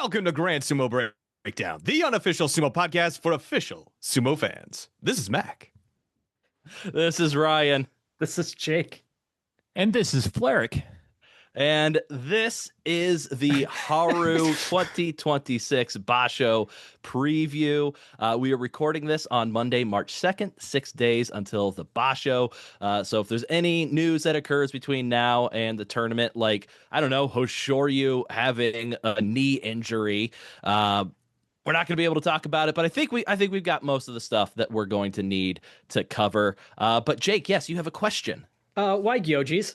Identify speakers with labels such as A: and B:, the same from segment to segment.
A: Welcome to Grand Sumo Breakdown, the unofficial sumo podcast for official sumo fans. This is Mac.
B: This is Ryan.
C: This is Jake.
D: And this is Fleric.
B: And this is the Haru 2026 Basho preview. We are recording this on Monday, March 2nd, 6 days until the Basho. So if there's any news that occurs between now and the tournament, like, I don't know, Hoshoryu having a knee injury, we're not going to be able to talk about it, but I think we've got most of the stuff that we're going to need to cover. But Jake, yes, you have a question.
C: Why Gyojis?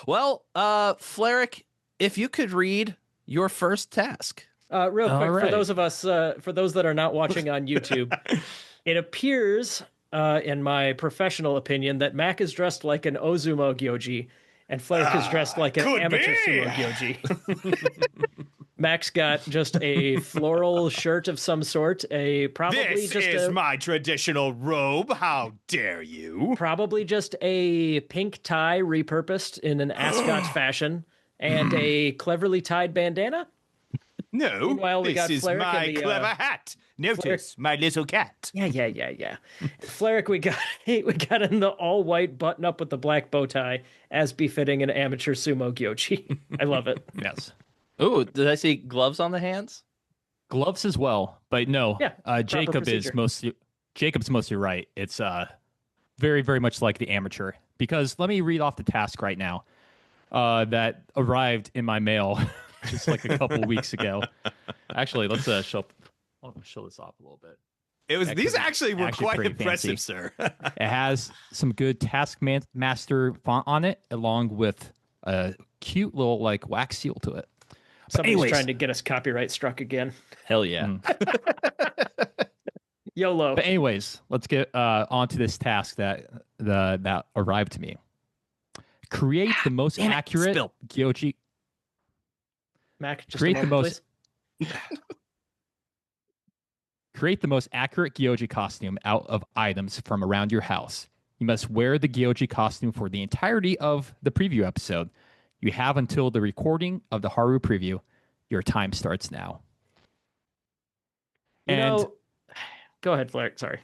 B: Well, Fleric, if you could read your first task.
C: Real quick,
D: right.
C: for those that are not watching on YouTube, it appears, in my professional opinion, that Mac is dressed like an Ozumo Gyoji, and Fleric is dressed like an amateur sumo Gyoji. Mac's got just a floral shirt of some sort,
A: This is my traditional robe. How dare you?
C: Probably just a pink tie repurposed in an ascot fashion, and a clevely tied bandana.
A: No,
C: Meanwhile, we got
A: this is
C: Fleric
A: my
C: and the,
A: clever hat. Notice my little cat.
C: Yeah. Fleric, we got in the all white button up with the black bow tie, as befitting an amateur sumo Gyoji. I love it.
D: Yes.
B: Ooh, did I see gloves on the hands?
D: Gloves as well, but no.
C: Yeah,
D: Jacob's mostly right. It's very, very much like the amateur. Because let me read off the task right now that arrived in my mail just like a couple weeks ago. Actually, let's show this off a little bit.
A: These actually were quite
D: pretty
A: impressive,
D: fancy.
A: sir.
D: It has some good Taskmaster font on it, along with a cute little like wax seal to it.
C: Somebody's trying to get us copyright struck again.
B: Hell yeah.
C: YOLO.
D: But anyways, let's get onto this task that arrived to me. Create the most accurate Gyoji.
C: Mac, just
D: Create
C: a
D: the
C: moment,
D: most. Create the most accurate Gyoji costume out of items from around your house. You must wear the Gyoji costume for the entirety of the preview episode. You have until the recording of the Haru preview. Your time starts now.
C: Go ahead, Fleric. Sorry.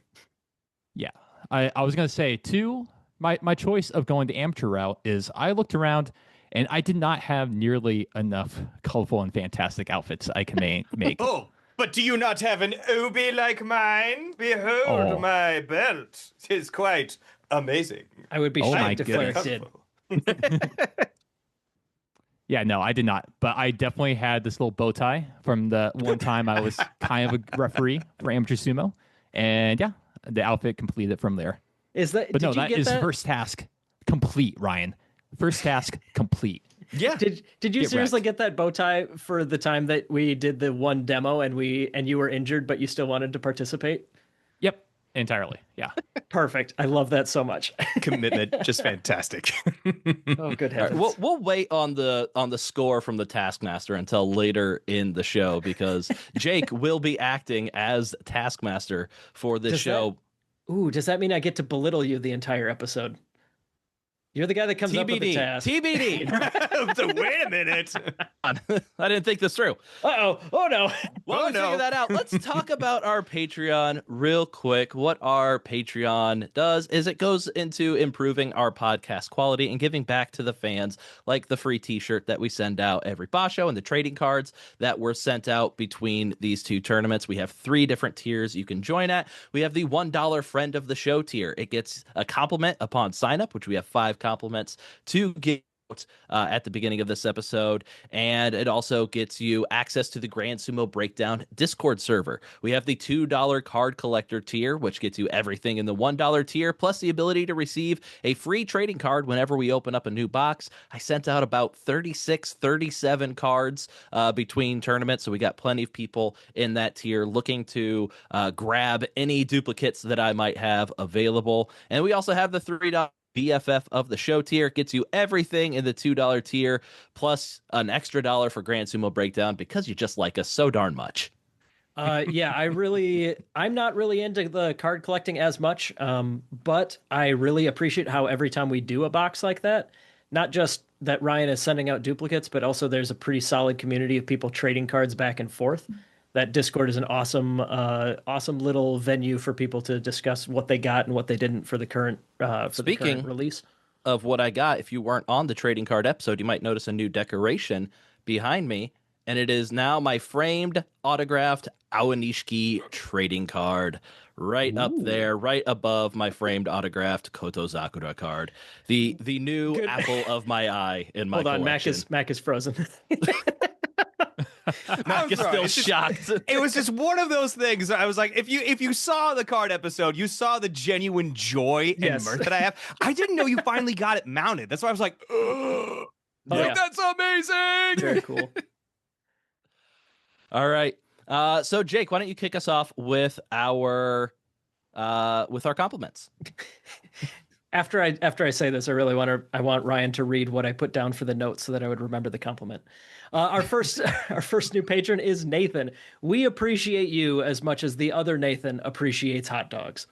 D: Yeah, I was going to say, too, my choice of going the amateur route is I looked around and I did not have nearly enough colorful and fantastic outfits I can make.
A: Oh, but do you not have an obi like mine? Behold my belt. It is quite amazing.
C: I would be shocked if Fleric did.
D: Yeah, no, I did not. But I definitely had this little bow tie from the one time I was kind of a referee for amateur sumo. And yeah, the outfit completed from there. But no, that is first task complete, Ryan. First task complete.
C: Yeah. Did you seriously get that bow tie for the time that we did the one demo and you were injured, but you still wanted to participate?
D: Yep, entirely. Yeah.
C: Perfect. I love that so much.
A: Commitment, just fantastic.
C: Oh, good heavens.
B: Right, we'll wait on the score from the Taskmaster until later in the show, because Jake will be acting as Taskmaster for this show.
C: Does that mean I get to belittle you the entire episode? You're the guy that comes up with the task.
B: TBD.
A: So wait a minute.
B: I didn't think this through.
C: Oh no.
B: Well, we figure that out. Let's talk about our Patreon real quick. What our Patreon does is it goes into improving our podcast quality and giving back to the fans, like the free t-shirt that we send out every Basho and the trading cards that were sent out between these two tournaments. We have 3 different tiers you can join at. We have the $1 friend of the show tier. It gets a compliment upon sign up, which we have 5 compliments to give at the beginning of this episode, and it also gets you access to the Grand Sumo Breakdown Discord server. We have the $2 card collector tier, which gets you everything in the $1 tier, plus the ability to receive a free trading card whenever we open up a new box. I sent out about 37 cards between tournaments, so we got plenty of people in that tier looking to grab any duplicates that I might have available. And we also have the $3 BFF of the show tier. Gets you everything in the $2 tier, plus an extra $1 for Grand Sumo Breakdown, because you just like us so darn much.
C: Yeah, I'm not really into the card collecting as much, but I really appreciate how every time we do a box like that, not just that Ryan is sending out duplicates, but also there's a pretty solid community of people trading cards back and forth. That Discord is an awesome little venue for people to discuss what they got and what they didn't for the current the current release.
B: Of what I got, if you weren't on the trading card episode, you might notice a new decoration behind me, and it is now my framed autographed Aonishiki trading card. Right up there, right above my framed autographed Koto Sakura card. The new apple of my eye in my collection.
C: Hold on, Mac is frozen.
B: Mac is still shocked.
A: It was just one of those things. I was like, if you saw the card episode, you saw the genuine joy and mirth that I have. I didn't know you finally got it mounted. That's why I was like, that's amazing.
C: Very cool.
B: All right. So Jake, why don't you kick us off with our compliments?
C: After I say this, I want Ryan to read what I put down for the notes so that I would remember the compliment. Our first new patron is Nathan. We appreciate you as much as the other Nathan appreciates hot dogs.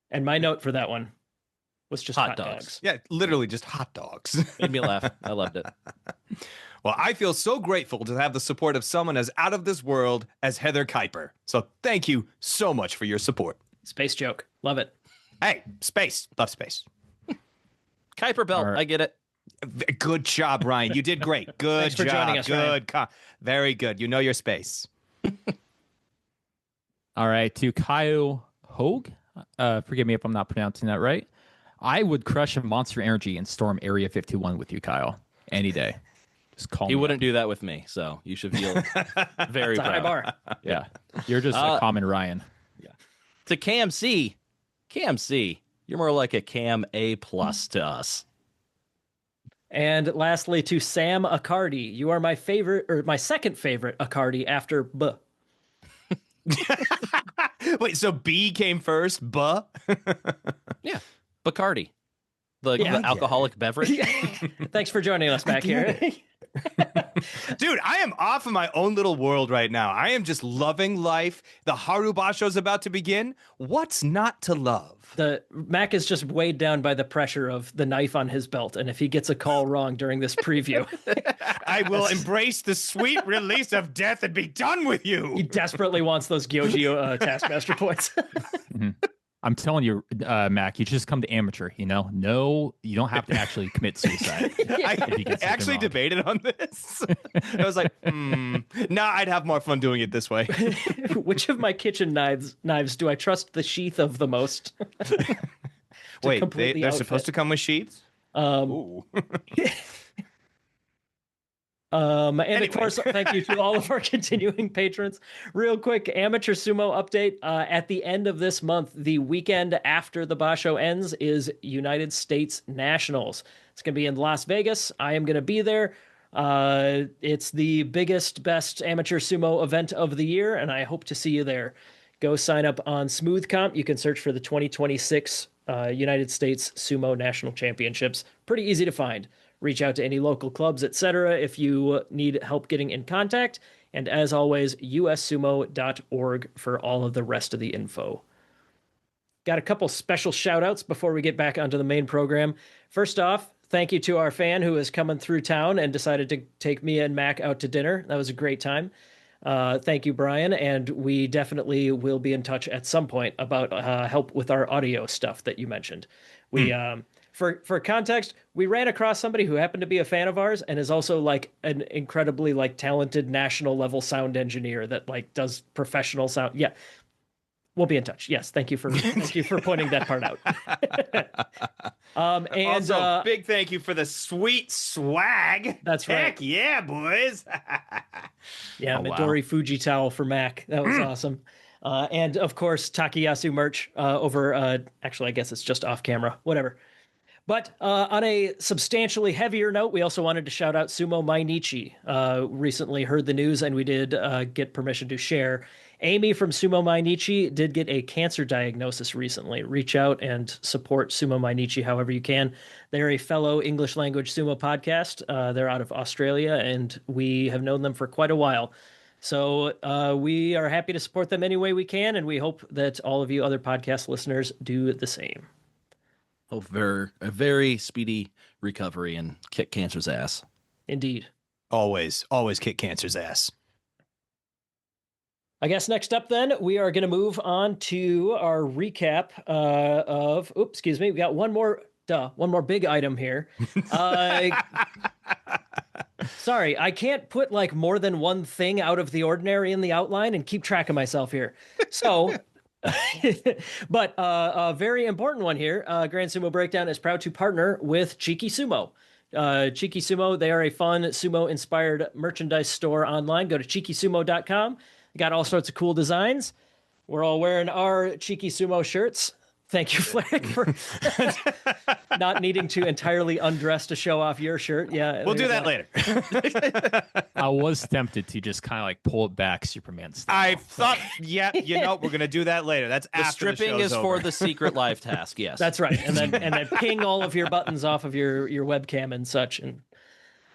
C: And my note for that one was just hot dogs.
A: Yeah, literally just hot dogs.
B: Made me laugh. I loved it.
A: Well, I feel so grateful to have the support of someone as out of this world as Heather Kuiper. So thank you so much for your support.
C: Space joke. Love it.
A: Hey, space. Love space.
B: Kuiper Belt. Right. I get it.
A: Good job, Ryan. You did great. Good
C: Thanks for
A: job.
C: Joining us,
A: good. Very good. You know your space.
D: All right. To Kyle Hogue. Forgive me if I'm not pronouncing that right. I would crush a Monster Energy and storm Area 51 with you, Kyle. Any day. Just call me.
B: He wouldn't do that with me, so you should feel very proud.
C: High bar.
D: Yeah. You're just a common Ryan.
B: Yeah. To Cam C, you're more like a Cam A+ to us.
C: And lastly, to Sam Accardi, you are my favorite, or my second favorite Accardi after B.
A: Wait, so B came first? B?
B: Yeah, Bacardi, the alcoholic beverage.
C: Thanks for joining us back here.
A: Dude, I am off in my own little world right now. I am just loving life. The Haru Basho is about to begin. What's not to love?
C: The Mac is just weighed down by the pressure of the knife on his belt, and if he gets a call wrong during this preview,
A: I will embrace the sweet release of death and be done with you.
C: He desperately wants those Gyoji Taskmaster points.
D: Mm-hmm. I'm telling you, Mac, you just come to amateur, No, you don't have to actually commit suicide.
A: I actually debated on this. I was like, I'd have more fun doing it this way.
C: Which of my kitchen knives do I trust the sheath of the most?
A: Wait, they're supposed to come with sheaths?
C: And of course, thank you to all of our continuing patrons. Real quick, amateur sumo update. At the end of this month, the weekend after the Basho ends is United States Nationals. It's going to be in Las Vegas. I am going to be there. It's the biggest, best amateur sumo event of the year, and I hope to see you there. Go sign up on Smooth Comp. You can search for the 2026 United States Sumo National Championships. Pretty easy to find. Reach out to any local clubs, etc. if you need help getting in contact. And as always, ussumo.org for all of the rest of the info. Got a couple special shout-outs before we get back onto the main program. First off, thank you to our fan who is coming through town and decided to take me and Mac out to dinner. That was a great time. Thank you, Brian, and we definitely will be in touch at some point about help with our audio stuff that you mentioned. We For context, we ran across somebody who happened to be a fan of ours and is also like an incredibly like talented national level sound engineer that like does professional sound. Yeah. We'll be in touch. Yes, thank you for pointing that part out. And
A: also, big thank you for the sweet swag.
C: That's right.
A: Heck yeah, boys.
C: Yeah, Midori Fuji towel for Mac. That was awesome. And of course, Takayasu merch over. Actually, I guess it's just off camera. Whatever. But on a substantially heavier note, we also wanted to shout out Sumo Mianichi. Recently heard the news, and we did get permission to share. Amy from Sumo Mianichi did get a cancer diagnosis recently. Reach out and support Sumo Mianichi however you can. They're a fellow English language sumo podcast. They're out of Australia, and we have known them for quite a while. So we are happy to support them any way we can, and we hope that all of you other podcast listeners do the same.
B: Hope for a very speedy recovery and kick cancer's ass.
C: Indeed.
A: Always kick cancer's ass.
C: I guess next up then, we are going to move on to our recap we got one more big item here. Sorry, I can't put like more than one thing out of the ordinary in the outline and keep track of myself here. So, but a very important one here, Grand Sumo Breakdown is proud to partner with Cheeky Sumo. Cheeky Sumo, they are a fun sumo-inspired merchandise store online. Go to cheekysumo.com. Got all sorts of cool designs. We're all wearing our Cheeky Sumo shirts. Thank you, Flick, for not needing to entirely undress to show off your shirt. Yeah,
A: we'll do that later.
D: I was tempted to just kind of like pull it back Superman style.
A: I thought, we're going to do that later. That's
B: the
A: after the
B: stripping
A: show's
B: is
A: over.
B: for the secret live task. Yes,
C: that's right. And then ping all of your buttons off of your webcam and such.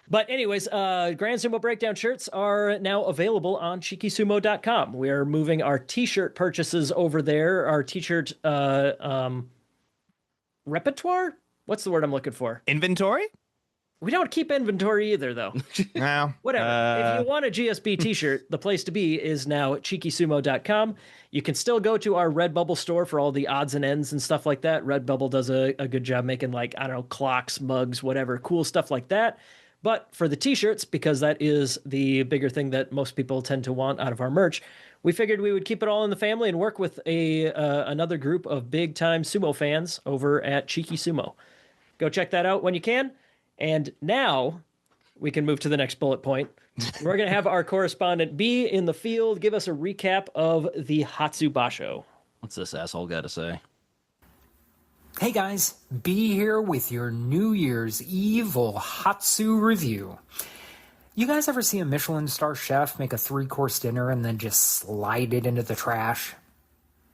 C: But anyways, Grand Sumo Breakdown shirts are now available on cheekysumo.com. We are moving our t-shirt purchases over there. Our t-shirt repertoire? What's the word I'm looking for?
A: Inventory?
C: We don't keep inventory either, though.
A: No.
C: Whatever. If you want a GSB t-shirt, the place to be is now at cheekysumo.com. You can still go to our Redbubble store for all the odds and ends and stuff like that. Redbubble does a good job making, like, I don't know, clocks, mugs, whatever, cool stuff like that. But for the t-shirts, because that is the bigger thing that most people tend to want out of our merch, we figured we would keep it all in the family and work with another group of big-time sumo fans over at Cheeky Sumo. Go check that out when you can. And now we can move to the next bullet point. We're going to have our correspondent B in the field give us a recap of the Haru Basho.
B: What's this asshole got to say?
E: Hey guys, B here with your New Year's Evil Hatsu review. You guys ever see a Michelin star chef make a 3-course dinner and then just slide it into the trash?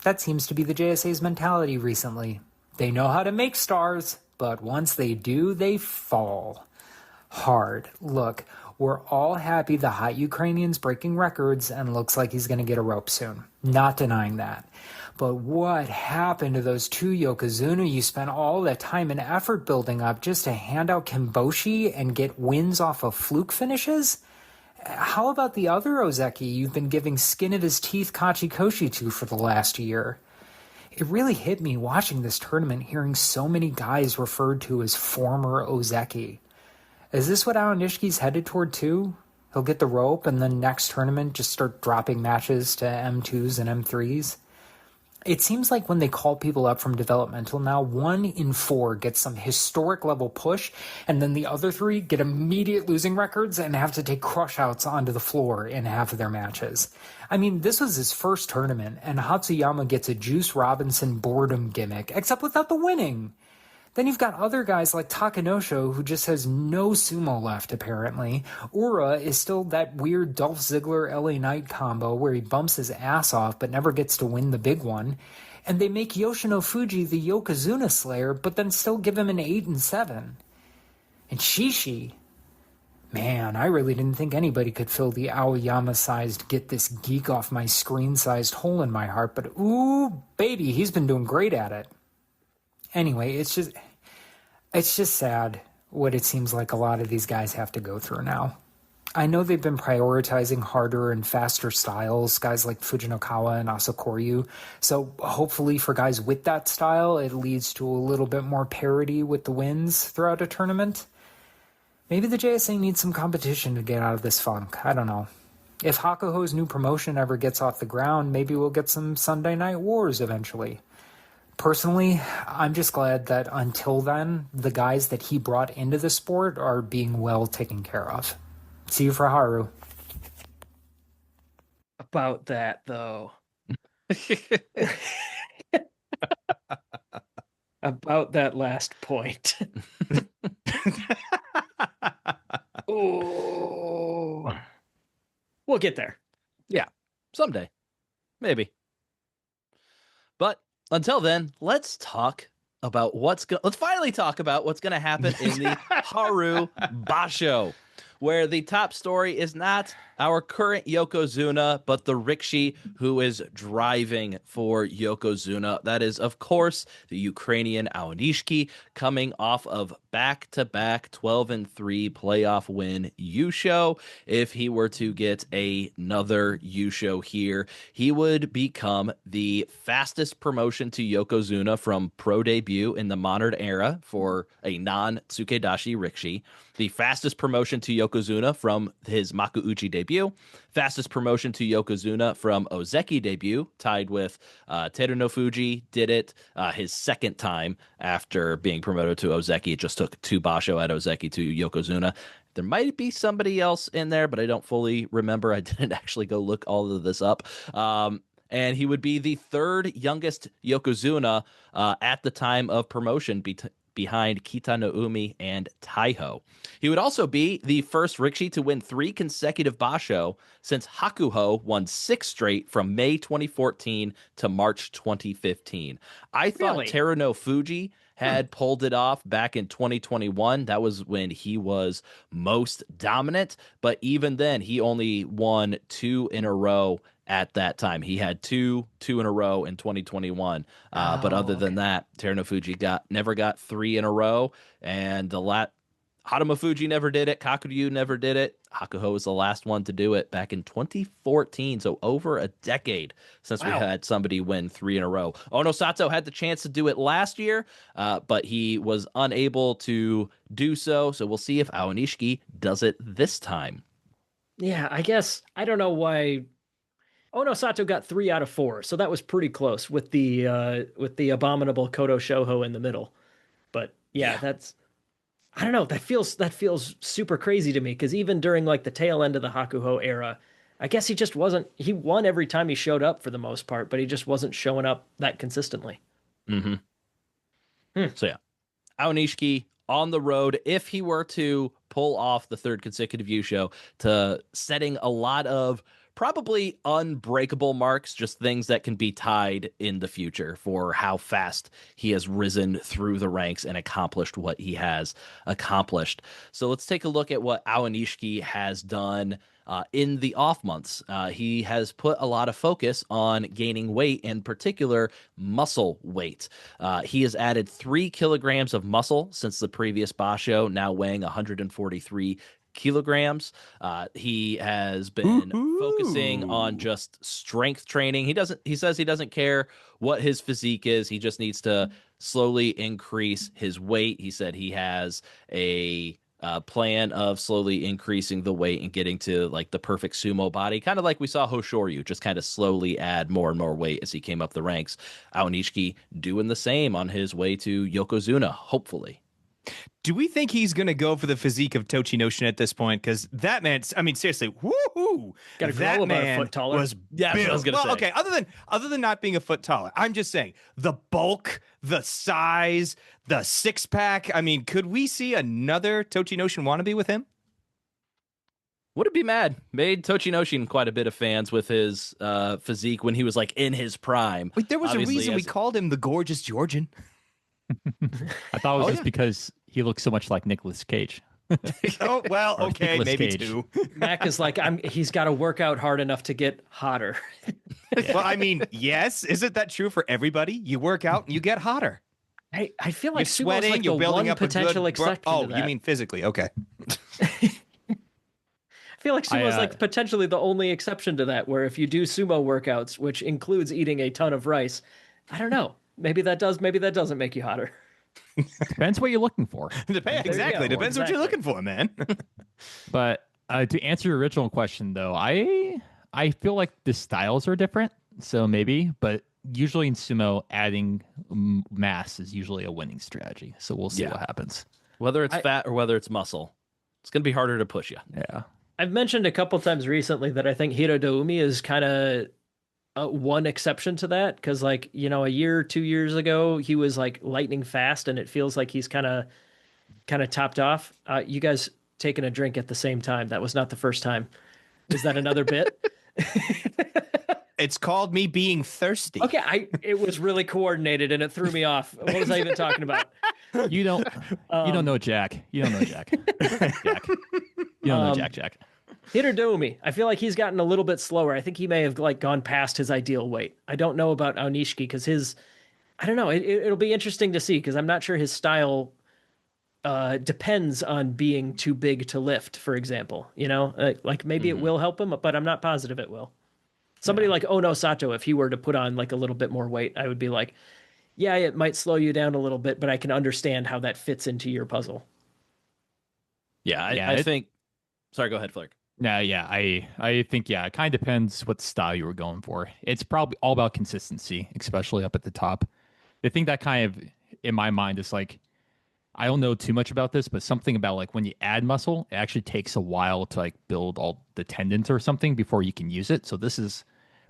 E: That seems to be the JSA's mentality recently. They know how to make stars, but once they do, they fall hard. Look, we're all happy the hot Ukrainian's breaking records and looks like he's going to get a rope soon. Not denying that. But what happened to those 2 Yokozuna you spent all that time and effort building up just to hand out Kimboshi and get wins off of fluke finishes? How about the other OZEKI you've been giving skin of his teeth Kachikoshi to for the last year? It really hit me watching this tournament hearing so many guys referred to as former OZEKI. Is this what Aonishiki's headed toward too? He'll get the rope and then next tournament just start dropping matches to M2s and M3s? It seems like when they call people up from developmental now, 1 in 4 gets some historic level push, and then the other 3 get immediate losing records and have to take crush outs onto the floor in half of their matches. I mean, this was his first tournament, and Hatsuyama gets a Juice Robinson boredom gimmick, except without the winning. Then you've got other guys like Takanosho, who just has no sumo left, apparently. Ura is still that weird Dolph Ziggler-LA Knight combo where he bumps his ass off but never gets to win the big one. And they make Yoshino Fuji the Yokozuna Slayer, but then still give him an 8 and 7. And Shishi, man, I really didn't think anybody could fill the Aoyama-sized get this geek off my screen-sized hole in my heart, but ooh, baby, he's been doing great at it. Anyway, it's just sad what it seems like a lot of these guys have to go through now. I know they've been prioritizing harder and faster styles, guys like Fujinokawa and Asakoryu, so hopefully for guys with that style, it leads to a little bit more parity with the wins throughout a tournament. Maybe the JSA needs some competition to get out of this funk, I don't know. If Hakuho's new promotion ever gets off the ground, maybe we'll get some Sunday Night Wars eventually. Personally, I'm just glad that until then, the guys that he brought into the sport are being well taken care of. See you for Haru.
C: About that, though. About that last point. Oh. We'll get there.
B: Yeah, someday. Maybe. But until then, let's talk about let's finally talk about what's going to happen in the Haru Basho. where the top story is not our current Yokozuna, but the rickshi who is driving for Yokozuna. That is, of course, the Ukrainian Aonishiki, coming off of back-to-back 12-3 playoff win Yusho. If he were to get another Yusho here, he would become the fastest promotion to Yokozuna from pro debut in the modern era for a non-Tsukedashi rickshi, the fastest promotion to Yokozuna from his Makuuchi debut, fastest promotion to Yokozuna from OZEKI debut, tied with Terunofuji did it his second time after being promoted to OZEKI. It just took 2 Basho at OZEKI to Yokozuna. There might be somebody else in there, but I don't fully remember. I didn't actually go look all of this up. And he would be the 3rd youngest Yokozuna at the time of promotion behind Kita no Umi and Taiho. He would also be the first rickshi to win 3 consecutive Basho since Hakuho won 6 straight from May 2014 to March 2015. I thought Terunofuji had pulled it off back in 2021. That was when he was most dominant, but even then he only won 2 in a row at that time. He had two in a row in 2021. But other than that, Terunofuji never got 3 in a row. And Hatomafuji never did it. Kakuryu never did it. Hakuho was the last one to do it back in 2014. So over a decade since we had somebody win 3 in a row. Onosato had the chance to do it last year, but he was unable to do so. So we'll see if Aonishiki does it this time.
C: Yeah, I guess I don't know why Onosato got 3 out of 4, so that was pretty close with the abominable Kodo Shouho in the middle. But yeah, that's, I don't know, that feels super crazy to me, because even during like the tail end of the Hakuho era, I guess he won every time he showed up for the most part, but he just wasn't showing up that consistently.
B: So yeah, Aonishiki on the road, if he were to pull off the 3rd consecutive Yusho, to setting a lot of probably unbreakable marks, just things that can be tied in the future for how fast he has risen through the ranks and accomplished what he has accomplished. So let's take a look at what Aonishiki has done in the off months. He has put a lot of focus on gaining weight, in particular muscle weight. He has added 3 kilograms of muscle since the previous Basho, now weighing 143 kilograms. He has been focusing on just strength training. He says he doesn't care what his physique is. He just needs to slowly increase his weight. He said he has a plan of slowly increasing the weight and getting to like the perfect sumo body, kind of like we saw Hoshoryu just kind of slowly add more and more weight as he came up the ranks. Aonishiki doing the same on his way to Yokozuna, hopefully.
A: Do we think he's going to go for the physique of Tochinoshin at this point? Because that man, I mean, seriously, woohoo!
C: Got to grow about a foot taller.
A: Was
B: yeah, I was going to say.
A: Okay, other than not being a foot taller, I'm just saying the bulk, the size, the 6-pack. I mean, could we see another Tochinoshin wannabe with him?
B: Wouldn't be mad. Made Tochinoshin quite a bit of fans with his physique when he was like in his prime.
A: Wait, there was a reason we called him the gorgeous Georgian.
D: I thought it was just because he looks so much like Nicolas Cage.
A: Oh, well, okay, maybe
D: Cage.
A: 2.
C: Mac is like, he's got to work out hard enough to get hotter.
A: Well, I mean, yes. Isn't that true for everybody? You work out and you get hotter.
C: I feel like
A: You're sweating,
C: like
A: you're
C: the
A: building
C: one
A: up
C: potential
A: a good...
C: exception
A: Oh,
C: to that.
A: you mean physically. Okay.
C: I feel like sumo's like potentially the only exception to that, where if you do sumo workouts, which includes eating a ton of rice, I don't know. Maybe that does, maybe that doesn't make you hotter.
D: Depends what you're looking for.
A: Exactly. Depends what you're looking for, man.
D: But to answer your original question, though, I feel like the styles are different. So maybe, but usually in sumo, adding mass is usually a winning strategy. So we'll see what happens.
B: Whether it's fat or whether it's muscle, it's going to be harder to push you.
D: Yeah.
C: I've mentioned a couple times recently that I think Hirodoumi is kind of one exception to that, because like, you know, a year or 2 years ago he was like lightning fast, and it feels like he's kind of topped off. You guys taking a drink at the same time. That was not the first time. Is that another bit?
A: It's called me being thirsty.
C: Okay, it was really coordinated and it threw me off. What was I even talking about?
D: You don't know Jack. You don't know Jack. Jack. You don't know Jack.
C: Hidodumi, I feel like he's gotten a little bit slower. I think he may have like gone past his ideal weight. I don't know about Aonishiki because I don't know. It'll be interesting to see because I'm not sure his style depends on being too big to lift, for example. You know, like maybe it will help him, but I'm not positive it will. Somebody like Onosato, if he were to put on like a little bit more weight, I would be like, yeah, it might slow you down a little bit, but I can understand how that fits into your puzzle.
B: Yeah, I think. Sorry, go ahead, Flick.
D: No, yeah, I think, it kind of depends what style you were going for. It's probably all about consistency, especially up at the top. The thing that kind of, in my mind, is like, I don't know too much about this, but something about like when you add muscle, it actually takes a while to like build all the tendons or something before you can use it. So this is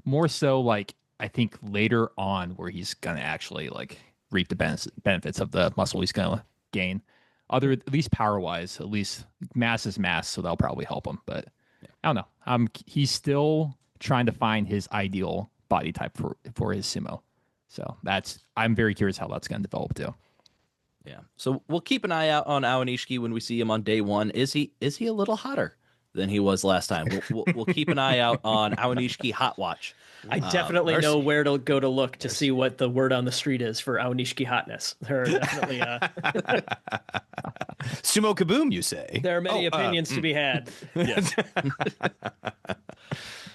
D: more so like, I think later on where he's going to actually like reap the benefits of the muscle he's going to gain. At least power-wise, at least mass is mass, so that'll probably help him, but... I don't know. He's still trying to find his ideal body type for his sumo. So I'm very curious how that's going to develop too.
B: Yeah. So we'll keep an eye out on Aonishiki when we see him on day one. Is he a little hotter than he was last time? We'll keep an eye out on Aonishiki Hot Watch.
C: I definitely know where to go to look to see what the word on the street is for Aonishiki hotness. There are definitely
A: Sumo Kaboom, you say?
C: There are many opinions to be had.
B: Yes.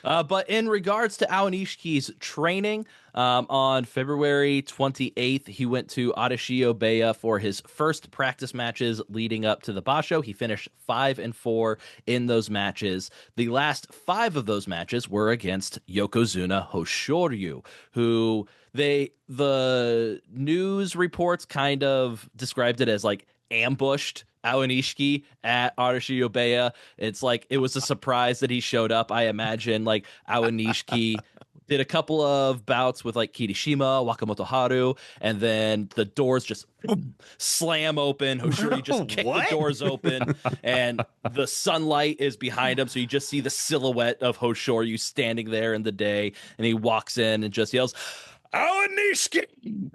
B: But in regards to Aonishiki's training, on February 28th, he went to Adashiobeya for his first practice matches leading up to the Basho. He finished 5-4 in those matches. The last 5 of those matches were against Yokozuna Hoshoryu, who the news reports kind of described it as like ambushed Aonishiki at Adashiobeya. It's like it was a surprise that he showed up. I imagine like Aonishiki did a couple of bouts with like Kirishima, Wakamoto Haru, and then the doors just slam open. Hoshoryu just kicked the doors open, and the sunlight is behind him, so you just see the silhouette of Hoshoryu standing there in the day, and he walks in and just yells, "Aonishiki!"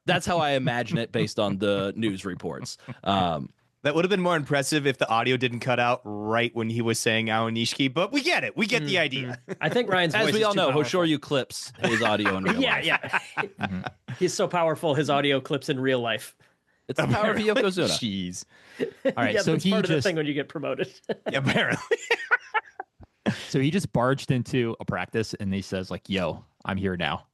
B: That's how I imagine it based on the news reports.
A: That would have been more impressive if the audio didn't cut out right when he was saying Aonishiki, but we get it. We get the idea.
C: I think Ryan's voice
B: As we all know,
C: powerful.
B: Hoshoryu clips his audio in real life.
C: Yeah. He's so powerful, his audio clips in real life.
B: It's the power of Yokozuna.
A: Jeez.
D: All right, so
C: that's
D: he
C: part of the
D: just
C: thing when you get promoted.
A: Yeah, apparently.
D: so he just barged into a practice and he says like, "Yo, I'm here now.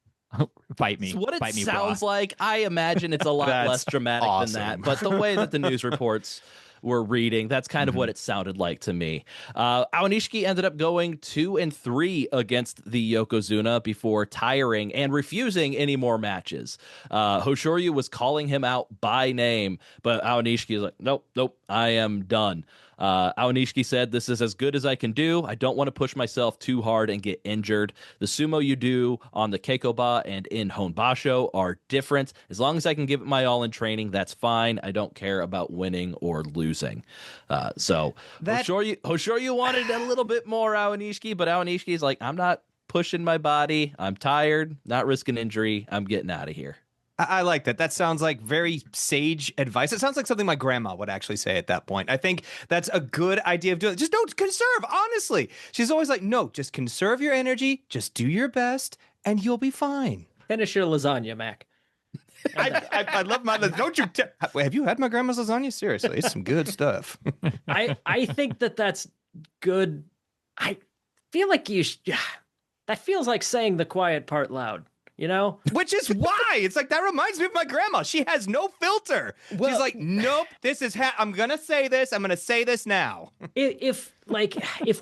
D: Fight me."
B: It's what it
D: Fight me,
B: sounds
D: brah.
B: like. I imagine it's a lot less dramatic than that. But the way that the news reports were reading, that's kind of what it sounded like to me. Aonishiki ended up going 2-3 against the Yokozuna before tiring and refusing any more matches. Hoshoryu was calling him out by name, but Aonishiki is like, nope, I am done. Aonishiki said, "This is as good as I can do. I don't want to push myself too hard and get injured. The sumo you do on the Keikoba and in Honbasho are different. As long as I can give it my all in training, that's fine. I don't care about winning or losing." Hoshoryu wanted a little bit more Aonishiki, but Aonishiki's like, "I'm not pushing my body. I'm tired, not risking injury. I'm getting out of here."
A: I like that. That sounds like very sage advice. It sounds like something my grandma would actually say at that point. I think that's a good idea of doing it. Just don't conserve, honestly. She's always like, no, just conserve your energy, just do your best, and you'll be fine.
C: Finish your lasagna, Mac.
A: I love my, don't you, have you had my grandma's lasagna? Seriously, it's some good stuff.
C: I think that's good. I feel like that feels like saying the quiet part loud. You know,
A: which is why it's like that reminds me of my grandma. She has no filter. She's like, nope, this is I'm gonna say this. I'm gonna say this now.
C: If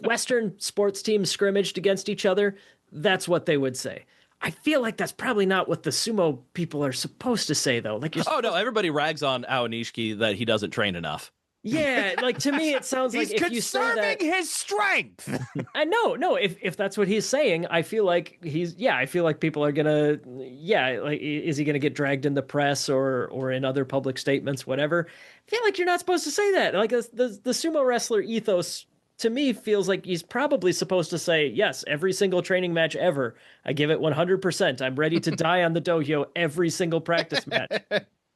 C: Western sports teams scrimmaged against each other, that's what they would say. I feel like that's probably not what the sumo people are supposed to say, though. Like,
B: no, everybody rags on Aonishiki that he doesn't train enough.
C: Yeah, like to me, it sounds like if you say that,
A: his strength.
C: I no. If that's what he's saying, I feel like I feel like people are gonna, like, is he gonna get dragged in the press or in other public statements, whatever? I feel like you're not supposed to say that. Like the sumo wrestler ethos to me feels like he's probably supposed to say, yes, every single training match ever, I give it 100%. I'm ready to die on the dohyo every single practice match.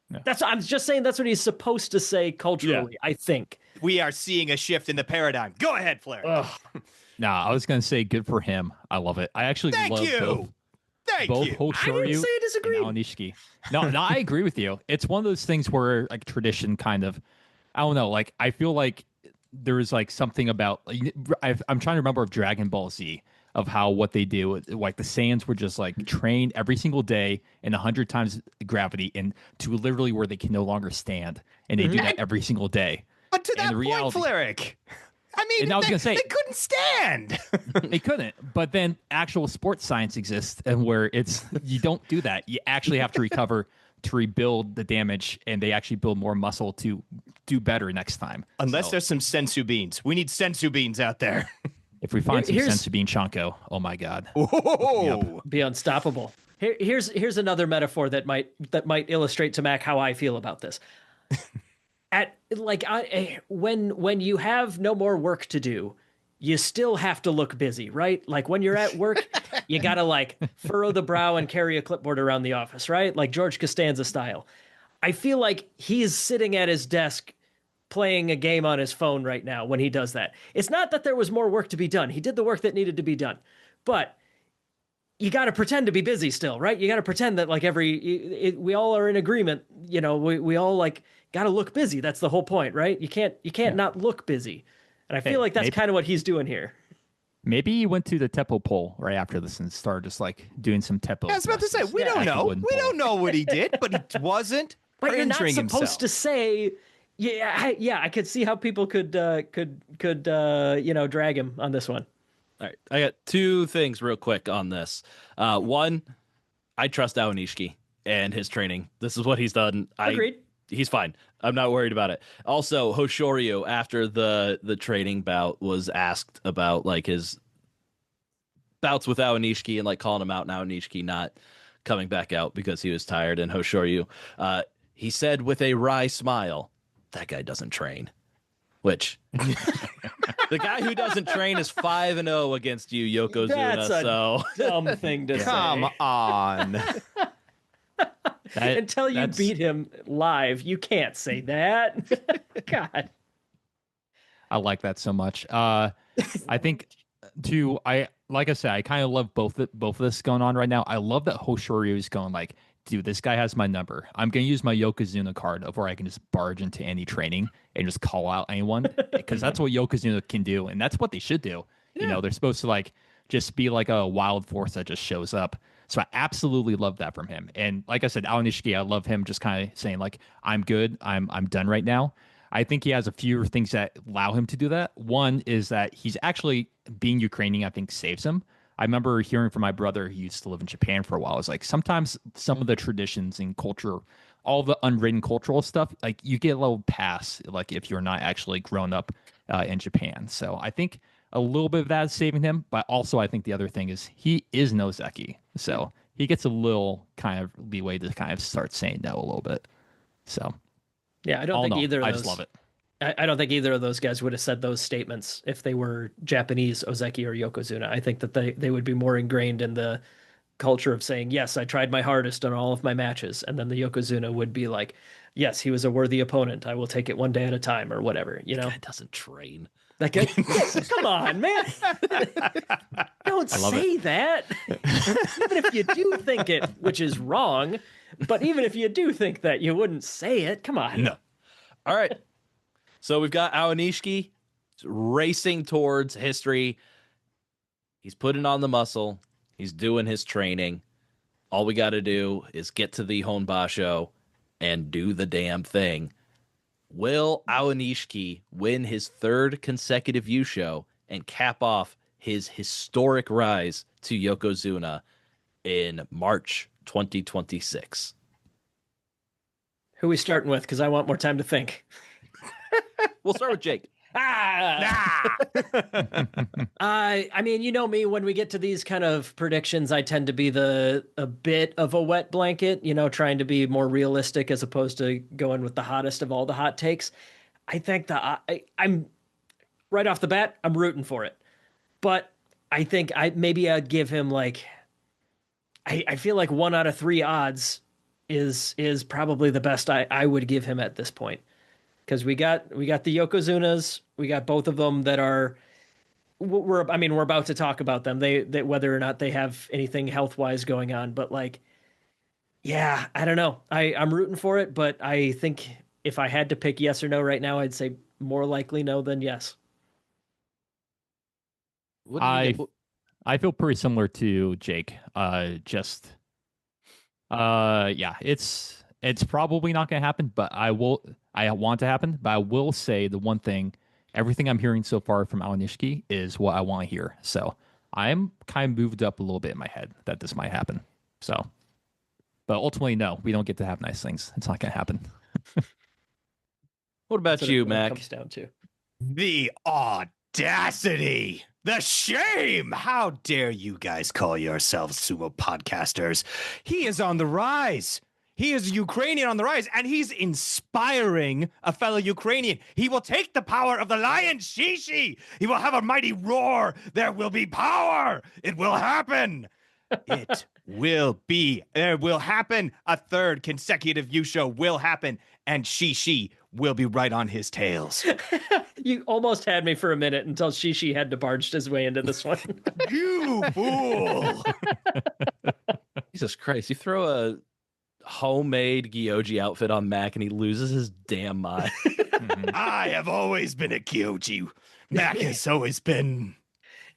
C: No. I'm just saying that's what he's supposed to say culturally, I think.
A: we are seeing a shift in the paradigm. Go ahead, Flair.
D: Nah, I was gonna say good for him. I love it. I actually
A: Thank
D: love
A: you.
D: both
A: you.
D: Hoshoryu
C: I didn't say I disagreed.
D: and Aonishiki. No, I agree with you. It's one of those things where like tradition kind of, I don't know. Like I feel like there is like something about. I'm trying to remember of Dragon Ball Z of how what they do. Like the Saiyans were just like trained every single day in 100 times gravity and to literally where they can no longer stand, and they do that every single day.
A: But to that point, Fleric, I mean,
D: and I was gonna say
A: they couldn't stand.
D: They couldn't. But then actual sports science exists, and where it's you don't do that. You actually have to recover to rebuild the damage, and they actually build more muscle to do better next time.
A: Unless there's some sensu beans. We need sensu beans out there.
D: If we find some sensu bean Chanko, oh my god,
C: be unstoppable. Here's another metaphor that might illustrate to Mac how I feel about this. When you have no more work to do, you still have to look busy, right? Like when you're at work, you gotta like furrow the brow and carry a clipboard around the office, right? Like George Costanza style. I feel like he's sitting at his desk playing a game on his phone right now when he does that. It's not that there was more work to be done. He did the work that needed to be done. But you got to pretend to be busy still, right? You got to pretend that like we all are in agreement, you know, we all like got to look busy. That's the whole point, right? You can't not look busy. And I feel like that's kind of what he's doing here.
D: Maybe he went to the Teppo pole right after this and started just like doing some Teppo.
A: I was about to say, we don't know. We don't know what he did, but he wasn't.
C: But you're not supposed
A: himself.
C: to say, I could see how people could drag him on this one.
B: All right, I got two things real quick on this. One, I trust Aonishiki and his training. This is what he's done.
C: Agreed.
B: He's fine. I'm not worried about it. Also, Hoshoryu, after the training bout, was asked about like his bouts with Aonishiki and like calling him out, and Aonishiki not coming back out because he was tired. And Hoshoryu, he said with a wry smile, "That guy doesn't train." Which the guy who doesn't train is 5-0 against you, Yokozuna.
C: That's a dumb thing to say.
A: Come on.
C: Until you beat him live, you can't say that. God.
D: I like that so much. I think like I said, I kind of love both of this going on right now. I love that Hoshoryu is going like, dude, this guy has my number. I'm going to use my Yokozuna card of where I can just barge into any training and just call out anyone because that's what Yokozuna can do. And that's what they should do. Yeah. You know, they're supposed to like just be like a wild force that just shows up. So I absolutely love that from him. And like I said, Aonishiki, I love him just kind of saying like, I'm good. I'm done right now. I think he has a few things that allow him to do that. One is that he's actually being Ukrainian, I think saves him. I remember hearing from my brother who used to live in Japan for a while. It's like sometimes some of the traditions and culture, all the unwritten cultural stuff, like you get a little pass, like if you're not actually grown up in Japan. So I think a little bit of that is saving him. But also I think the other thing is he is an OZEKI. So he gets a little kind of leeway to kind of start saying no a little bit. So
C: yeah, I don't think either of those.
D: I just love it.
C: I don't think either of those guys would have said those statements if they were Japanese OZEKI or Yokozuna. I think that they would be more ingrained in the culture of saying, yes, I tried my hardest on all of my matches. And then the Yokozuna would be like, yes, he was a worthy opponent. I will take it one day at a time or whatever, you know?
B: That guy doesn't train.
C: That guy, come on, man. Don't say that. Even if you do think it, which is wrong, but even if you do think that, you wouldn't say it. Come on.
B: No. All right. So we've got Aonishiki racing towards history. He's putting on the muscle. He's doing his training. All we got to do is get to the Haru Basho and do the damn thing. Will Aonishiki win his third consecutive Yusho and cap off his historic rise to Yokozuna in March 2026?
C: Who are we starting with? Because I want more time to think.
B: We'll start with Jake.
C: I mean, you know me, when we get to these kind of predictions, I tend to be a bit of a wet blanket, you know, trying to be more realistic as opposed to going with the hottest of all the hot takes. I think I'm right off the bat, I'm rooting for it. But I think I'd give him like, I feel like 1 out of 3 odds is probably the best I would give him at this point. because we got the Yokozunas, we got both of them that are. We're about to talk about them. They whether or not they have anything health wise going on, but like, yeah, I don't know. I'm rooting for it, but I think if I had to pick yes or no right now, I'd say more likely no than yes.
D: I feel pretty similar to Jake. Yeah, it's probably not going to happen, but I want to happen. But I will say the one thing, everything I'm hearing so far from Aonishiki is what I want to hear. So I'm kind of moved up a little bit in my head that this might happen. So, but ultimately, no, we don't get to have nice things. It's not going to happen.
B: What about you, Mac?
C: Comes down to
A: the audacity. The shame! How dare you guys call yourselves sumo podcasters? He is on the rise. He is Ukrainian on the rise, and he's inspiring a fellow Ukrainian. He will take the power of the lion, Shishi. He will have a mighty roar. There will be power. It will happen. It will be. There will happen. A third consecutive Yusho will happen, and Shishi will be right on his tails.
C: You almost had me for a minute until Shishi had to barge his way into this one.
A: You fool!
B: Jesus Christ! You throw a homemade Gyoji outfit on Mac, and he loses his damn mind.
A: I have always been a Gyoji. Mac has always been.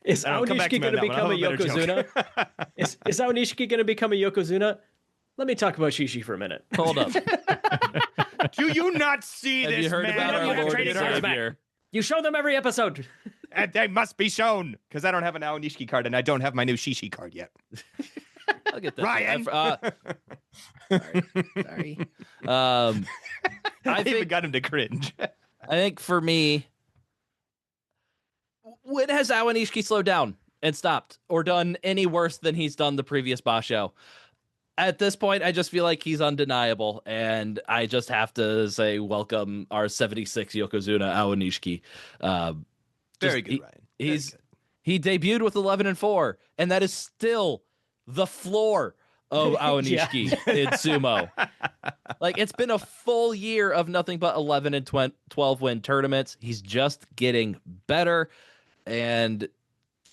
C: Is Aonishiki going to become a Yokozuna? Is Aonishiki going to become a Yokozuna? Let me talk about Shishi for a minute.
B: Hold up.
A: Do you not see
B: Have
A: this,
B: you heard
A: man?
B: about our Lord and
C: cards,
B: Savior?
C: You show them every episode.
A: And they must be shown, because I don't have an Aonishiki card, and I don't have my new Shishi card yet.
B: I'll get that.
A: Ryan!
B: Sorry.
A: I even got him to cringe.
B: I think for me, when has Aonishiki slowed down and stopped or done any worse than he's done the previous Basho? At this point, I just feel like he's undeniable, and I just have to say welcome our 76 Yokozuna Aonishiki.
A: Very good, Ryan.
B: He debuted with 11-4, and that is still the floor of Aonishiki in sumo. Like, it's been a full year of nothing but 11 and 12 win tournaments. He's just getting better, and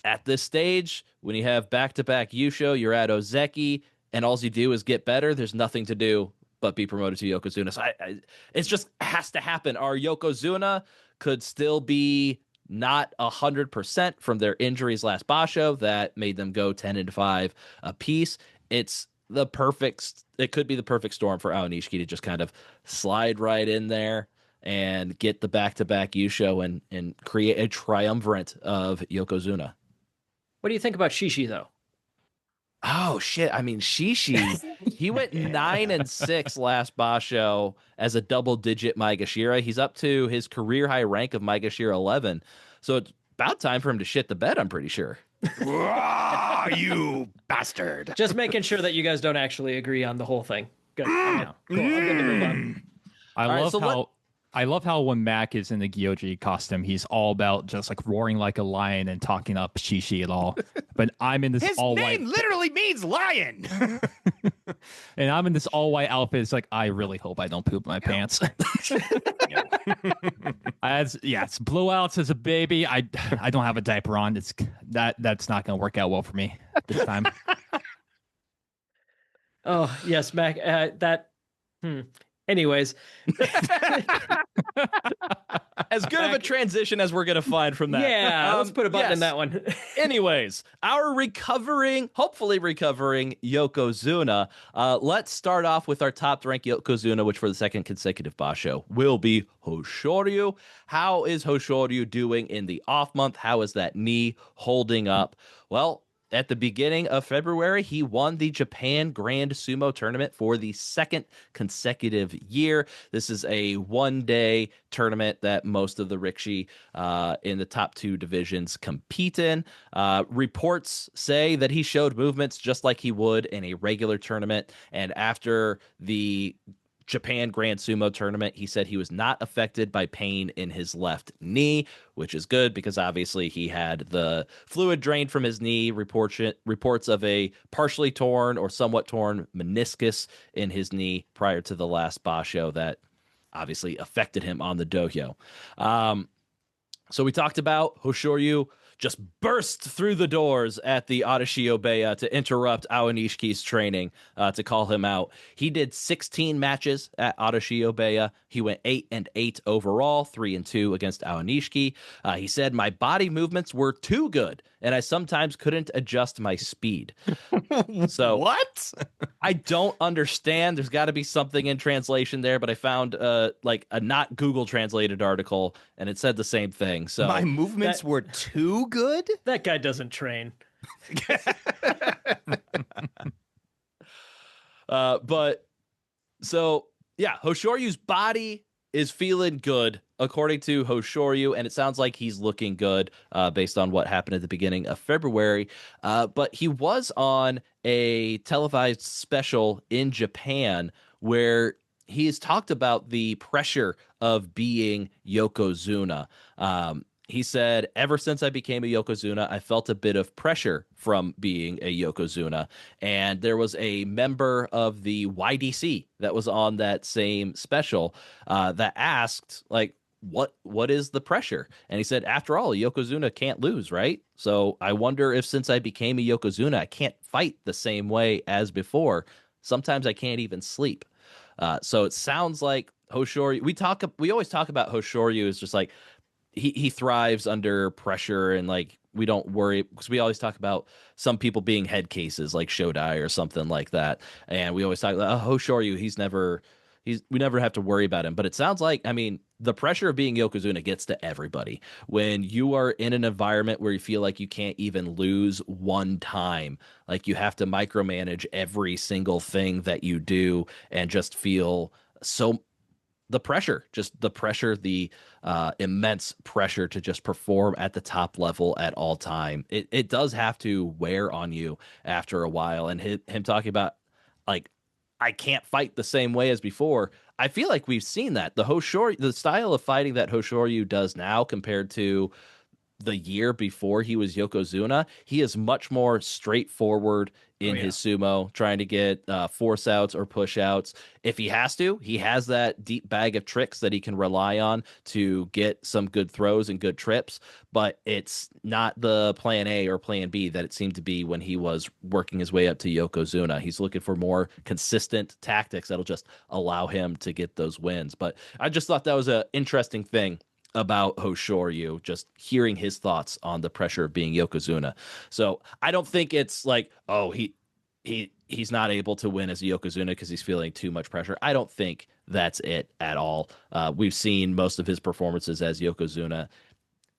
B: at this stage, when you have back-to-back Yusho, you're at OZEKI, and all you do is get better, there's nothing to do but be promoted to Yokozuna. So it's just has to happen. Our Yokozuna could still be not 100% from their injuries last Basho that made them go 10-5 apiece. It could be the perfect storm for Aonishiki to just kind of slide right in there and get the back-to-back Yusho and create a triumvirate of Yokozuna.
C: What do you think about Shishi, though?
B: Oh shit! I mean, Shishi, he went 9-6 last Basho as a double-digit Maegashira. He's up to his career high rank of Maegashira 11. So it's about time for him to shit the bed. I'm pretty sure.
A: You bastard!
C: Just making sure that you guys don't actually agree on the whole thing. Good. Cool. I'm good to move on.
D: I love how when Mac is in the Gyoji costume, he's all about just like roaring like a lion and talking up Shishi at all. But I'm in this all white. His
A: name literally means lion.
D: And I'm in this all white outfit. It's like, I really hope I don't poop my pants. It's blowouts as a baby. I don't have a diaper on. That's not going to work out well for me this time.
C: Oh yes, Mac. Anyways,
B: as good of a transition as we're gonna find from that.
C: Yeah, let's put a button in that one.
B: Anyways, our hopefully recovering Yokozuna. Let's start off with our top-ranked Yokozuna, which for the second consecutive Basho will be Hoshoryu. How is Hoshoryu doing in the off month? How is that knee holding up? Well, at the beginning of February, he won the Japan Grand Sumo Tournament for the second consecutive year. This is a one-day tournament that most of the Rikishi in the top two divisions compete in. Reports say that he showed movements just like he would in a regular tournament, and after the Japan Grand Sumo Tournament, he said he was not affected by pain in his left knee, which is good because obviously he had the fluid drained from his knee. Reports of a partially torn or somewhat torn meniscus in his knee prior to the last Basho that obviously affected him on the dohyo. So we talked about Hoshoryu just burst through the doors at the Adachi Obeya to interrupt Aonishiki's training, to call him out. He did 16 matches at Adachi Obeya. He went 8-8 overall, 3-2 against Aonishiki. He said, my body movements were too good, and I sometimes couldn't adjust my speed. So
A: what?
B: I don't understand. There's got to be something in translation there, but I found like a not Google translated article, and it said the same thing. So
A: my movements were too good?
C: That guy doesn't train.
B: But so yeah, Hoshoryu's body is feeling good according to Hoshoryu, and it sounds like he's looking good based on what happened at the beginning of February. But he was on a televised special in Japan where he's talked about the pressure of being Yokozuna. He said, ever since I became a Yokozuna, I felt a bit of pressure from being a Yokozuna. And there was a member of the YDC that was on that same special that asked, like, what is the pressure? And he said, after all, a Yokozuna can't lose, right? So I wonder if since I became a Yokozuna, I can't fight the same way as before. Sometimes I can't even sleep. So it sounds like Hoshoryu, we always talk about Hoshoryu as just like, he thrives under pressure, and like we don't worry because we always talk about some people being head cases like Shodai or something like that, and we always talk about Hoshoryu. We never have to worry about him. But it sounds like, I mean, the pressure of being Yokozuna gets to everybody. When you are in an environment where you feel like you can't even lose one time, like you have to micromanage every single thing that you do, and just feel so. The pressure, the immense pressure to just perform at the top level at all time. It does have to wear on you after a while. And him talking about, like, I can't fight the same way as before. I feel like we've seen that. The style of fighting that Hoshoryu does now compared to the year before he was Yokozuna, he is much more straightforward in his sumo, trying to get force outs or push outs. If he has to, he has that deep bag of tricks that he can rely on to get some good throws and good trips, but it's not the plan A or plan B that it seemed to be when he was working his way up to Yokozuna. He's looking for more consistent tactics that'll just allow him to get those wins. But I just thought that was an interesting thing about Hoshoryu, just hearing his thoughts on the pressure of being Yokozuna. So I don't think it's like, oh, he's not able to win as a Yokozuna because he's feeling too much pressure. I don't think that's it at all. We've seen most of his performances as Yokozuna.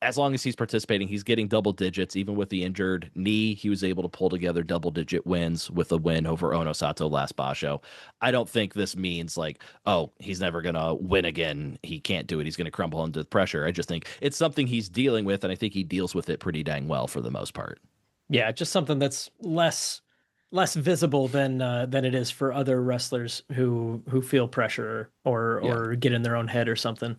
B: As long as he's participating, he's getting double digits. Even with the injured knee, he was able to pull together double-digit wins with a win over Onosato last Basho. I don't think this means like, oh, he's never going to win again. He can't do it. He's going to crumble under the pressure. I just think it's something he's dealing with, and I think he deals with it pretty dang well for the most part.
C: Yeah, just something that's less visible than it is for other wrestlers who feel pressure or get in their own head or something.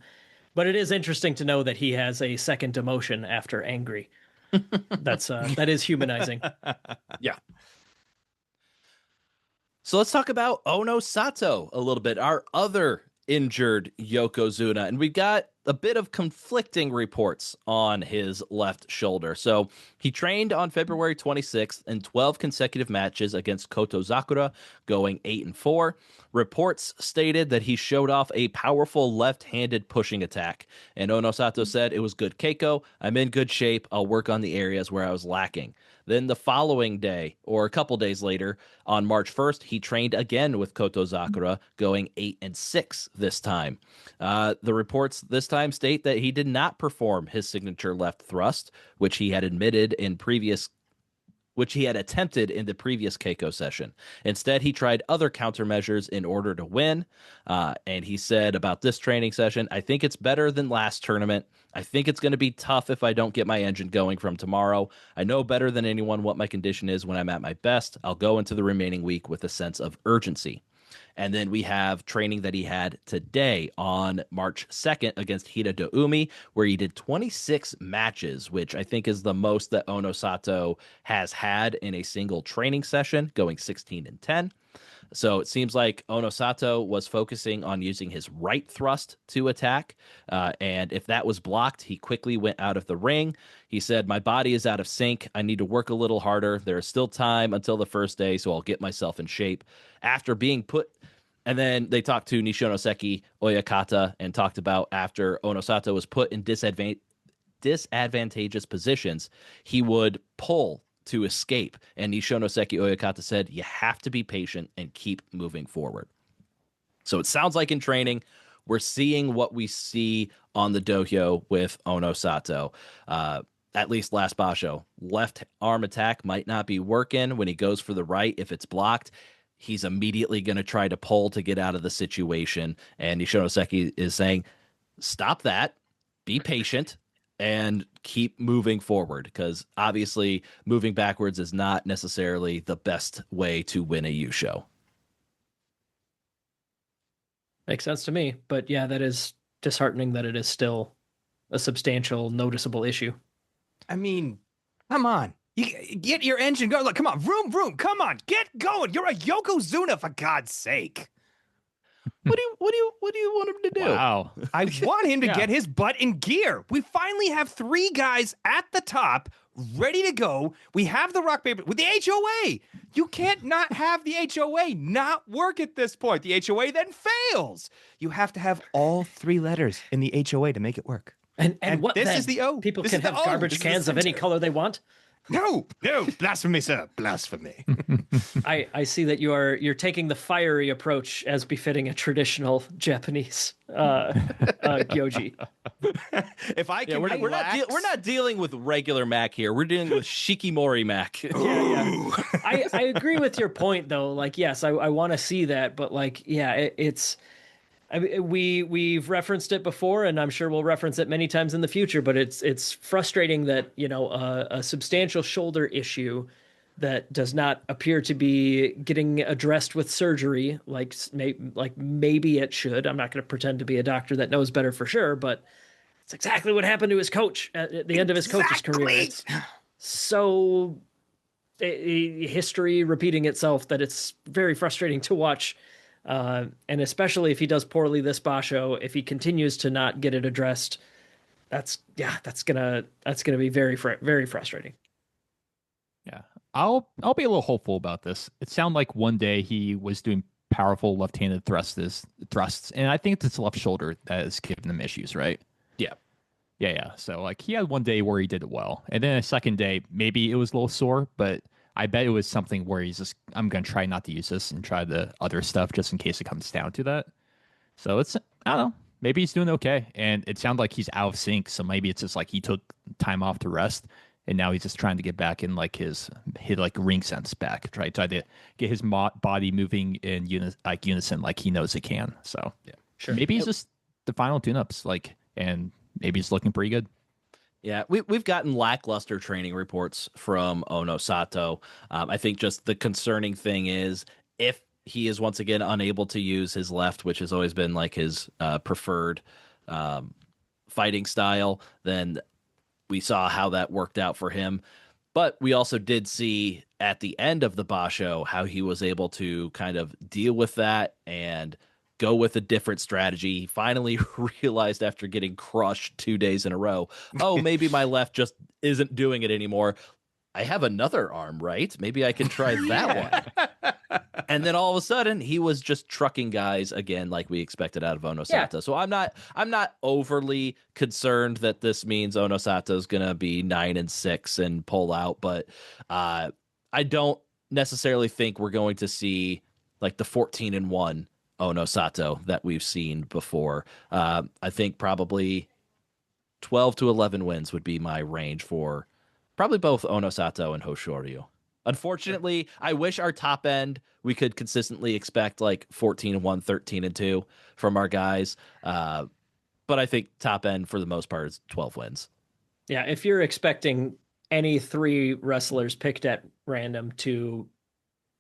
C: But it is interesting to know that he has a second emotion after angry. That is humanizing.
B: Yeah. So let's talk about Onosato a little bit, our other injured Yokozuna. And we got a bit of conflicting reports on his left shoulder. So he trained on February 26th in 12 consecutive matches against Kotozakura, going 8-4. Reports stated that he showed off a powerful left-handed pushing attack. And Onosato said, it was good Keiko. I'm in good shape. I'll work on the areas where I was lacking. Then the following day, or a couple days later, on March 1st, he trained again with Kotozakura, going 8-6 this time. The reports this time state that he did not perform his signature left thrust, which he had attempted in the previous Keiko session. Instead, he tried other countermeasures in order to win. And he said about this training session, I think it's better than last tournament. I think it's going to be tough if I don't get my engine going from tomorrow. I know better than anyone what my condition is when I'm at my best. I'll go into the remaining week with a sense of urgency. And then we have training that he had today on March 2nd against Hida Doumi, where he did 26 matches, which I think is the most that Onosato has had in a single training session, going 16-10. So it seems like Onosato was focusing on using his right thrust to attack. And if that was blocked, he quickly went out of the ring. He said, "My body is out of sync. I need to work a little harder. There is still time until the first day, so I'll get myself in shape." After being put... And then they talked to Nishonoseki Oyakata and talked about after Onosato was put in disadvantageous positions, he would pull to escape. And Nishonoseki Oyakata said, "You have to be patient and keep moving forward." So it sounds like in training, we're seeing what we see on the dohyo with Onosato. At least last Basho. Left arm attack might not be working when he goes for the right. If it's blocked, he's immediately going to try to pull to get out of the situation. And Nishonoseki is saying, stop that, be patient, and keep moving forward, because obviously moving backwards is not necessarily the best way to win a Yusho.
C: Makes sense to me. But yeah, that is disheartening that it is still a substantial, noticeable issue.
A: I mean, come on. You get your engine going. Look, come on, vroom. Come on, get going. You're a Yokozuna, for God's sake.
B: What do you want him to do?
D: Wow.
A: I want him to
D: Yeah.
A: get his butt in gear. We finally have 3 guys at the top ready to go. We have the rock paper with the HOA. You can't not have the HOA not work at this point. The HOA then fails. You have to have all 3 letters in the HOA to make it work.
C: And
A: what
C: this
A: then?
C: is the O. People
A: This
C: can
A: is the
C: have
A: O.
C: garbage
A: This is the
C: cans of any
A: center.
C: color they want.
A: No, blasphemy, sir, blasphemy.
C: I see that you're taking the fiery approach as befitting a traditional Japanese gyoji.
A: If I can,
B: We're not dealing with regular Mac here. We're dealing with Shikimori Mac.
C: Yeah. I agree with your point though. Like, yes, I want to see that, but like, yeah, it's. I mean, we've referenced it before, and I'm sure we'll reference it many times in the future. But it's frustrating that a substantial shoulder issue that does not appear to be getting addressed with surgery, like maybe it should. I'm not going to pretend to be a doctor that knows better for sure, but it's exactly what happened to his coach at the end of his coach's career. It's so history repeating itself that it's very frustrating to watch. And especially if he does poorly this Basho, if he continues to not get it addressed, that's gonna be very frustrating.
D: Yeah, I'll be a little hopeful about this. It sounded like one day he was doing powerful left-handed thrusts, and I think it's the left shoulder that is giving him issues, right? Yeah. So like he had one day where he did it well, and then a second day maybe it was a little sore, but I bet it was something where he's just, I'm going to try not to use this and try the other stuff just in case it comes down to that. So it's, I don't know, maybe he's doing okay. And it sounds like he's out of sync. So maybe it's just like he took time off to rest and now he's just trying to get back in like his like ring sense back, try to get his body moving in unison like he knows it can. So
B: yeah, sure.
D: Maybe he's just the final tune-ups, and maybe he's looking pretty good.
B: Yeah, we've gotten lackluster training reports from Onosato. I think just the concerning thing is if he is once again unable to use his left, which has always been like his preferred fighting style, then we saw how that worked out for him. But we also did see at the end of the Basho how he was able to kind of deal with that and go with a different strategy. He finally realized after getting crushed 2 days in a row, oh, maybe my left just isn't doing it anymore. I have another arm, right? Maybe I can try that one. And then all of a sudden, he was just trucking guys again, like we expected out of Onosato. Yeah. So I'm not overly concerned that this means Onosato is going to be 9-6 and pull out, but I don't necessarily think we're going to see like the 14-1 Onosato that we've seen before. I think probably 12 to 11 wins would be my range for probably both Onosato and Hoshoryu. Unfortunately, I wish our top end we could consistently expect like 14-1, 13-2 from our guys. But I think top end for the most part is 12 wins.
C: Yeah, if you're expecting any 3 wrestlers picked at random to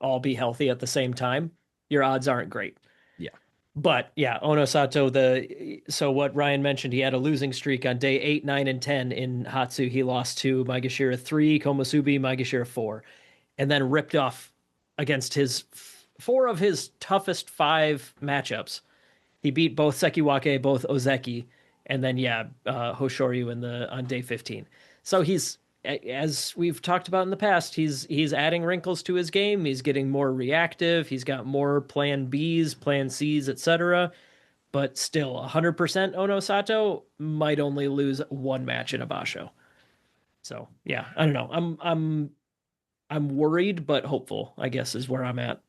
C: all be healthy at the same time, your odds aren't great.
B: Yeah.
C: But yeah, Onosato, so what Ryan mentioned, he had a losing streak on day 8, 9, and 10 in Hatsu. He lost to Maegashira 3, Komusubi, Maegashira 4, and then ripped off against his four of his toughest 5 matchups. He beat both Sekiwake, both OZEKI, and then Hoshoryu on day 15. So he's, as we've talked about in the past, he's adding wrinkles to his game. He's getting more reactive. He's got more plan Bs, plan Cs, etc. But still, 100% Onosato might only lose one match in a Basho. So yeah, I don't know. I'm worried but hopeful, I guess, is where I'm at.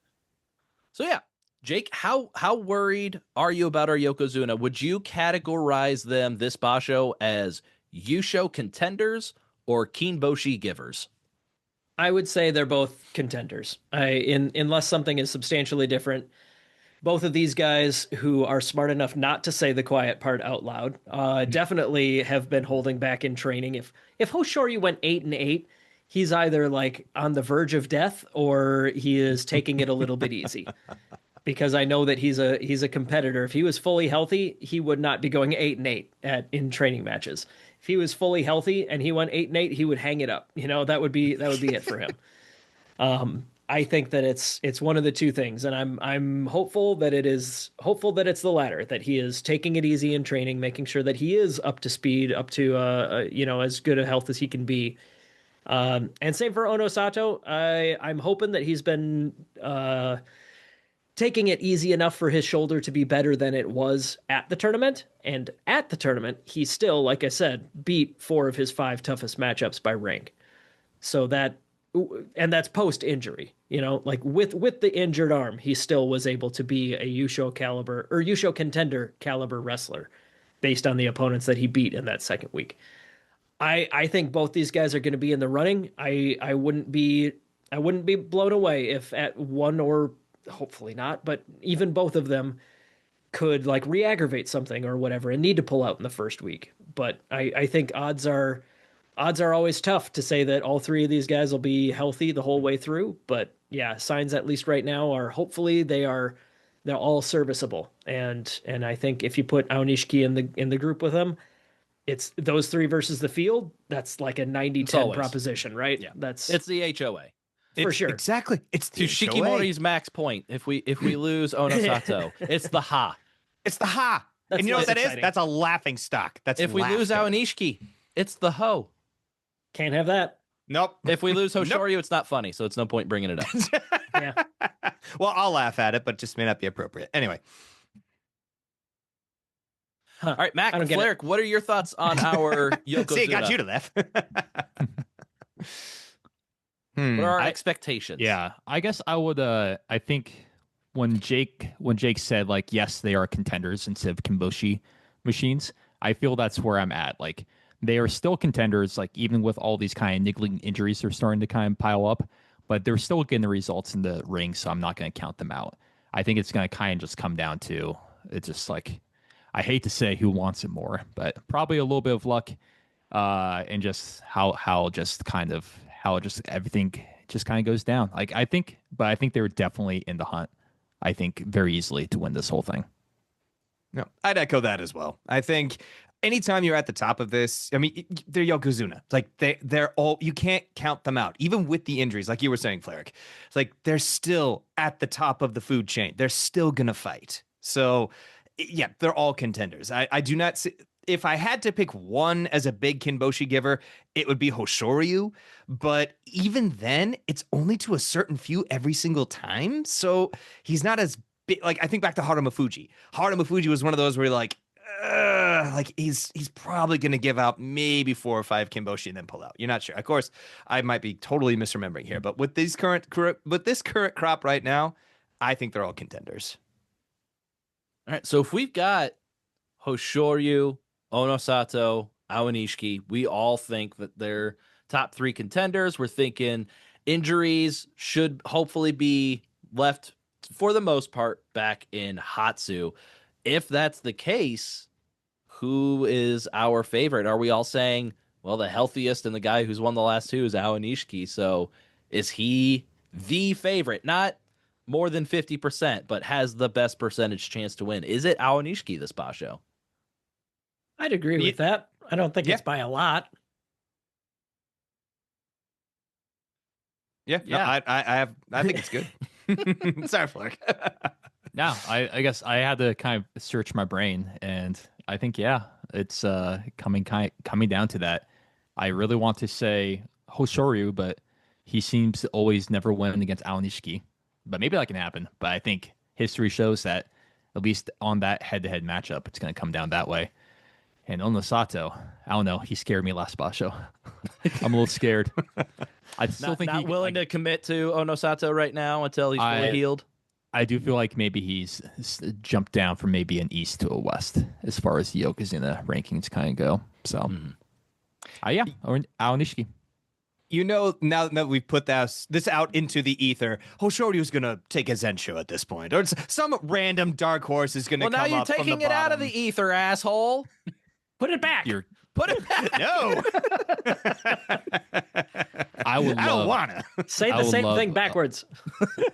B: So yeah, Jake, how worried are you about our Yokozuna? Would you categorize them this Basho as Yusho contenders or Kinboshi givers?
C: I would say they're both contenders. Unless something is substantially different. Both of these guys who are smart enough not to say the quiet part out loud definitely have been holding back in training. If Hoshoryu went 8-8, he's either like on the verge of death or he is taking it a little bit easy. Because I know that he's a competitor. If he was fully healthy, he would not be going 8-8 in training matches. If he was fully healthy and he went 8-8, he would hang it up. That would be it for him. I think that it's one of the two things, and I'm hopeful that it's the latter, that he is taking it easy in training, making sure that he is up to speed, up to as good a health as he can be. And same for Onosato. I'm hoping that he's been taking it easy enough for his shoulder to be better than it was at the tournament. And at the tournament, he still, like I said, beat 4 of his 5 toughest matchups by rank. So that's post-injury, like with the injured arm, he still was able to be a Yusho caliber or Yusho contender caliber wrestler based on the opponents that he beat in that second week. I think both these guys are going to be in the running. I wouldn't be blown away if at one, or hopefully not, but even both of them could like re-aggravate something or whatever and need to pull out in the first week. But I think odds are always tough to say that all 3 of these guys will be healthy the whole way through. But yeah, signs at least right now are hopefully they're all serviceable. And I think if you put Aonishiki in the group with them, it's those 3 versus the field. That's like a 90-10 proposition, right?
B: Yeah,
C: it's
B: the HOA
C: for sure.
A: Exactly. It's
B: to Shikimori's max point. If we lose Onosato, it's the ha.
A: It's the ha.
C: That's
A: and you know what that
C: exciting.
A: is? That's a laughing stock. That's
B: if we lose Aonishiki, it's the ho.
C: Can't have that.
A: Nope.
B: If we lose Hoshoryu, it's not funny, so it's no point bringing it up.
C: Yeah.
A: Well, I'll laugh at it, but just may not be appropriate. Anyway.
C: Huh.
B: All right, Mac, Flerick, what are your thoughts on our Yokozuna?
A: See, it got you to laugh.
B: What are our expectations?
D: Yeah, I guess I would. I think when Jake said like yes, they are contenders instead of Kinboshi machines, I feel that's where I'm at. Like they are still contenders, like even with all these kind of niggling injuries they're starting to kind of pile up, but they're still getting the results in the ring, so I'm not going to count them out. I think it's going to kind of just come down to it's just like. I hate to say who wants it more, but probably a little bit of luck, and just how everything just kind of goes down. Like I think they're definitely in the hunt. I think very easily to win this whole thing.
A: No, I'd echo that as well. I think anytime you're at the top of this, I mean, they're Yokozuna. Like they're all, you can't count them out, even with the injuries. Like you were saying, Flerick, it's like they're still at the top of the food chain. They're still gonna fight. So. Yeah, they're all contenders. I do not see, if I had to pick one as a big Kinboshi giver, it would be Hoshoryu. But even then, it's only to a certain few every single time. So he's not as big. Like I think back to Haru Mafuji. Haru Mafuji was one of those where you're like he's probably going to give out maybe 4 or 5 Kinboshi and then pull out. You're not sure. Of course, I might be totally misremembering here, but with this current crop right now, I think they're all contenders.
B: All right, so if we've got Hoshoryu, Onosato, Aonishiki, we all think that they're top 3 contenders. We're thinking injuries should hopefully be left, for the most part, back in Hatsu. If that's the case, who is our favorite? Are we all saying, well, the healthiest and the guy who's won the last 2 is Aonishiki, so is he the favorite? Not more than 50%, but has the best percentage chance to win. Is it Aonishiki this Basho?
C: I'd agree with that. I don't think it's by a lot.
A: Yeah. No, I think it's good. Sorry, Flick.
D: No, I guess I had to kind of search my brain, and I think it's coming down to that. I really want to say Hoshoryu, but he seems to always never win against Aonishiki. But maybe that can happen. But I think history shows that at least on that head-to-head matchup, it's going to come down that way. And Onosato, I don't know. He scared me last Basho. I'm a little scared. I still think
B: not willing to commit to Onosato right now until he's fully healed.
D: I do feel like maybe he's jumped down from maybe an east to a west as far as the Yokozuna rankings kind of go. So, or Aonishiki.
A: You know, now that we've put this out into the ether, Hoshoryu's going to take a Zensho at this point. Or some random dark horse is going to come up from the bottom.
B: Well, now you're taking it out of the ether, asshole.
C: Put it back.
B: Put it back.
A: No.
D: I don't
A: want to.
C: Say the same thing backwards.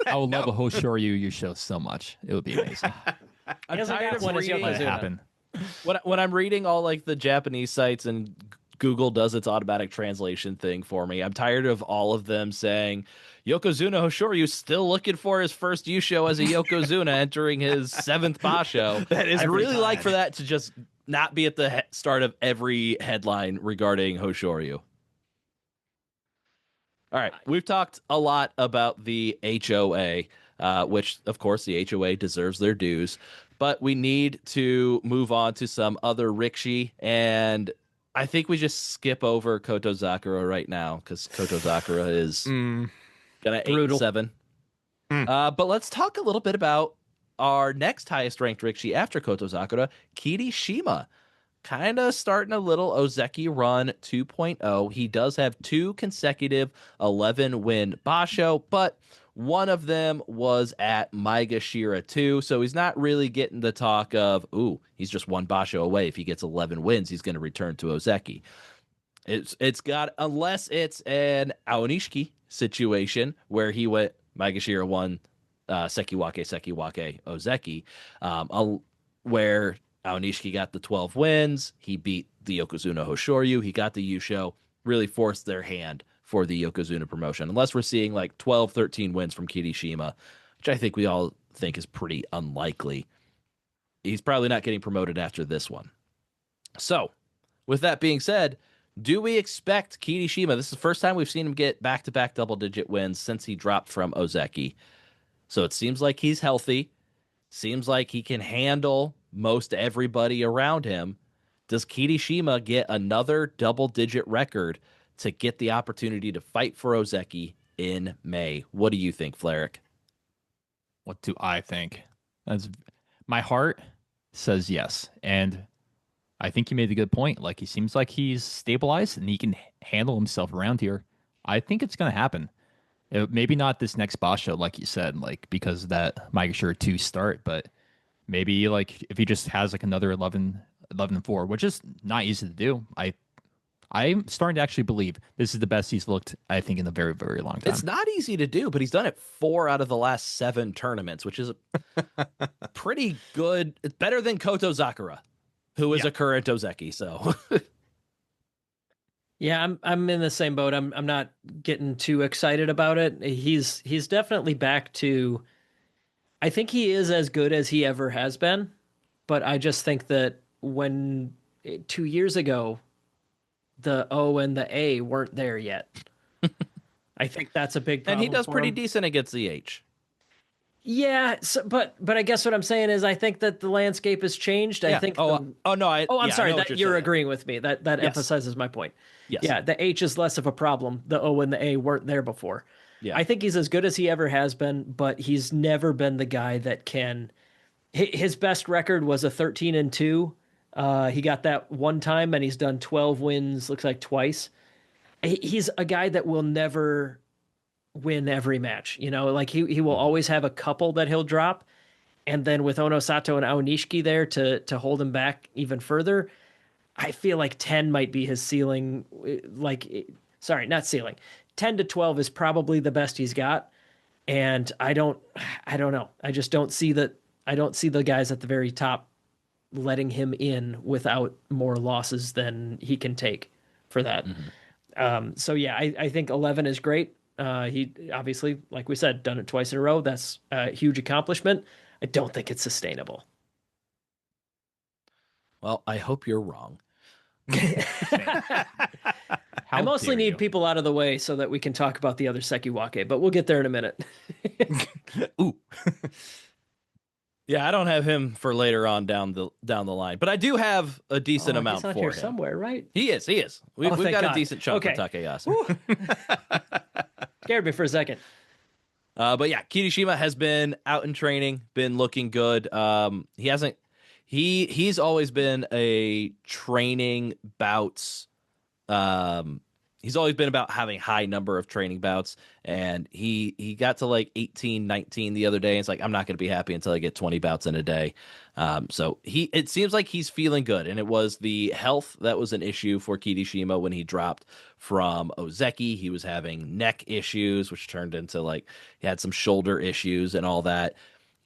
D: I would love a Hoshoryu Yusho so much. It would be amazing.
B: I'm tired of reading
D: Let it happen.
B: When I'm reading all like the Japanese sites and Google does its automatic translation thing for me, I'm tired of all of them saying Yokozuna Hoshoryu still looking for his first Yusho as a Yokozuna entering his 7th Basho. I'd really like for that to just not be at the start of every headline regarding Hoshoryu. All right, we've talked a lot about the HOA, which, of course, the HOA deserves their dues, but we need to move on to some other Rikishi, and I think we just skip over Koto Zakura right now, because Koto Zakura is gonna 8-7. But let's talk a little bit about our next highest ranked Rikishi after Koto Zakura, Kirishima. Kind of starting a little OZEKI run 2.0. He does have 2 consecutive 11-win Basho, but one of them was at Maegashira 2, so he's not really getting the talk of, he's just 1 Basho away. If he gets 11 wins, he's going to return to OZEKI. It's got, unless it's an Aonishiki situation where he went Maegashira 1, Sekiwake, OZEKI, where Aonishiki got the 12 wins. He beat the Yokozuna Hoshoryu. He got the Yusho, really forced their hand for the Yokozuna promotion. Unless we're seeing like 12, 13 wins from Kirishima, which I think we all think is pretty unlikely. He's probably not getting promoted after this one. So, with that being said, do we expect Kirishima? This is the first time we've seen him get back-to-back double-digit wins since he dropped from OZEKI. So it seems like he's healthy. Seems like he can handle most everybody around him. Does Kirishima get another double-digit record to get the opportunity to fight for OZEKI in May? What do you think, Fleric?
D: What do I think? My heart says yes, and I think you made a good point. Like, he seems like he's stabilized and he can handle himself around here. I think it's going to happen. Maybe not this next Basho, like you said, like because of that Maegashira 2 start, but maybe like if he just has like another 11-4, which is not easy to do. I'm starting to actually believe this is the best he's looked, I think, in a very, very long time.
B: It's not easy to do, but he's done it 4 out of the last 7 tournaments, which is pretty good. It's better than Koto Zakura, who is a current OZEKI. So,
C: yeah, I'm in the same boat. I'm not getting too excited about it. He's definitely back to. I think he is as good as he ever has been, but I just think that when 2 years ago, the O and the A weren't there yet. I think that's a big problem.
B: And he does pretty decent against the H.
C: Yeah, but I guess what I'm saying is I think that the landscape has changed.
B: Yeah.
C: I think.
B: I'm
C: sorry
B: that
C: that you're agreeing with me. That
B: yes.
C: emphasizes my point.
B: Yes.
C: Yeah, the H is less of a problem. The O and the A weren't there before.
B: Yeah.
C: I think he's as good as he ever has been, but he's never been the guy that can. His best record was a 13-2. He got that one time, and he's done 12 wins. Looks like twice. He's a guy that will never win every match. You know, like he will always have a couple that he'll drop, and then with Onosato and Aonishiki there to hold him back even further, I feel like 10 might be his ceiling. Sorry, not ceiling. 10 to 12 is probably the best he's got, and I don't know. I just don't see that. I don't see the guys at the very top letting him in without more losses than he can take for that. Mm-hmm. So yeah, I think 11 is great. He obviously, like we said, done it twice in a row. That's a huge accomplishment. I don't think it's sustainable.
B: Well, I hope you're wrong.
C: I mostly need people out of the way so that we can talk about the other Sekiwake, but we'll get there in a minute.
B: Ooh. Yeah, I don't have him for later on down the line, but I do have a decent amount
C: he's on
B: for
C: here
B: him
C: somewhere, right?
B: He is. We've
C: thank
B: got
C: God.
B: a decent chunk
C: Okay.
B: for Takeyasu.
C: Scared me for a second.
B: But yeah, Kirishima has been out in training, been looking good. He's always been a training bouts. He's always been about having high number of training bouts, and he got to like 18, 19 the other day. And it's like, I'm not going to be happy until I get 20 bouts in a day. So it seems like he's feeling good, and it was the health that was an issue for Kirishima when he dropped from OZEKI. He was having neck issues, which turned into like he had some shoulder issues and all that.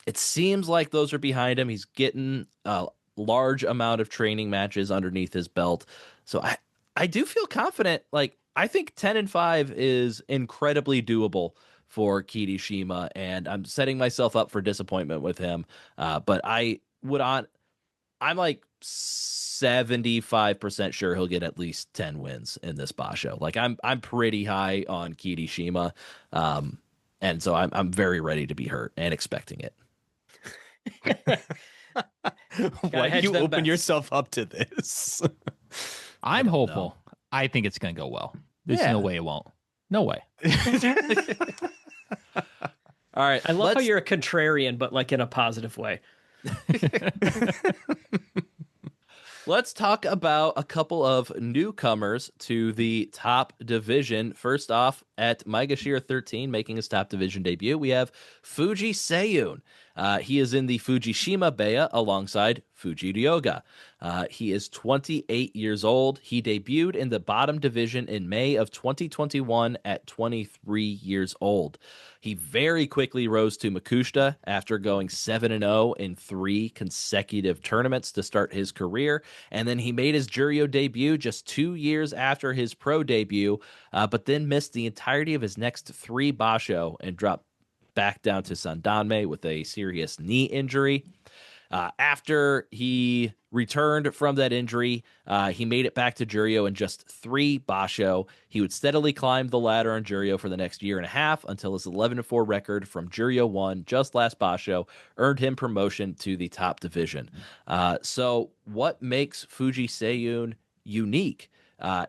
B: It seems like those are behind him. He's getting a large amount of training matches underneath his belt. So I do feel confident. Like, I think 10-5 is incredibly doable for Kirishima, and I'm setting myself up for disappointment with him. But I'm like 75% sure he'll get at least 10 wins in this Basho. Like, I'm pretty high on Kirishima. And so I'm very ready to be hurt and expecting it.
A: Why do you open yourself up to this?
D: I'm hopeful. I think it's going to go well. There's no way it won't. No way.
B: All right.
C: I love how you're a contrarian, but like in a positive way.
B: Let's talk about a couple of newcomers to the top division. First off, at Maegashira 13, making his top division debut, we have Fuji Seiyun. He is in the Fujishima Beya alongside Fuji Ryoga. He is 28 years old. He debuted in the bottom division in May of 2021 at 23 years old. He very quickly rose to Makushita after going 7-0 in 3 consecutive tournaments to start his career. And then he made his Juryo debut just 2 years after his pro debut, but then missed the entirety of his next 3 Basho and dropped back down to Sandanme with a serious knee injury. After he returned from that injury, he made it back to Juryo in just 3 Basho. He would steadily climb the ladder on Juryo for the next year and a half until his 11-4 record from Juryo 1 just last Basho earned him promotion to the top division. So what makes Fuji Seiyun unique?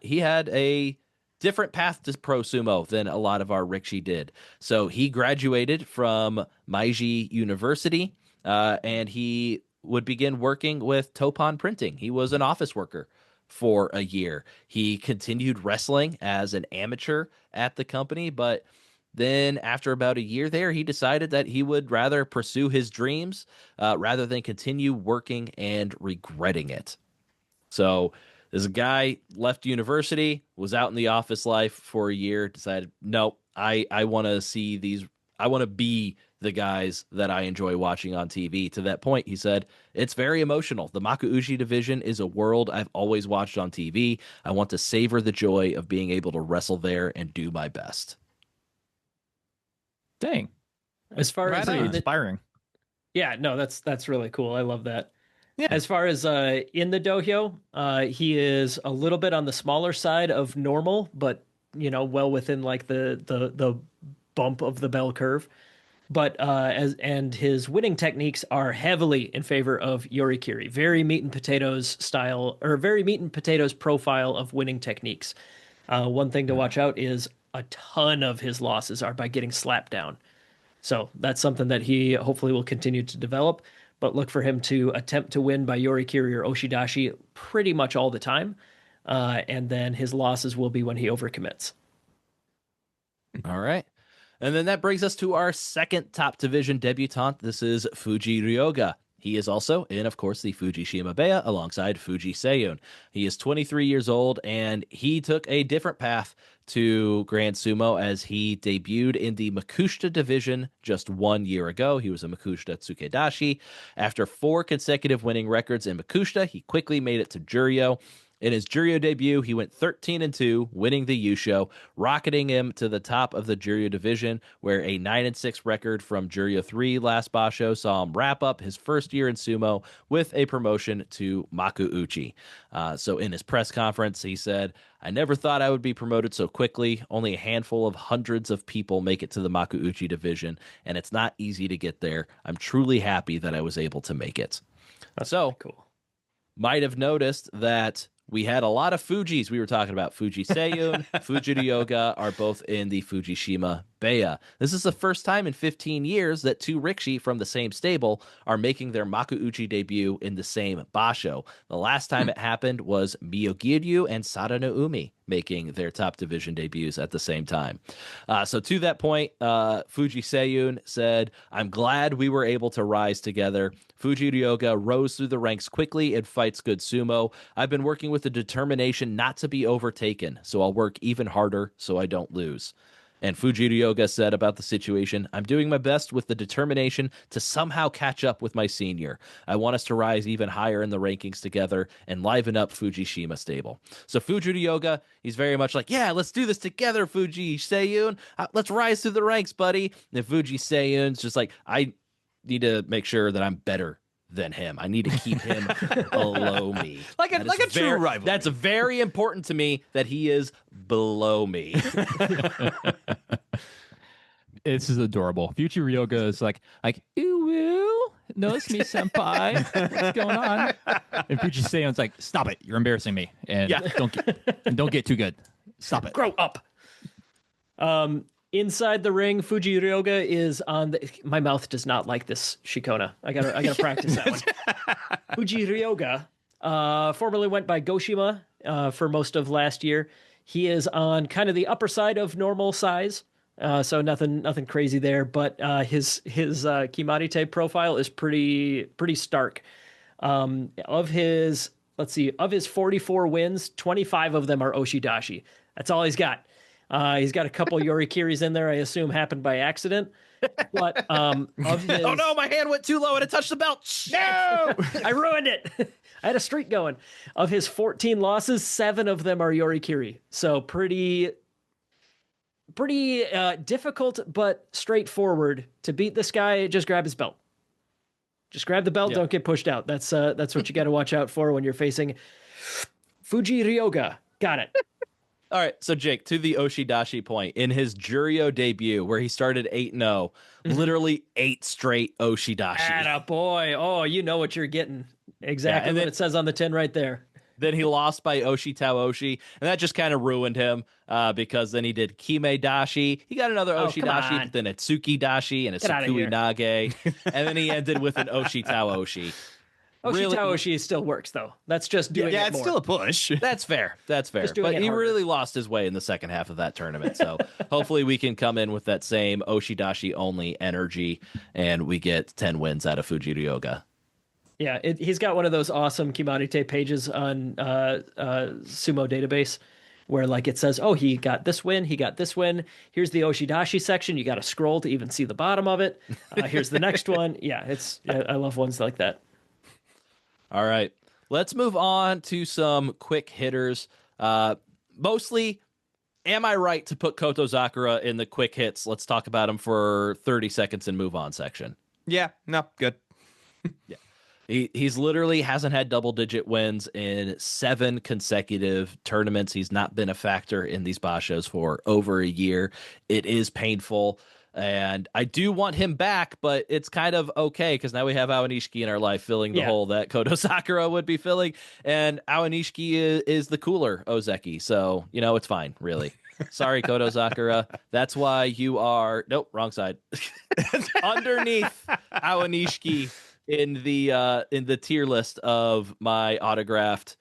B: He had a different path to pro sumo than a lot of our Rikshi did. So he graduated from Meiji University, and he would begin working with Toppan Printing. He was an office worker for a year. He continued wrestling as an amateur at the company, but then after about a year there, he decided that he would rather pursue his dreams rather than continue working and regretting it. So this guy left university, was out in the office life for a year, decided, nope, I want to see these. I want to be the guys that I enjoy watching on TV. To that point, he said, it's very emotional. The Makuuchi division is a world I've always watched on TV. I want to savor the joy of being able to wrestle there and do my best.
D: Dang.
C: As far as
D: inspiring.
C: Yeah, no, that's really cool. I love that.
A: Yeah.
C: As far as in the dojo, he is a little bit on the smaller side of normal, but well within like the bump of the bell curve. But and his winning techniques are heavily in favor of yorikiri, very meat and potatoes style, or very meat and potatoes profile of winning techniques. One thing to watch out is a ton of his losses are by getting slapped down. So that's something that he hopefully will continue to develop. But look for him to attempt to win by yorikiri or oshidashi pretty much all the time. And then his losses will be when he overcommits.
B: All right. And then that brings us to our second top division debutant. This is Fuji Ryoga. He is also in, of course, the Fujishima Beya alongside Fuji Seiyun. He is 23 years old, and he took a different path to Grand Sumo as he debuted in the Makushita division just 1 year ago. He was a Makushita Tsukedashi. After 4 consecutive winning records in Makushita, he quickly made it to Juryo. In his Juryo debut, he went 13-2, winning the Yusho, rocketing him to the top of the Juryo division, where a 9-6 record from Juryo 3 last Basho saw him wrap up his first year in sumo with a promotion to Makuuchi. So in his press conference, he said, "I never thought I would be promoted so quickly. Only a handful of hundreds of people make it to the Makuuchi division, and it's not easy to get there. I'm truly happy that I was able to make it."
C: That's
B: so
C: cool.
B: Might have noticed that we had a lot of Fujis. We were talking about Fuji Seiyun, Fuji Ryoga are both in the Fujishima Bea. This is the first time in 15 years that two Rikishi from the same stable are making their Makuuchi debut in the same Basho. The last time it happened was Myogiryu and Sadano Umi making their top division debuts at the same time. So to that point, Fuji Seiyun said, "I'm glad we were able to rise together. Fuji Ryoga rose through the ranks quickly and fights good sumo. I've been working with the determination not to be overtaken, so I'll work even harder so I don't lose." And Fuji Ryoga said about the situation, "I'm doing my best with the determination to somehow catch up with my senior. I want us to rise even higher in the rankings together and liven up Fujishima stable." So Fuji Ryoga, he's very much like, "Yeah, let's do this together, Fuji Seiyun. Let's rise through the ranks, buddy." And Fuji Seiyun's just like, "I need to make sure that I'm better than him. I need to keep him below me."
A: Like a true rival.
B: That's very important to me that he is below me.
D: This is adorable. Fuji Ryoga is like, ooh, notice me, senpai. What's going on? And Fuji Seiyun's like, "Stop it. You're embarrassing me. And don't get too good. Stop it.
C: Grow up." Inside the ring, Fuji Ryoga is on the... My mouth does not like this Shikona. I gotta practice that one. Fuji Ryoga formerly went by Goshima for most of last year. He is on kind of the upper side of normal size, so nothing crazy there. But his Kimarite profile is pretty stark. Of his 44 wins, 25 of them are Oshidashi. That's all he's got. He's got a couple Yorikiris in there, I assume happened by accident. But of his...
B: Oh no, my hand went too low and it touched the belt.
C: No! I ruined it. I had a streak going. Of his 14 losses, 7 of them are Yorikiri. So pretty difficult, but straightforward. To beat this guy, just grab his belt. Just grab the belt, don't get pushed out. That's what you got to watch out for when you're facing Fuji Ryoga. Got it.
B: All right, so Jake, to the Oshidashi point, in his Juryo debut, where he started 8-0, literally 8 straight Oshidashi.
C: Attaboy. Oh, you know what you're getting. Exactly what it says on the tin right there.
B: Then he lost by Oshitao Oshi, and that just kind of ruined him because then he did Kime Dashi. He got another Oshidashi, then a Tsuki Dashi and a Sukui Nage, and then he ended with an Oshitao Oshi.
C: Oshitao Oshi still works, though. That's just doing it more.
A: Yeah, it's still a push.
B: That's fair. But he really lost his way in the second half of that tournament. So hopefully we can come in with that same Oshidashi-only energy, and we get 10 wins out of Fuji Ryoga.
C: Yeah, he's got one of those awesome Kimarite pages on Sumo database where like it says, oh, he got this win, here's the Oshidashi section, you got to scroll to even see the bottom of it. Here's the next one. Yeah, I love ones like that.
B: All right, let's move on to some quick hitters. Mostly, am I right to put Koto Sakura in the quick hits? Let's talk about him for 30 seconds and move on section.
A: Yeah, no, good.
B: Yeah. He's literally hasn't had double-digit wins in 7 consecutive tournaments. He's not been a factor in these Bashos for over a year. It is painful, and I do want him back, but it's kind of okay because now we have Aonishiki in our life filling the hole that Koto Sakura would be filling, and Aonishiki is the cooler OZEKI, so, it's fine, really. Sorry, Koto Sakura. That's why you are... Nope, wrong side. Underneath Aonishiki in the tier list of my autographed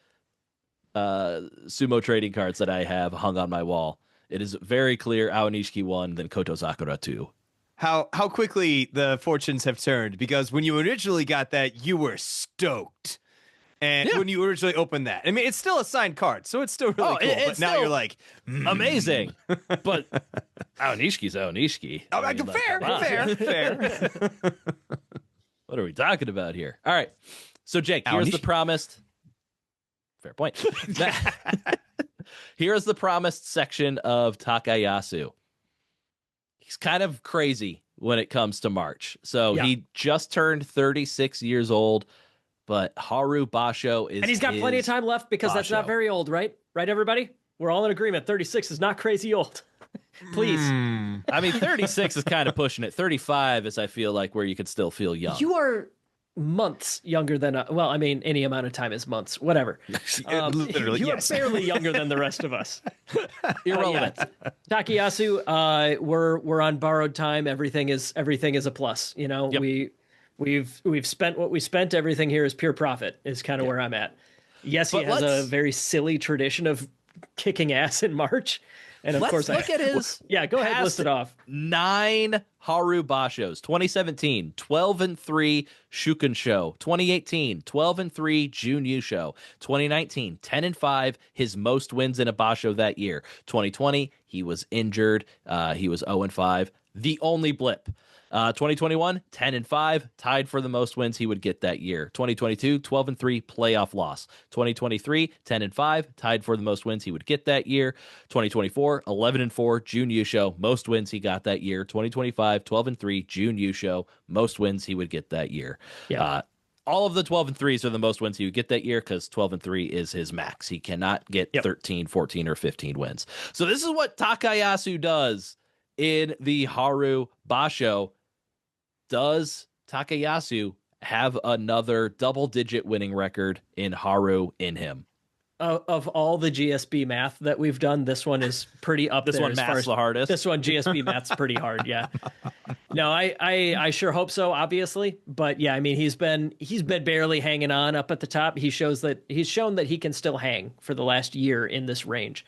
B: sumo trading cards that I have hung on my wall. It is very clear Aonishiki 1, then Koto Sakura 2.
A: How quickly the fortunes have turned, because when you originally got that, you were stoked. And when you originally opened that, I mean, it's still a signed card, so it's still really cool. But now you're like,
B: amazing. But Aonishiki's Aonishiki.
A: Oh, fair.
B: What are we talking about here? All right. So, Jake, here's the promised Fair point. Here's the promised section of Takayasu. He's kind of crazy when it comes to March. So he just turned 36 years old, but Haru Basho is.
C: And he's got plenty of time left because that's not very old, right? Right, everybody? We're all in agreement. 36 is not crazy old. Please.
B: I mean, 36 is kind of pushing it. 35 is, I feel like, where you could still feel young.
C: You are months younger than well, I mean, any amount of time is months, whatever.
A: Literally,
C: you are barely younger than the rest of us.
B: Irrelevant.
C: Takayasu, we're on borrowed time. Everything is a plus. You know, we've spent what we spent. Everything here is pure profit. Is kind of where I'm at. Yes, he has a very silly tradition of kicking ass in March. And of course,
B: look at his.
C: Yeah, go ahead, list it off.
B: 9 Haru Bashos. 2017, 12-3 Shukunsho. 2018, 12-3 Jun Yusho. 2019, 10-5, his most wins in a Basho that year. 2020, he was injured. He was 0-5. The only blip. 2021, 10-5, tied for the most wins he would get that year. 2022, 12-3, playoff loss. 2023, 10-5, tied for the most wins he would get that year. 2024, 11-4, Jun Yusho, most wins he got that year. 2025, 12-3, Jun Yusho, most wins he would get that year.
C: Yeah.
B: All of the 12-3s are the most wins he would get that year because 12-3 is his max. He cannot get 13, 14, or 15 wins. So this is what Takayasu does in the Haru Basho. Does Takayasu have another double-digit winning record in Haru in him?
C: Of all the GSB math that we've done, this one is pretty up
B: this
C: there.
B: This one math's the hardest.
C: This one, GSB math's pretty hard, yeah. No, I sure hope so, obviously. But yeah, I mean, he's been barely hanging on up at the top. He's shown that he can still hang for the last year in this range.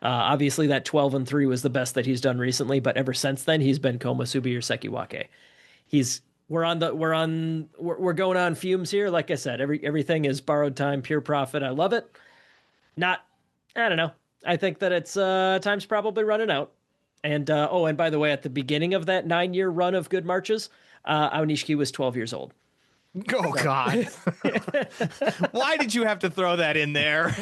C: Obviously, that 12-3 was the best that he's done recently, but ever since then, he's been Komusubi or Sekiwake. We're going on fumes here. Like I said, everything is borrowed time, pure profit. I love it. I don't know. I think that it's time's probably running out. And and by the way, at the beginning of that 9-year run of good marches, Aonishiki was 12 years old.
A: Oh God! Why did you have to throw that in there?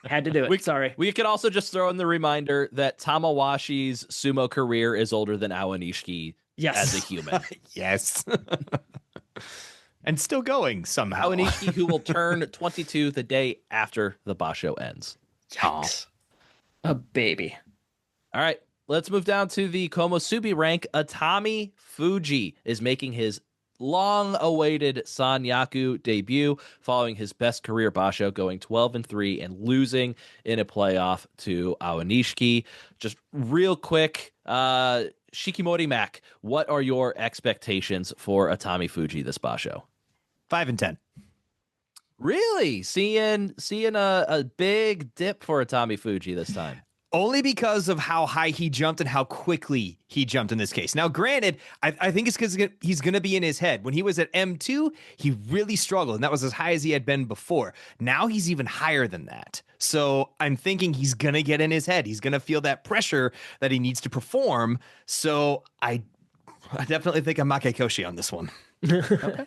C: Had to do it. Sorry.
B: We could also just throw in the reminder that Tamawashi's sumo career is older than Aonishiki.
C: Yes.
B: As a human.
A: Yes. And still going somehow.
B: Aonishiki, who will turn 22 the day after the Basho ends.
C: Yikes. A baby.
B: All right, let's move down to the Komusubi rank. Atami Fuji is making his long-awaited Sanyaku debut following his best career Basho, going 12-3 and losing in a playoff to Aonishiki. Just real quick, Shikimori Mac, what are your expectations for Atami Fuji this Basho?
A: 5-10.
B: Really? Seeing a big dip for Atami Fuji this time.
A: Only because of how high he jumped and how quickly he jumped in this case. Now, granted, I think it's because he's going to be in his head. When he was at M2, he really struggled, and that was as high as he had been before. Now he's even higher than that. So I'm thinking he's going to get in his head. He's going to feel that pressure that he needs to perform. So I definitely think I'm Makekoshi on this one.
B: Okay.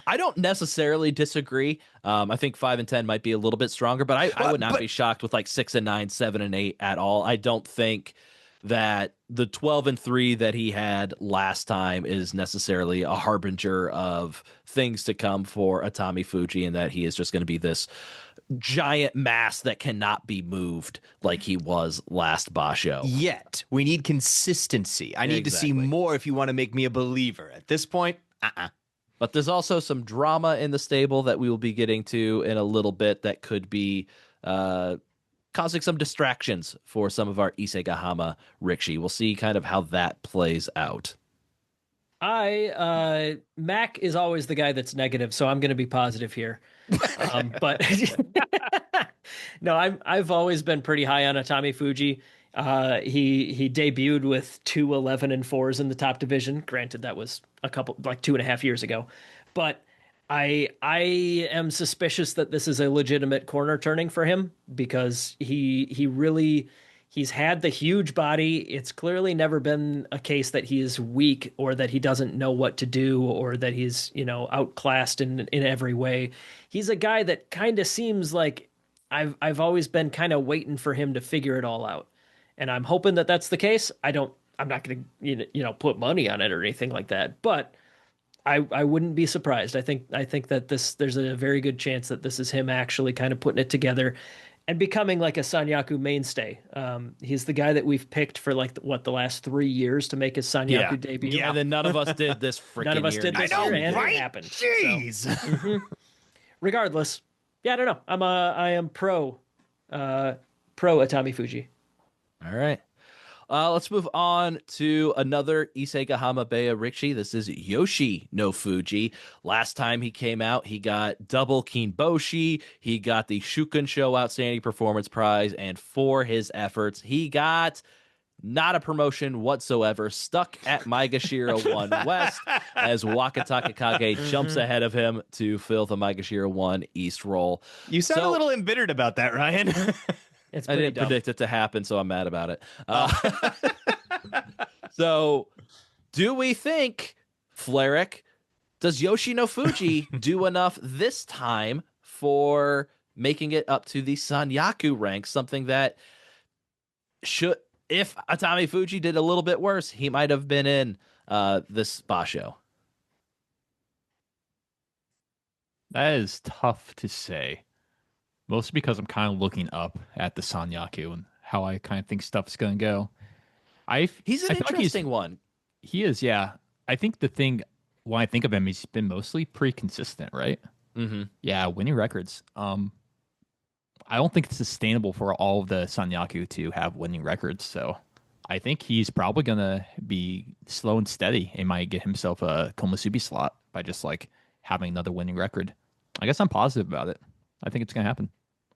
B: I don't necessarily disagree. I think 5 and 10 might be a little bit stronger, but I would not be shocked with like 6 and 9, 7 and 8 at all. I don't think that the 12-3 that he had last time is necessarily a harbinger of things to come for Atami Fuji, and that he is just going to be this giant mass that cannot be moved like he was last Basho.
A: Yet we need consistency. I need to see more if you want to make me a believer. At this point,
B: But there's also some drama in the stable that we will be getting to in a little bit that could be causing some distractions for some of our Isegahama Rikishi. We'll see kind of how that plays out.
C: Mac is always the guy that's negative, so I'm going to be positive here. But no, I've always been pretty high on Atami Fuji. He debuted with 2 11-4s in the top division. Granted, that was a couple, like 2.5 years ago, but I am suspicious that this is a legitimate corner turning for him, because he's had the huge body. It's clearly never been a case that he is weak or that he doesn't know what to do or that he's, outclassed in every way. He's a guy that kind of seems like I've always been kind of waiting for him to figure it all out, and I'm hoping that that's the case. I'm not going to put money on it or anything like that, but I wouldn't be surprised. I think that there's a very good chance that this is him actually kind of putting it together and becoming like a Sanyaku mainstay. He's the guy that we've picked for like the last 3 years to make his Sanyaku debut.
B: Yeah, and then none of us did this freaking
C: None of us
B: year.
C: did this year, and it happened.
A: Jeez.
C: So, regardless, yeah, I don't know. I am pro Atami Fuji.
B: All right. Let's move on to another Isega Hamabeya Rikshi. This is Yoshi no Fuji. Last time he came out, he got double Kinboshi. He got the Shuken Show Outstanding Performance Prize. And for his efforts, he got not a promotion whatsoever, stuck at Maegashira 1 West as Wakataka Kage jumps ahead of him to fill the Maegashira 1 East role.
A: You sound a little embittered about that, Ryan.
C: It's
B: I didn't predict it to happen, so I'm mad about it. So, do we think, Fleric, does Yoshi no Fuji do enough this time for making it up to the Sanyaku rank? Something that should, if Atami Fuji did a little bit worse, he might have been in this Basho.
D: That is tough to say. Mostly because I'm kind of looking up at the Sanyaku and how I kind of think stuff's going to go.
B: He's an interesting one.
D: He is, yeah. I think the thing, when I think of him, he's been mostly pretty consistent, right?
B: Mm-hmm.
D: Yeah, winning records. I don't think it's sustainable for all of the Sanyaku to have winning records. So I think he's probably going to be slow and steady and might get himself a Komusubi slot by just like having another winning record. I guess I'm positive about it. I think it's going to happen.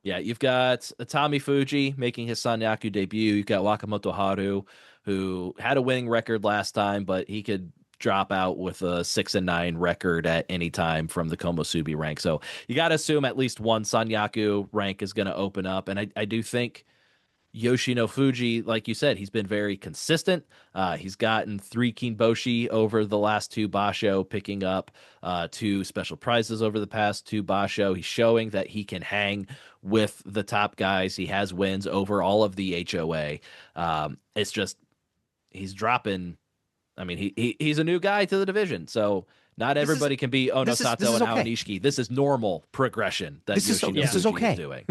B: Yeah, you've got Atami Fuji making his Sanyaku debut. You've got Wakamoto Haru, who had a winning record last time, but he could drop out with a 6-9 record at any time from the Komusubi rank. So you got to assume at least one Sanyaku rank is going to open up. And I do think Yoshi no Fuji, like you said, he's been very consistent. He's gotten 3 Kinboshi over the last 2 Basho, picking up 2 special prizes over the past 2 Basho. He's showing that he can hang with the top guys. He has wins over all of the HOA. It's just he's dropping. I mean, he's a new guy to the division, so not everybody can be Onosato and Aonishiki. This is normal progression that Yoshi no Fuji is doing.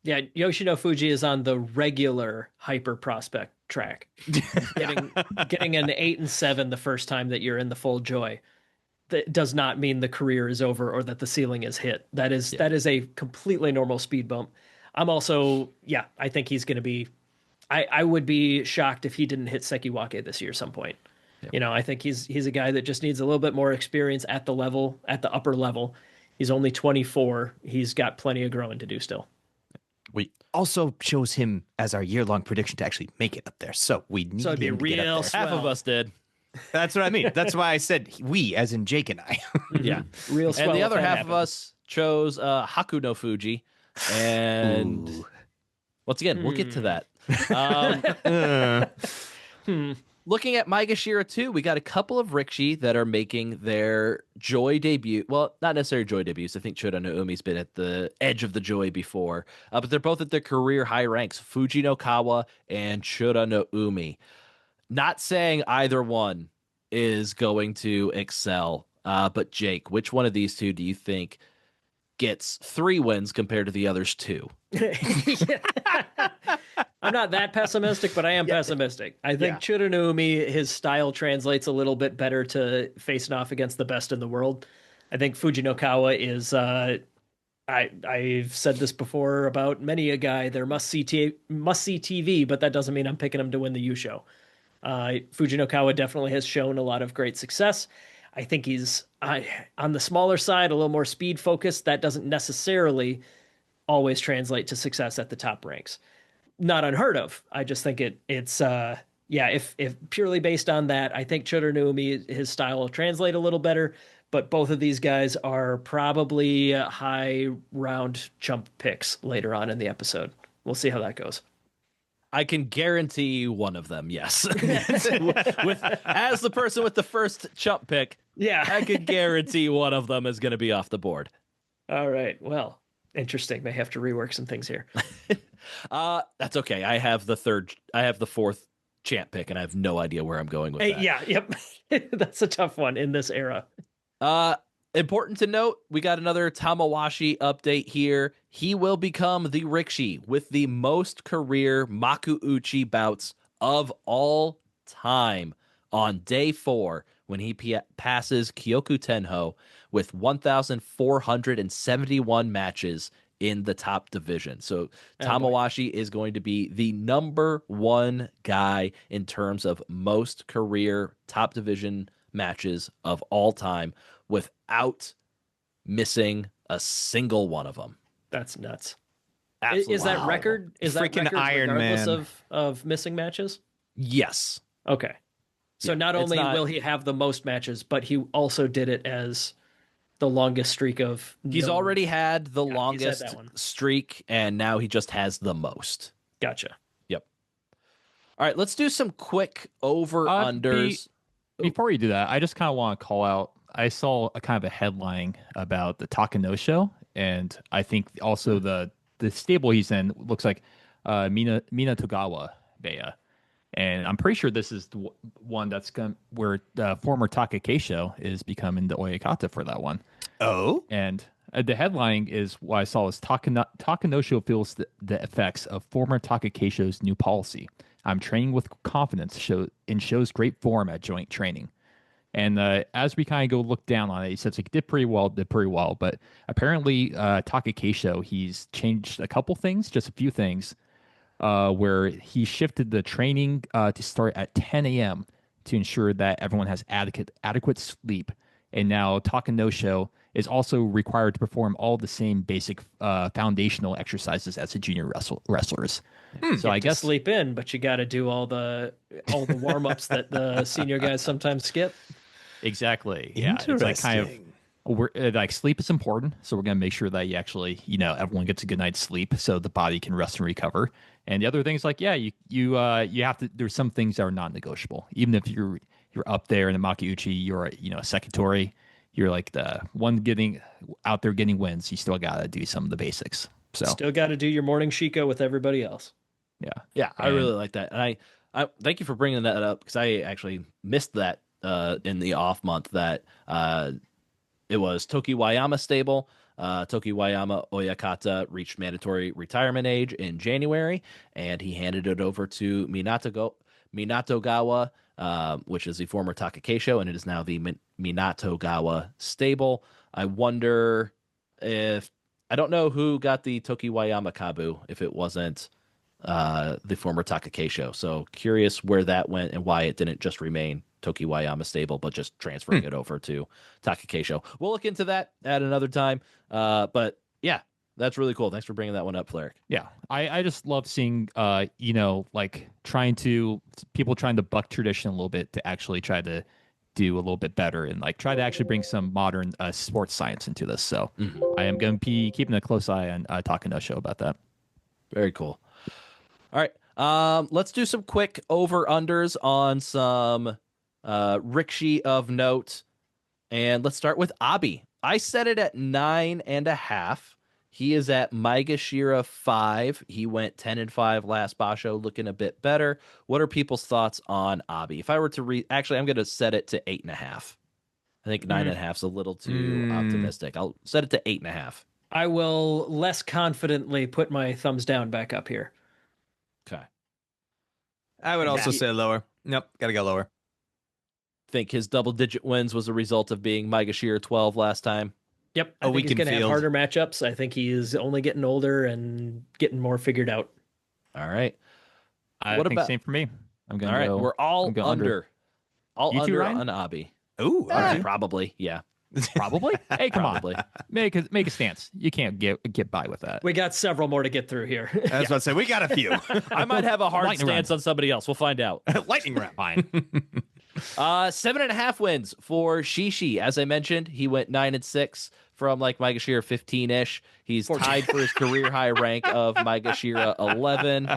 C: Yeah, Yoshino Fuji is on the regular hyper prospect track. Getting an 8 and 7 the first time that you're in the full joy, that does not mean the career is over or that the ceiling is hit. That is a completely normal speed bump. I'm also, I think he's going to be. I would be shocked if he didn't hit Sekiwake this year at some point. Yep. I think he's a guy that just needs a little bit more experience at the upper level. He's only 24. He's got plenty of growing to do still.
A: We also chose him as our year-long prediction to actually make it up there. So we need him to get up there.
B: Half of us did.
A: That's what I mean. That's why I said we, as in Jake and I.
B: Yeah.
C: Real swell.
B: And the other half of us chose Haku no Fuji. And once again, we'll get to that. Looking at Maegashira 2, we got a couple of Rikshi that are making their Joy debut. Well, not necessarily Joy debuts. I think Choda no Umi's been at the edge of the Joy before. But they're both at their career high ranks, Fuji no Kawa and Choda no Umi. Not saying either one is going to excel. But Jake, which one of these two do you think gets 3 wins compared to the others 2?
C: I'm not that pessimistic, but I am pessimistic. I think Tsurunoumi, his style translates a little bit better to facing off against the best in the world. I think Fujinokawa is, I've said this before about many a guy, they're must-see TV, but that doesn't mean I'm picking him to win the Yusho. Fujinokawa definitely has shown a lot of great success. I think he's on the smaller side, a little more speed focused. That doesn't necessarily always translate to success at the top ranks. Not unheard of. I just think it's if purely based on that, I think Tsurunoumi, his style will translate a little better, but both of these guys are probably high round chump picks later on in the episode. We'll see how that goes.
B: I can guarantee one of them, yes. As the person with the first chump pick, I could guarantee one of them is going to be off the board.
C: All right. Well, Interesting. May have to rework some things here.
B: That's okay. I have the fourth champ pick, and I have no idea where I'm going with that.
C: Yeah, yep. That's a tough one in this era.
B: Important to note, we got another Tamawashi update here. He will become the Rikishi with the most career Makuuchi bouts of all time on day 4 when he passes Kyoku Tenho with 1,471 matches in the top division. So Tamawashi is going to be the number 1 guy in terms of most career top division matches of all time without missing a single one of them.
C: That's nuts.
B: Absolutely.
C: Is that record? Is
A: Freaking
C: that record
A: Iron
C: regardless
A: Man.
C: of missing matches?
B: Yes.
C: Okay. So
B: Yeah,
C: not
B: it's
C: only
B: not-
C: will he have the most matches, but he also did it as the longest streak of.
B: He's already had the
C: he's had
B: longest
C: that one.
B: streak, and now he just has the most.
C: Gotcha.
B: Yep. All right, let's do some quick over-unders.
D: Before you do that, I just kind of want to call out. I saw a kind of a headline about the Takanosho, and I think also the stable he's in looks like Minatogawa Bea. And I'm pretty sure this is the one that's where former Takakeisho is becoming the Oyakata for that one.
A: Oh,
D: and the headline is what I saw is Takanosho feels the effects of former Takakeisho's new policy. I'm training with confidence and shows great form at joint training. And as we kind of go look down on it, he says, like, did pretty well. But apparently Takakeisho, he's changed a couple things, just a few things, where he shifted the training to start at 10 a.m. to ensure that everyone has adequate sleep. And now Takanosho is also required to perform all the same basic foundational exercises as the junior wrestlers. So I guess
C: sleep in, but you got to do all the warm-ups that the senior guys sometimes skip.
D: Exactly. Yeah, it's like kind of like sleep is important, so we're gonna make sure that you actually, everyone gets a good night's sleep, so the body can rest and recover. And the other thing is like, yeah, you have to. There's some things that are non-negotiable. Even if you're up there in the Makuuchi, you're a Sekitori, you're like the one getting out there getting wins. You still gotta do some of the basics. So
C: still got to do your morning Shiko with everybody else.
B: Yeah, I really like that, and I thank you for bringing that up because I actually missed that. In the off month that it was Tokiwayama stable. Tokiwayama Oyakata reached mandatory retirement age in January, and he handed it over to Minatogawa, which is the former Takakeisho, and it is now the Minatogawa stable. I wonder if I don't know who got the Tokiwayama Kabu if it wasn't the former Takakeisho. So curious where that went and why it didn't just remain Tokiwayama stable, but just transferring it over to Takakeisho. We'll look into that at another time. But yeah, that's really cool. Thanks for bringing that one up, Fleric.
D: Yeah, I just love seeing, like people trying to buck tradition a little bit to actually try to do a little bit better and like try to actually bring some modern sports science into this. So I am going to be keeping a close eye on Takanosho about that.
B: Very cool. All right. Let's do some quick over-unders on some Rikishi of note. And let's start with Abi. I set it at 9.5. He is at Maegashira 5. He went 10-5 last Basho, looking a bit better. What are people's thoughts on Abi? If I were to actually, I'm going to set it to 8.5. I think 9.5 is a little too optimistic. I'll set it to 8.5.
C: I will less confidently put my thumbs down back up here.
B: Okay.
A: I would also say lower. Nope, gotta go lower.
B: Think his double-digit wins was a result of being Maegashira 12 last time.
C: Yep, I think he's going to have harder matchups. I think he is only getting older and getting more figured out.
B: All right.
D: What about same for me? I'm going to go.
B: We're all under. All
D: you
B: under
D: too, Ryan?
B: on Abi.
A: Ooh,
B: Probably, yeah.
D: Probably. Hey, come
B: Probably.
D: on, make a stance. You can't get by with that.
C: We got several more to get through here.
A: I was about to say we got a few.
B: I might have a hard
D: Lightning
B: stance on somebody else. We'll find out.
A: Lightning round.
D: Fine.
B: 7.5 wins for Shishi. As I mentioned, he went 9-6 from like Maegashira 15-ish. He's tied for his career high rank of Maegashira 11.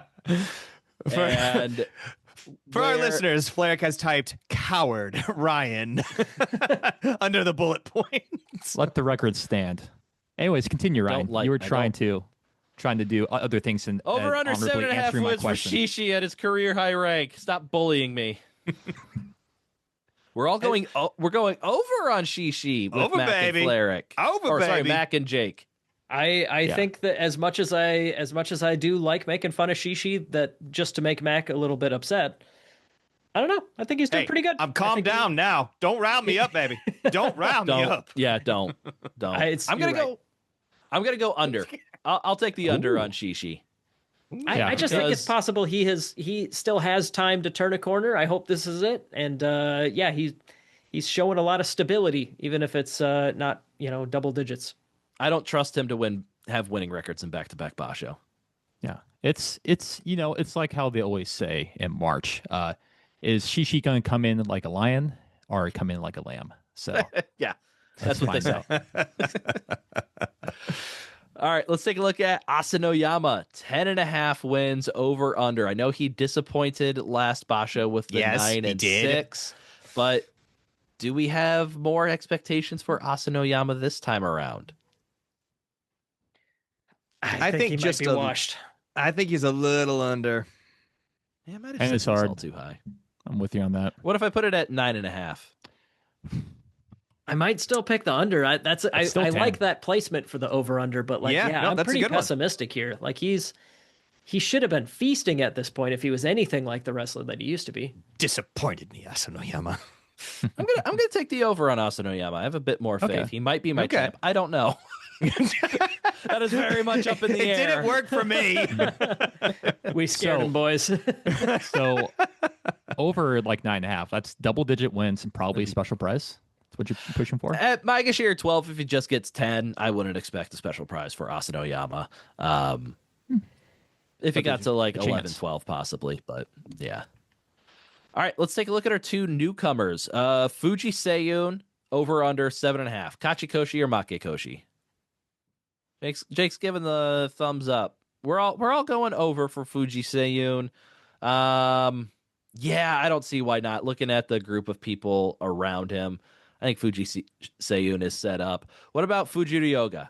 B: And
A: for our listeners, Fleric has typed coward Ryan under the bullet points.
D: Let the record stand. Anyways, continue, Ryan. You were trying to do other things and
B: over under 7.5 wins for Shishi at his career high rank. Stop bullying me. We're going over on Shishi with
A: over,
B: Mac
A: baby.
B: and Fleric.
A: Sorry,
B: Mac and Jake.
C: I think that as much as I do like making fun of Shishi, that just to make Mac a little bit upset, I don't know. I think he's doing pretty good.
A: I'm calmed down now. Don't round me up, baby. Don't round me up.
B: Yeah, don't. I'm gonna go under. I'll take the under on Shishi.
C: I just think it's possible he still has time to turn a corner. I hope this is it. And he's showing a lot of stability, even if it's not double digits.
B: I don't trust him to have winning records in back-to-back Basho.
D: Yeah, it's like how they always say in March. Is Shishi going to come in like a lion or come in like a lamb? So
B: yeah, that's what they say. All right, let's take a look at Asanoyama. 10.5 wins over under. I know he disappointed last Basho with the 9 and 6, but do we have more expectations for Asanoyama this time around?
C: I think he might be washed.
A: I think he's a little under.
B: Yeah, might have
D: and it's hard.
B: Too high.
D: I'm with you on that.
B: What if I put it at 9.5?
C: I might still pick the under. I like that placement for the over under, but I'm pretty pessimistic here. Like he should have been feasting at this point if he was anything like the wrestler that he used to be.
A: Disappointed me, Asanoyama.
B: I'm gonna take the over on Asanoyama. I have a bit more faith. Okay. He might be my champ. I don't know. That is very much up in the air.
A: It didn't work for me.
C: We scared him, boys.
D: So over like 9.5. That's double-digit wins and probably a special prize. That's what you're pushing for.
B: At Maegashira 12, if he just gets 10, I wouldn't expect a special prize for Asanoyama. If he got to like 11, 12, possibly, but yeah. All right, let's take a look at our two newcomers. Fuji Seiyun over under 7.5. Kachikoshi or Makekoshi? Jake's giving the thumbs up. We're all going over for Fuji Seiyun. Yeah, I don't see why not. Looking at the group of people around him, I think Fuji Seiyun is set up. What about Fujiryoga?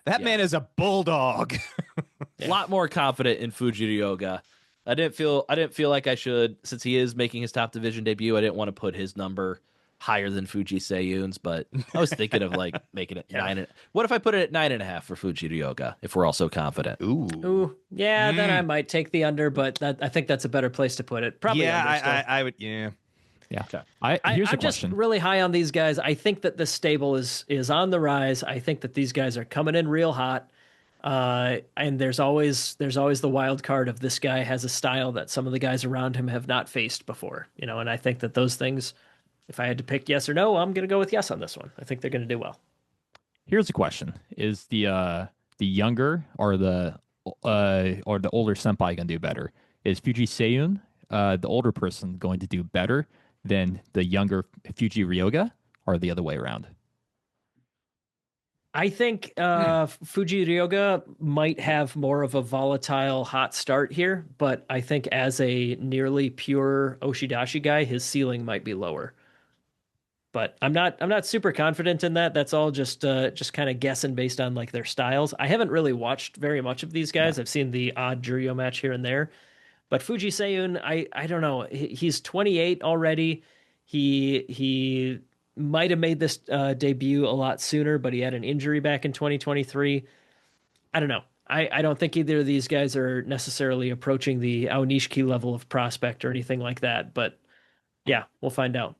A: That man is a bulldog.
B: A lot more confident in Fujiryoga. I didn't feel like I should, since he is making his top division debut. I didn't want to put his number higher than Fuji Seiyun's, but I was thinking of like making it 9. What if I put it at 9.5 for Fujiryoga if we're all so confident?
C: Ooh, yeah. Then I might take the under, but I think that's a better place to put it. Probably.
A: Yeah, I would. Yeah.
D: Yeah.
B: Okay.
D: Here's
C: I'm
D: a question.
C: just really high on these guys. I think that this stable is on the rise. I think that these guys are coming in real hot. And there's always the wild card of this guy has a style that some of the guys around him have not faced before, and I think that those things, if I had to pick yes or no, I'm going to go with yes on this one. I think they're going to do well.
D: Here's a question. Is the younger or the older senpai going to do better? Is Fuji Seiyun, the older person, going to do better than the younger Fujiryoga, or the other way around?
C: I think Fujiryoga might have more of a volatile hot start here, but I think as a nearly pure Oshidashi guy, his ceiling might be lower. But I'm not super confident in that. That's all just kind of guessing based on like their styles. I haven't really watched very much of these guys. I've seen the odd Juryo match here and there. But Fuji Seiyun, I don't know. He's 28 already. He might have made this debut a lot sooner, but he had an injury back in 2023. I don't know. I don't think either of these guys are necessarily approaching the Aonishiki level of prospect or anything like that. But yeah, we'll find out.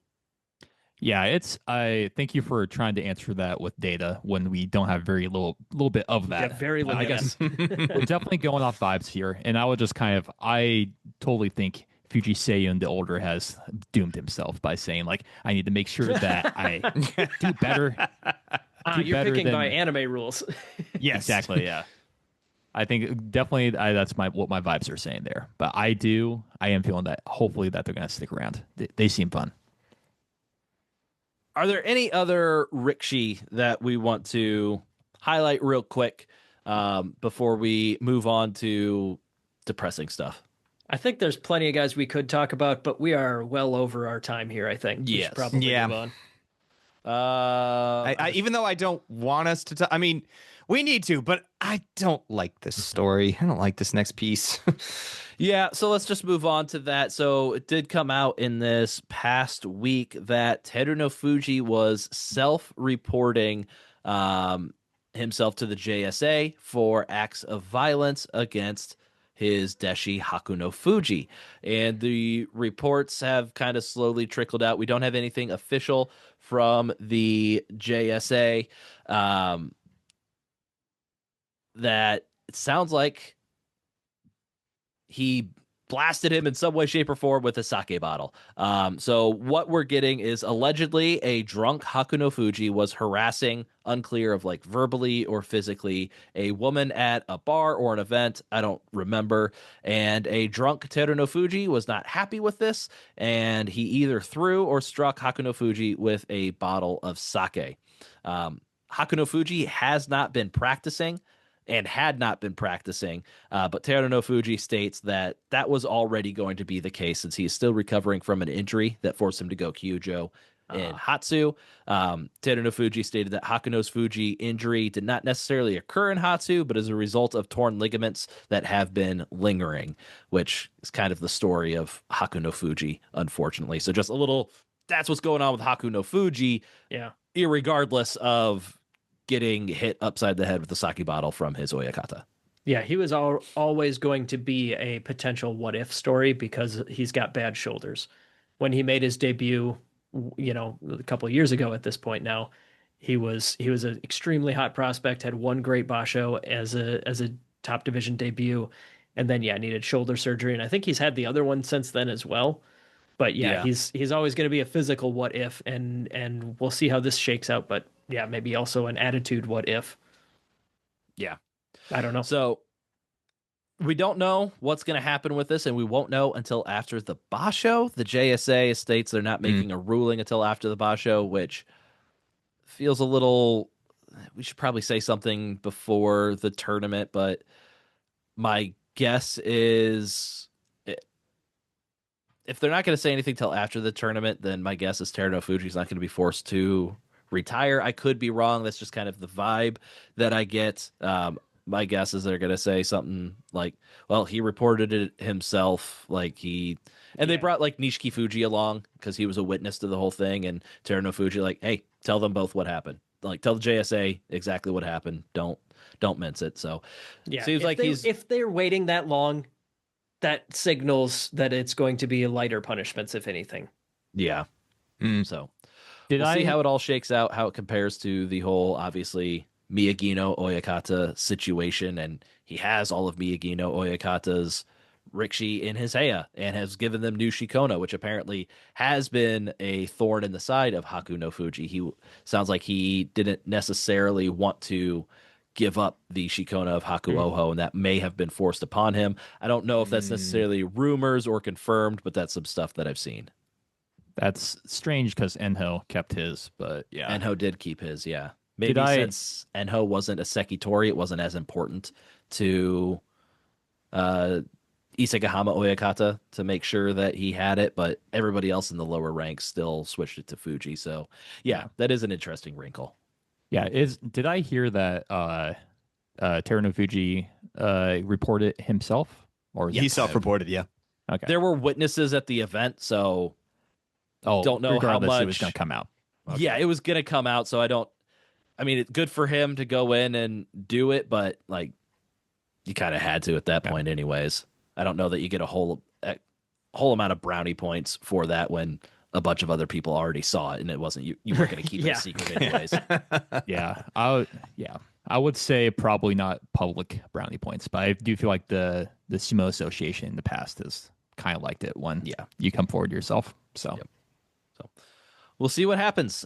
D: Yeah, I thank you for trying to answer that with data when we don't have very little bit of that.
C: Yeah, very little.
D: I guess we're definitely going off vibes here, and I would just I totally think Fuji Seiyun, the older, has doomed himself by saying, like, I need to make sure that I do better.
C: You're picking by anime rules.
D: Yes, exactly. Yeah, I think definitely that's what my vibes are saying there. But I am feeling that hopefully that they're going to stick around. They seem fun.
B: Are there any other Rikishi that we want to highlight real quick before we move on to depressing stuff?
C: I think there's plenty of guys we could talk about, but we are well over our time here, I think.
B: Yes.
C: Probably move on.
A: Even though I don't want us to, I mean, we need to, but I don't like this story. I don't like this next piece.
B: Yeah, so let's just move on to that. So it did come out in this past week that Teruno Fuji was self-reporting himself to the JSA for acts of violence against his deshi Hakuno Fuji. And the reports have kind of slowly trickled out. We don't have anything official from the JSA. That it sounds like he blasted him in some way, shape, or form with a sake bottle. So what we're getting is allegedly a drunk Hakuno Fuji was harassing, unclear of like verbally or physically, a woman at a bar or an event. I don't remember. And a drunk Teruno Fuji was not happy with this, and he either threw or struck Hakuno Fuji with a bottle of sake. Hakuno Fuji has not been practicing and had not been practicing, but Teruno Fuji states that that was already going to be the case since he is still recovering from an injury that forced him to go Kyujo in Hatsu. Teruno Fuji stated that Hakuno's Fuji injury did not necessarily occur in Hatsu, but as a result of torn ligaments that have been lingering, which is kind of the story of Hakuno Fuji, unfortunately. So just a little, that's what's going on with Hakuno Fuji, irregardless of getting hit upside the head with a sake bottle from his Oyakata.
C: Yeah, he was always going to be a potential what-if story because he's got bad shoulders. When he made his debut, a couple of years ago at this point now, he was an extremely hot prospect, had one great basho as a top division debut, and then needed shoulder surgery, and I think he's had the other one since then as well. But he's always going to be a physical what if, and we'll see how this shakes out. But maybe also an attitude what if.
B: Yeah,
C: I don't know.
B: So we don't know what's going to happen with this, and we won't know until after the basho. The JSA states they're not making a ruling until after the basho, which feels a little. We should probably say something before the tournament, but my guess is, if they're not going to say anything till after the tournament, then my guess is Teruno Fuji's not going to be forced to retire. I could be wrong. That's just kind of the vibe that I get. My guess is they're going to say something like, well, he reported it himself. They brought like Nishiki Fuji along because he was a witness to the whole thing. And Teruno Fuji, like, hey, tell them both what happened. Like, tell the JSA exactly what happened. Don't mince it. So seems like
C: if they're waiting that long, that signals that it's going to be lighter punishments, if anything.
B: Yeah. So we'll see how it all shakes out, how it compares to the whole, obviously, Miyagino Oyakata situation. And he has all of Miyagino Oyakata's Rikshi in his Heya and has given them new Shikona, which apparently has been a thorn in the side of Hakuno Fuji. He sounds like he didn't necessarily want to give up the Shikona of Haku Oho, and that may have been forced upon him. I don't know if that's necessarily rumors or confirmed, but that's some stuff that I've seen.
D: That's strange because Enho kept his, but
B: Enho did keep his, Maybe since Enho wasn't a Sekitori, it wasn't as important to Isegahama Oyakata to make sure that he had it, but everybody else in the lower ranks still switched it to Fuji. So, that is an interesting wrinkle.
D: Yeah, did I hear that Teruno Fuji reported himself? Or
A: he self-reported,
D: Okay.
B: There were witnesses at the event, so don't know how much
D: it was going to come out.
B: Okay. Yeah, it was going to come out, so it's good for him to go in and do it, but like you kind of had to at that point anyways. I don't know that you get a whole amount of brownie points for that when a bunch of other people already saw it and it wasn't you weren't going to keep it a secret anyways.
D: I would say probably not public brownie points, but I do feel like the Sumo Association in the past has kind of liked it when you come forward yourself. So
B: we'll see what happens.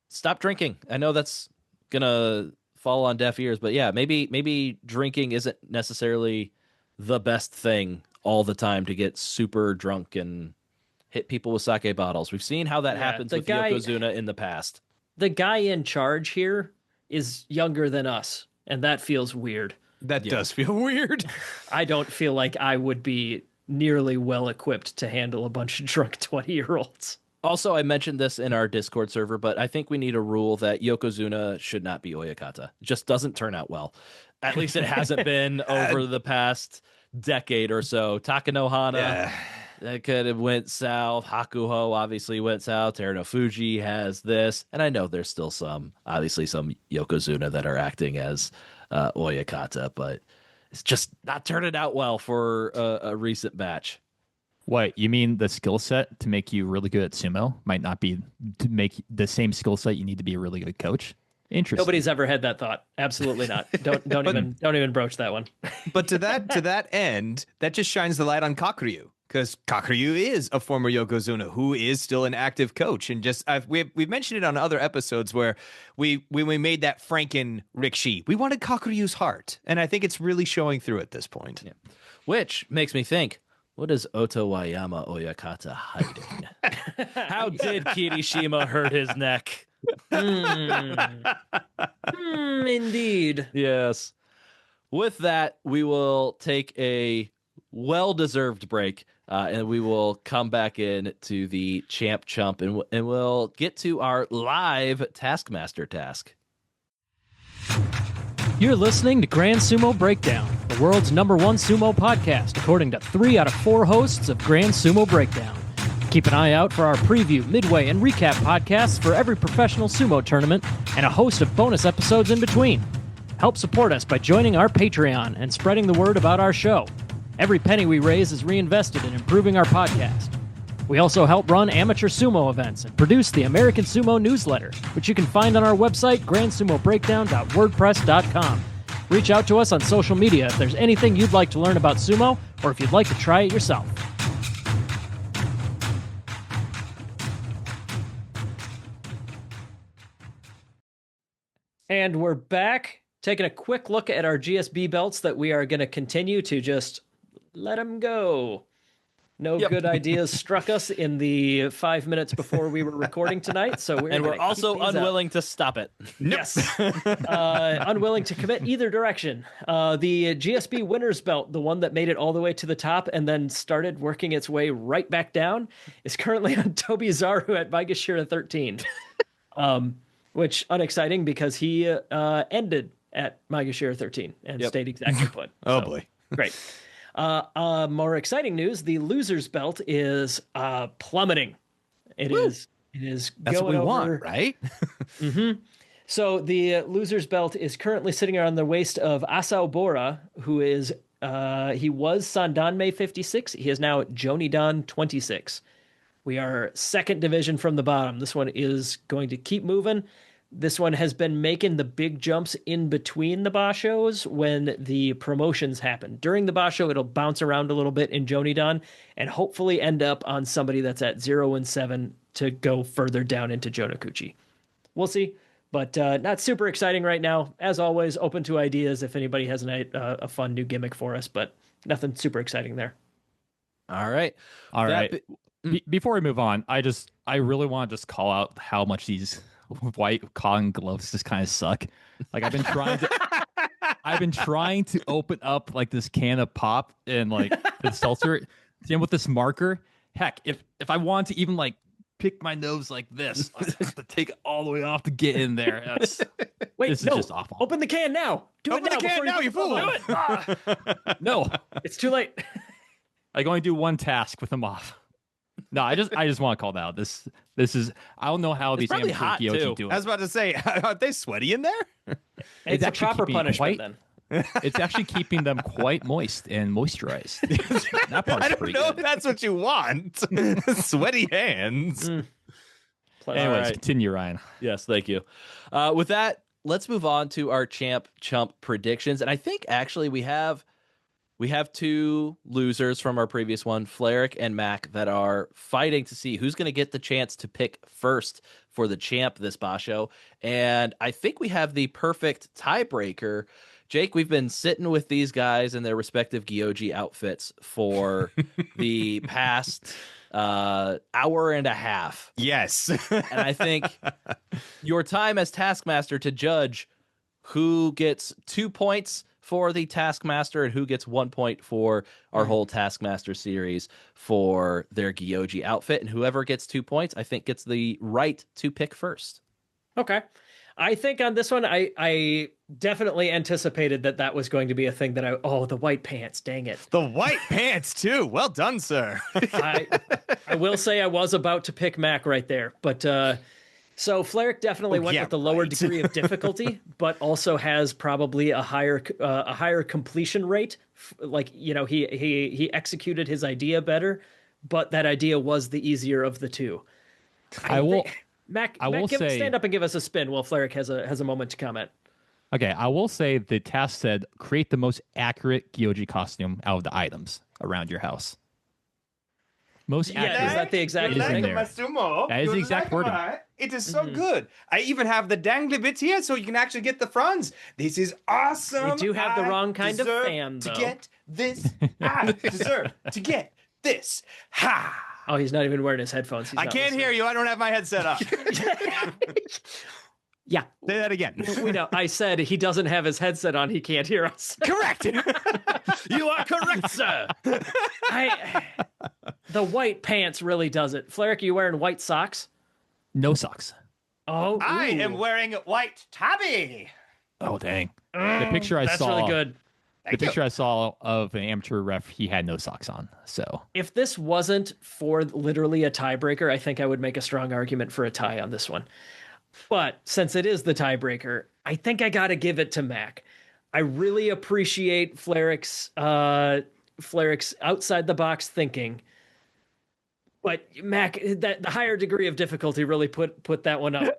B: Stop drinking. I know that's gonna fall on deaf ears, but maybe drinking isn't necessarily the best thing all the time to get super drunk and hit people with sake bottles. We've seen how that happens with Yokozuna in the past.
C: The guy in charge here is younger than us, and that feels weird.
A: That does feel weird.
C: I don't feel like I would be nearly well equipped to handle a bunch of drunk 20-year-olds.
B: Also, I mentioned this in our Discord server, but I think we need a rule that Yokozuna should not be Oyakata. It just doesn't turn out well. At least it hasn't been over the past decade or so. Takanohana, that could have went south. Hakuho obviously went south. Terunofuji has this. And I know there's still some Yokozuna that are acting as Oyakata, but it's just not turning out well for a recent batch.
D: What, you mean the skill set to make you really good at sumo might not be to make the same skill set you need to be a really good coach? Interesting.
C: Nobody's ever had that thought. Absolutely not. Don't even broach that one.
A: But to that end, that just shines the light on Kakuryu, because Kakuryu is a former Yokozuna who is still an active coach, and just we've mentioned it on other episodes where when we made that Franken Rikshi, we wanted Kakuryu's heart, and I think it's really showing through at this point.
B: Yeah. Which makes me think, what is Otowayama Oyakata hiding? How did Kirishima hurt his neck?
C: Indeed.
B: Yes. With that, we will take a well-deserved break, and we will come back in to the Champ Chump, and we'll get to our live Taskmaster task.
C: You're listening to Grand Sumo Breakdown, the world's #1 sumo podcast, according to 3 out of 4 hosts of Grand Sumo Breakdown. Keep an eye out for our preview, midway, and recap podcasts for every professional sumo tournament and a host of bonus episodes in between. Help support us by joining our Patreon and spreading the word about our show. Every penny we raise is reinvested in improving our podcast. We also help run amateur sumo events and produce the American Sumo newsletter, which you can find on our website, grandsumobreakdown.wordpress.com. Reach out to us on social media if there's anything you'd like to learn about sumo or if you'd like to try it yourself. And we're back, taking a quick look at our GSB belts that we are going to continue to just let them go. No good ideas struck us in the 5 minutes before we were recording tonight, so
B: we're also unwilling to stop it.
C: Yes, unwilling to commit either direction. The GSB Winners Belt, the one that made it all the way to the top and then started working its way right back down, is currently on Tobizaru at Maegashira 13. Which unexciting because he ended at Maegashira 13 and stayed exactly put.
A: Boy.
C: Great. More exciting news, the loser's belt is plummeting. It is
A: That's
C: going
A: what we
C: over,
A: want, right?
C: Mm-hmm. So the loser's belt is currently sitting around the waist of Asao Bora, who is he was Sandanmei 56. He is now Jonidan 26. We are second division from the bottom. This one is going to keep moving. This one has been making the big jumps in between the Bashos when the promotions happen. During the Basho, it'll bounce around a little bit in Jonidan and hopefully end up on somebody that's at 0-7 to go further down into Jonakuchi. We'll see, but not super exciting right now. As always, open to ideas if anybody has a fun new gimmick for us, but nothing super exciting there.
B: All right.
D: Before we move on, I really want to just call out how much these white cotton gloves just kind of suck. Like I've been trying to open up like this can of pop and like the seltzer and with this marker. Heck, if I want to even like pick my nose like this, I have to take it all the way off to get in there. This is just awful.
C: Open the can now.
A: Open the can now, you fool.
C: Do it.
D: No,
C: it's too late.
D: I can only do one task with them off. No, I just want to call that out. This is I don't know how these amateur Gyoji do it.
A: I was about to say, are they sweaty in there?
C: It's a proper punishment then.
D: It's actually keeping them quite moist and moisturized. That part's
A: I don't
D: pretty
A: know
D: good.
A: if that's what you want. Sweaty hands.
D: Anyways, continue, Ryan.
B: Yes, thank you. With that, let's move on to our Champ Chump predictions. And I think actually we have 2 losers from our previous one, Fleric and Mac, that are fighting to see who's going to get the chance to pick first for the champ this Basho. And I think we have the perfect tiebreaker. Jake, we've been sitting with these guys in their respective Gyoji outfits for the past hour and a half.
A: Yes.
B: And I think your time as Taskmaster to judge who gets 2 points for the Taskmaster and who gets 1 point for our whole Taskmaster series for their Gyoji outfit. And whoever gets 2 points, I think, gets the right to pick first.
C: Okay. I think on this one, I definitely anticipated that was going to be a thing that the white pants, dang it.
A: The white pants, too. Well done, sir.
C: I will say I was about to pick Mac right there, but so Flaric definitely went with the lower degree of difficulty, but also has probably a higher completion rate. Like, you know, he executed his idea better, but that idea was the easier of the two. Mac, stand up and give us a spin while Flaric has a moment to comment.
D: Okay, I will say the task said create the most accurate Gyoji costume out of the items around your house. Most accurate.
C: Is that the exact
D: thing?
A: Sumo.
D: That is the exact wording.
A: It is so good. I even have the dangly bits here so you can actually get the fronds. This is awesome.
C: You do have the wrong kind of fan, though.
A: To get this. I deserve to get this. Ha!
C: Oh, he's not even wearing his headphones.
A: I can't hear you. I don't have my headset up.
C: Yeah.
A: Say that again.
C: We know. I said he doesn't have his headset on. He can't hear us.
A: Correct.
B: You are correct, sir.
C: The white pants really does it. Flaric, are you wearing white socks?
D: No socks.
C: Oh,
A: I am wearing white tabby.
D: Oh, dang. The picture I saw.
C: That's really good.
D: The picture I saw of an amateur ref, he had no socks on. So
C: if this wasn't for literally a tiebreaker, I think I would make a strong argument for a tie on this one. But since it is the tiebreaker, I think I got to give it to Mac. I really appreciate Flaric's outside the box thinking. But Mac, the higher degree of difficulty really put that one up.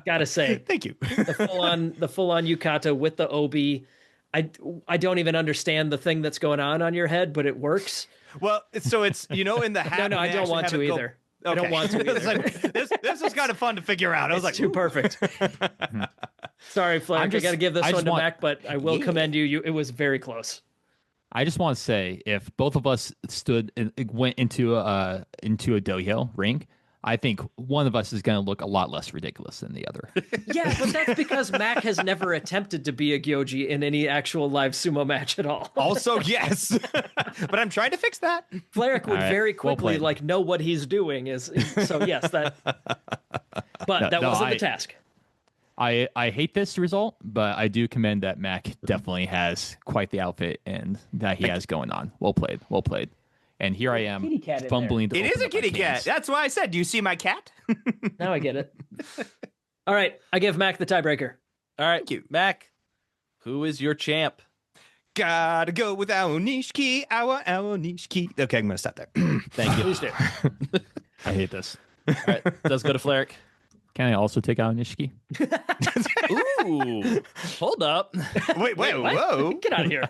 C: Gotta say,
A: thank you.
C: the full on yukata with the obi. I don't even understand the thing that's going on your head, but it works.
A: Well, so it's, you know, in the hat.
C: No, I don't want to either.
A: Okay.
C: I don't want to either.
A: Like, this was kind of fun to figure out. I was like,
C: too perfect. Sorry, Flack. I got to give this one to Mac, but I will commend you. It was very close.
D: I just want to say, if both of us went into a dojo ring, I think one of us is going to look a lot less ridiculous than the other.
C: Yeah, but that's because Mac has never attempted to be a gyoji in any actual live sumo match at all.
A: Also, yes. But I'm trying to fix that.
C: Flaric would very quickly know what he's doing. So yes, that. But that wasn't the task.
D: I hate this result, but I do commend that Mac definitely has quite the outfit and that he has going on. Well played. And here I am fumbling to
A: It is a kitty cat. That's why I said, do you see my cat?
C: Now I get it. All right. I give Mac the tiebreaker.
B: All right. Thank you. Mac, who is your champ?
A: Gotta go with Aonishiki, our Aonishiki. Okay, I'm going to stop there.
B: Thank you.
C: Please do.
D: I hate this.
B: All right. Let's go to Flaric.
D: Can I also take Aonishiki?
B: Ooh. Hold up.
A: Wait, whoa.
C: Get out of here.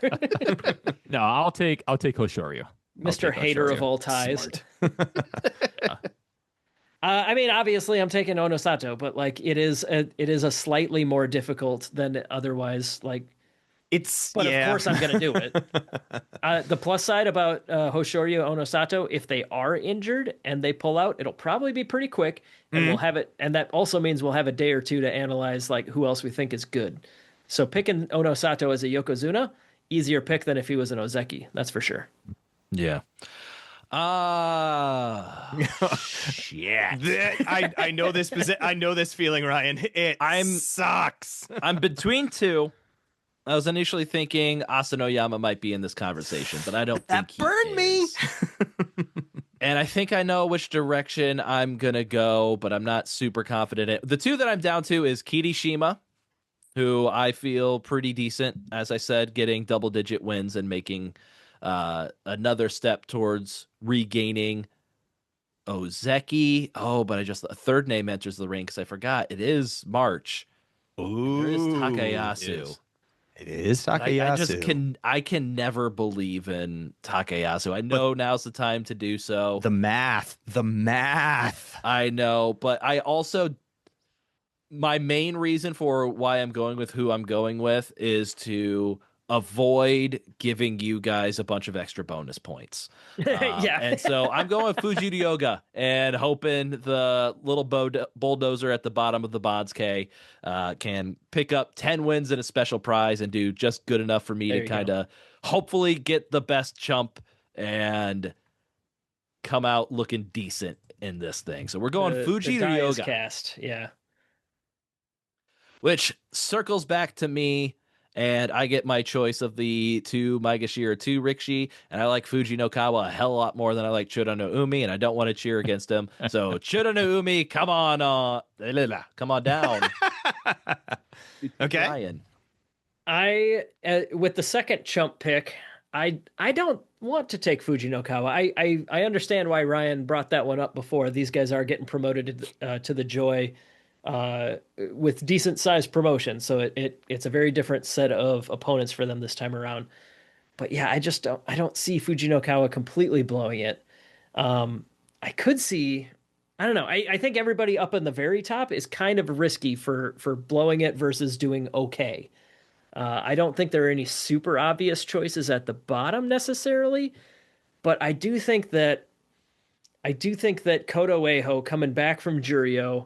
D: No, I'll take Hoshoryu.
C: Mr. Hater of all ties. I mean, obviously, I'm taking Onosato, but like, it is a slightly more difficult than otherwise. Like, but of course, I'm going to do it. The plus side about Hoshoryu Onosato, if they are injured and they pull out, it'll probably be pretty quick, and we'll have it. And that also means we'll have a day or two to analyze like who else we think is good. So picking Onosato as a Yokozuna, easier pick than if he was an OZEKI. That's for sure.
B: Yeah. Shit.
A: I know this. I know this feeling, Ryan. It sucks.
B: I'm between two. I was initially thinking Asanoyama might be in this conversation, but I don't think he
A: burned me.
B: And I think I know which direction I'm gonna go, but I'm not super confident in it. The two that I'm down to is Kirishima, who I feel pretty decent, as I said, getting double-digit wins and making another step towards regaining OZEKI. Oh, but a third name enters the ring because I forgot. It is March.
A: Ooh,
B: there is Takayasu.
A: It is Takayasu.
B: I can never believe in Takayasu. I know now's the time to do so.
A: The math.
B: I know, but I also, my main reason for why I'm going with who I'm going with is to avoid giving you guys a bunch of extra bonus points. And so I'm going Fujiryoga and hoping the little bulldozer at the bottom of the Bonds-K can pick up 10 wins and a special prize and do just good enough for me to kind of hopefully get the best chump and come out looking decent in this thing. So we're going Fujiryoga.
C: Cast, yeah.
B: Which circles back to me, and I get my choice of the 2 Maegashira 2 Rikishi, and I like Fujinokawa a hell of a lot more than I like Chura no Umi, and I don't want to cheer against him. So Chura no Umi, come on down.
A: Okay.
B: Ryan.
C: I with the second chump pick, I don't want to take Fujinokawa. I understand why Ryan brought that one up before. These guys are getting promoted to the Joy with decent sized promotion, so it's a very different set of opponents for them this time around. But yeah, I don't see Fujinokawa completely blowing it. I could see, I don't know. I think everybody up in the very top is kind of risky for blowing it versus doing okay. I don't think there are any super obvious choices at the bottom necessarily, but I do think that Koto Ueho coming back from Juryo,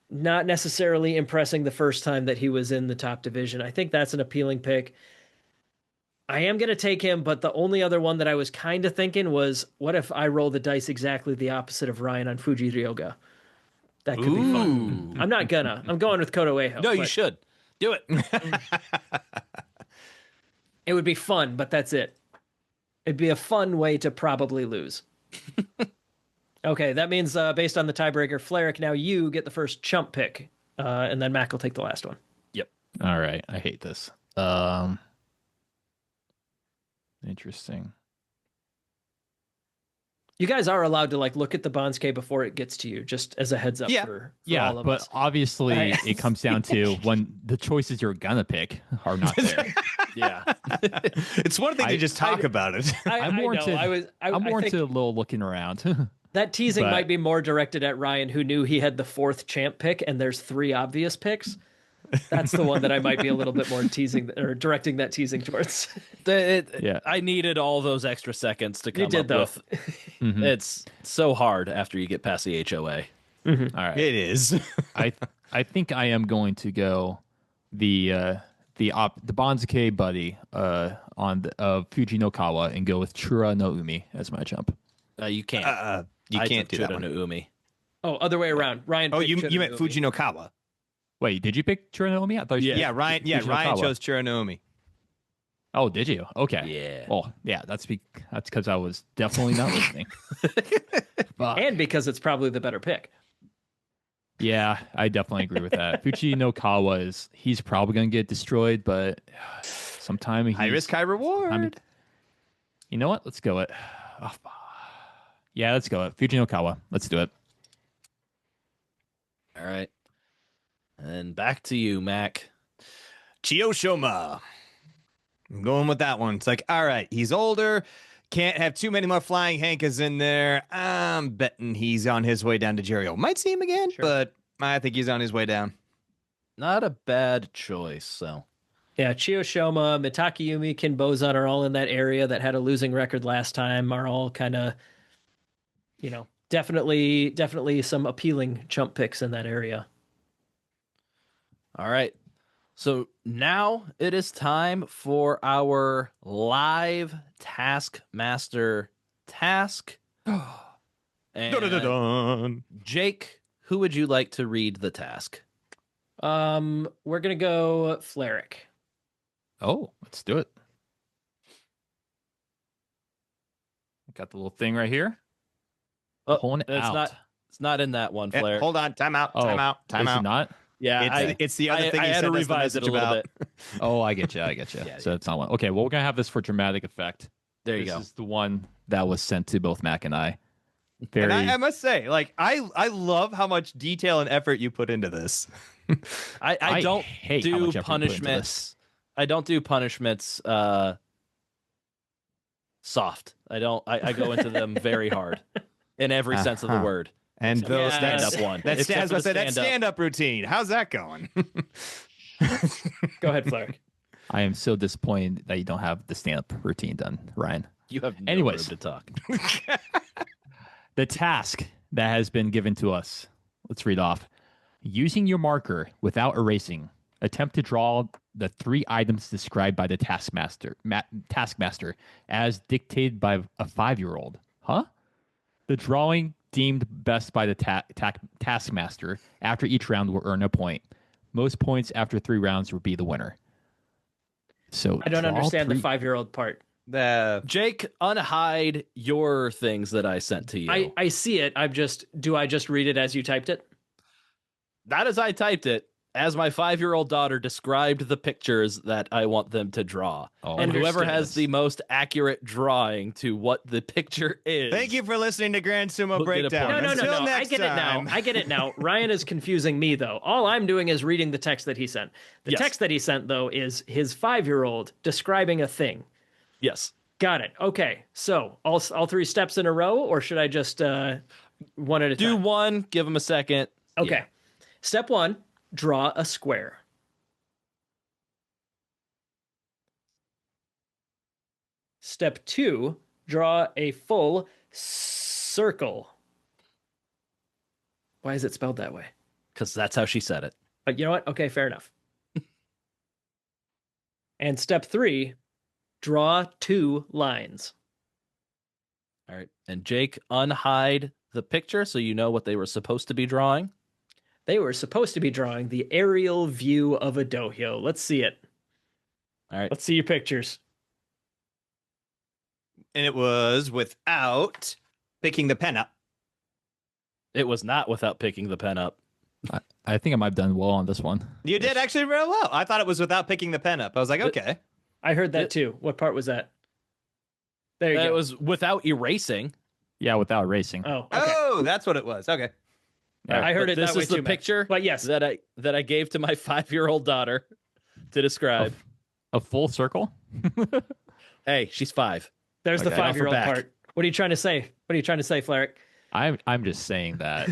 C: not necessarily impressing the first time that he was in the top division, I think that's an appealing pick. I am going to take him, but the only other one that I was kind of thinking was, what if I roll the dice exactly the opposite of Ryan on Fujiryoga? That could be fun. I'm not gonna. I'm going with Koto Ueho.
B: No, you should. Do it.
C: It would be fun, but that's it. It'd be a fun way to probably lose. Okay, that means based on the tiebreaker, Fleric, now you get the first chump pick, and then Mac will take the last one.
B: Yep.
D: All right, I hate this. Interesting.
C: You guys are allowed to look at the Bonds-K before it gets to you, just as a heads up for all of us.
D: But obviously it comes down to when the choices you're gonna pick are not there.
B: Yeah.
A: It's one thing to just talk about it.
D: I'm more into a little looking around.
C: That teasing might be more directed at Ryan, who knew he had the fourth champ pick, and there's 3 obvious picks. That's the one that I might be a little bit more teasing or directing that teasing towards.
B: I needed all those extra seconds to come up with. Mm-hmm. It's so hard after you get past the HOA.
C: Mm-hmm.
A: All right, it is.
D: I think I am going to go the Bonds-K buddy on Fujinokawa and go with Chura no Umi as my jump.
B: You can't. You can't do that one. No Umi.
C: Oh, other way around. Ryan.
A: Oh, you meant Fujinokawa.
D: Wait, did you pick Chura no Umi? I thought
A: yeah, Ryan. Yeah, Ryan chose Chura no Umi.
D: Oh, did you? Okay.
B: Yeah.
D: Well, yeah, that's because I was definitely not listening.
C: And because it's probably the better pick.
D: Yeah, I definitely agree with that. Fujinokawa he's probably going to get destroyed, but sometime
A: high risk, high reward.
D: You know what? Let's go it. Yeah, let's go it. Fujinokawa. Let's do it.
B: All right. And back to you, Mac.
A: Chiyoshima. I'm going with that one. It's all right, he's older. Can't have too many more flying Hankas in there. I'm betting he's on his way down to Juryo. Might see him again, but I think he's on his way down.
B: Not a bad choice, so.
C: Yeah, Chiyoshima, Mitakayumi, Kinbozan are all in that area that had a losing record last time, are all kind of, definitely some appealing chump picks in that area.
B: All right. So now it is time for our live Taskmaster task. And Jake, who would you like to read the task?
C: We're going to go Fleric.
D: Oh, let's do it. Got the little thing right here. Pulling it out.
B: It's not in that one, Fleric.
A: Hold on. Time out.
D: Is it not?
B: Yeah,
A: it's the other thing.
B: I had to revise it a little bit.
D: Oh, I get you. Yeah, so it's not one. Okay, well, we're gonna have this for dramatic effect.
B: There you
D: go.
B: This
D: is the one that was sent to both Mac and I. Very...
A: And I must say, I love how much detail and effort you put into this.
B: I don't do punishments. I don't do punishments soft. I go into them very hard in every sense of the word.
A: And those
B: stand-up one.
A: That stand-up routine. How's that going?
C: Go ahead, Fleric.
D: I am so disappointed that you don't have the stand-up routine done, Ryan.
B: You have no
D: Anyways.
B: room to talk.
D: The task that has been given to us. Let's read off. Using your marker without erasing, attempt to draw the 3 items described by the taskmaster as dictated by a 5-year-old. Huh? The drawing deemed best by the taskmaster after each round will earn a point. Most points after 3 rounds will be the winner. So
C: I don't understand the 5-year-old part.
B: Jake, unhide your things that I sent to you.
C: I see it. Do I just read it as you typed it?
B: Not as I typed it, as my 5-year-old daughter described the pictures that I want them to draw.
D: Oh,
B: and whoever
C: understood.
B: has the most accurate drawing to what the picture is.
A: Thank you for listening to Grand Sumo
B: We'll get a
A: Breakdown.
B: point.
C: No.
A: Until
C: I
A: next
C: get
A: time.
C: it now. I get it now. Ryan is confusing me, though. All I'm doing is reading the text that he sent. The
B: Yes.
C: text that he sent, though, is his 5-year-old describing a thing.
B: Yes.
C: Got it. Okay. So all 3 steps in a row, or should I just one at a
B: Do
C: time?
B: one, give him a second.
C: Okay.
B: Yeah.
C: Step 1, draw a square. Step 2, draw a full circle. Why is it spelled that way?
B: Because that's how she said it.
C: But you know what? Okay, fair enough. And step 3, draw 2 lines.
B: All right. And Jake, unhide the picture so you know what they were supposed to be drawing.
C: They were supposed to be drawing the aerial view of a dohyo. Let's see it.
B: All right.
C: Let's see your pictures.
A: And it was without picking the pen up.
B: It was not without picking the pen up.
D: I think I might have done well on this one.
A: You did actually real well. I thought it was without picking the pen up. I was like, okay.
C: I heard that too. What part was that? There you
B: It
C: go.
B: was without erasing.
D: Yeah, without erasing.
C: Oh, okay.
A: Oh, that's what it was. Okay.
C: I heard
B: But
C: it
B: this
C: that way
B: is the
C: too, Matt.
B: picture
C: But yes,
B: that I gave to my 5-year-old daughter to describe.
D: A full circle?
B: Hey, she's 5.
C: there's the
B: Okay, off her
C: 5-year-old
B: back.
C: part. What are you trying to say? What are you trying to say, Flarick?
D: I'm just saying that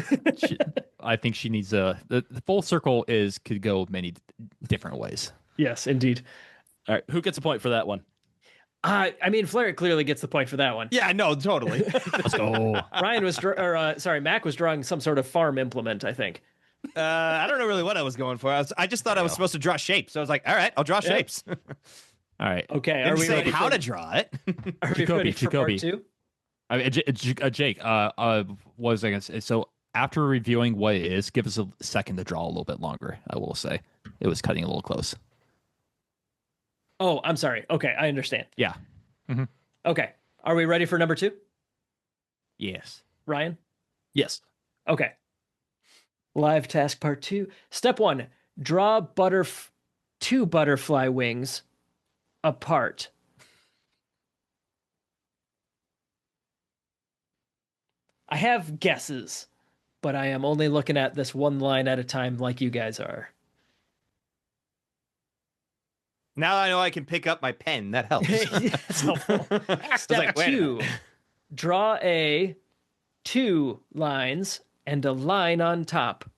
D: I think she needs the full circle could go many different ways.
C: Yes, indeed.
B: All right, who gets a point for that one?
C: I mean, Flarick clearly gets the point for that one.
A: Yeah, no, totally.
D: Let's go.
C: Ryan was, Mac was drawing some sort of farm implement, I think.
A: I don't know really what I was going for. I just thought I was supposed to draw shapes. So I was like, all right, I'll draw shapes.
D: All right.
C: Okay, are
A: Didn't
C: we
A: say
C: ready
A: how
C: for,
A: to draw it.
C: are we ready for
D: Jacoby.
C: part 2?
D: I mean, Jake, what was I going to say? So after reviewing what it is, give us a second to draw a little bit longer, I will say. It was cutting a little close.
C: Oh, I'm sorry. Okay, I understand.
D: Yeah.
C: Okay, are we ready for number 2?
D: Yes.
C: Ryan?
B: Yes.
C: Okay. Live task part 2. Step 1, draw 2 butterfly wings apart. I have guesses, but I am only looking at this one line at a time like you guys are.
A: Now I know I can pick up my pen. That helps.
C: It's helpful. Step
A: like, wait a
C: 2, draw 2 lines and a line on top.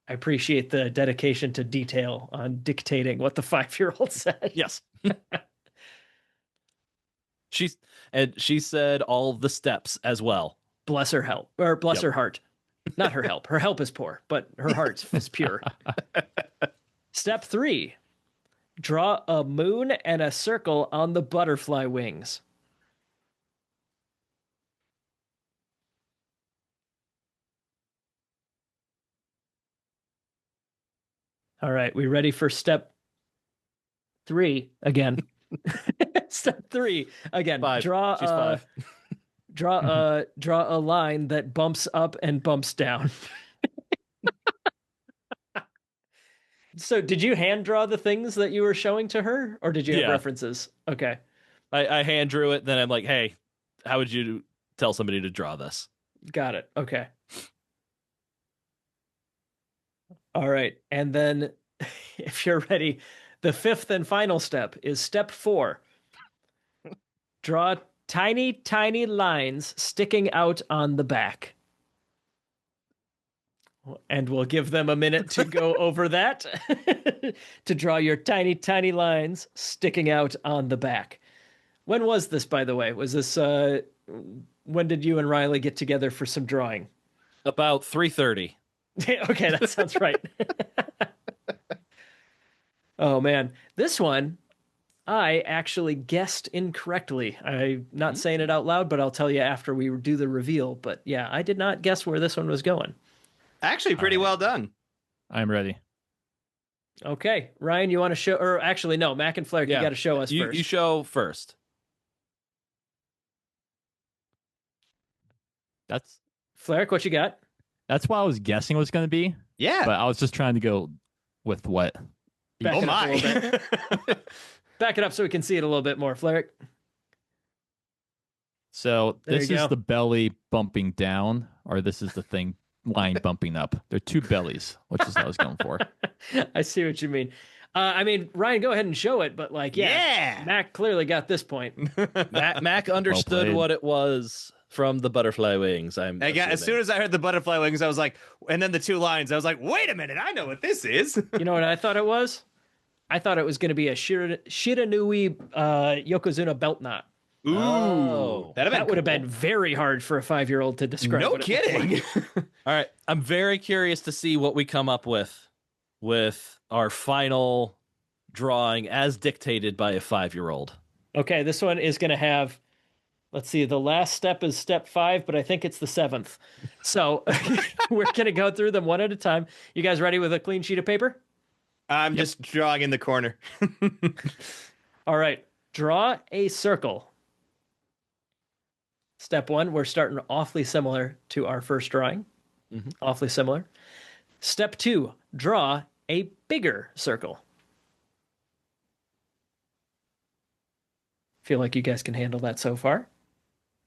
C: I appreciate the dedication to detail on dictating what the 5-year-old said.
B: Yes. She said all the steps as well.
C: Bless her help, or bless her heart. Not her help. Her help is poor, but her heart is pure. Step 3, draw a moon and a circle on the butterfly wings. All right, we ready for step 3 again? Step 3 again.
B: 5.
C: Draw
B: She's 5.
C: draw a line that bumps up and bumps down. So did you hand draw the things that you were showing to her, or did you have
B: Yeah.
C: references? Okay.
B: I hand drew it, then I'm like, hey, how would you tell somebody to draw this?
C: Got it. Okay. All right. And then if you're ready, the 5th and final step is step 4. Draw tiny, tiny lines sticking out on the back. And we'll give them a minute to go over that, to draw your tiny, tiny lines sticking out on the back. When was this, by the way? Was this, when did you and Riley get together for some drawing?
B: About 3:30.
C: Okay, that sounds right. Oh, man. This one, I actually guessed incorrectly. I'm not saying it out loud, but I'll tell you after we do the reveal. But yeah, I did not guess where this one was going.
A: Actually, pretty well done.
D: I'm ready.
C: Okay, Ryan, you want to show, or actually, no, Mac and Flair, you got to show us first.
B: You show first.
D: That's
C: Flair, what you got?
D: what I was guessing was going to be.
A: Yeah.
D: But I was just trying to go with what.
C: Back it up a little bit. Back it up so we can see it a little bit more, Flair.
D: So
C: There
D: this
C: you
D: is
C: go.
D: the belly bumping down, or this is the thing line bumping up. They're two bellies, which is what I was going for.
C: I see what you mean. I mean, Ryan, go ahead and show it, but like, yeah. Mac clearly got this point.
B: Mac understood what it was from the butterfly wings.
A: As soon as I heard the butterfly wings, I was like, and then the two lines, I was like, wait a minute, I know what this is.
C: You know what I thought it was? I thought it was going to be a Shiranui Yokozuna belt knot.
A: Ooh,
C: that would have been very hard for a 5-year-old to describe.
A: No kidding.
B: All right, I'm very curious to see what we come up with our final drawing as dictated by a 5-year-old.
C: Okay, this one is going to have, let's see, the last step is step 5, but I think it's the 7th. So we're going to go through them one at a time. You guys ready with a clean sheet of paper?
A: I'm just drawing in the corner.
C: All right, draw a circle. Step 1, we're starting awfully similar to our first drawing.
B: Mm-hmm.
C: Awfully similar. Step 2, draw a bigger circle. Feel like you guys can handle that so far.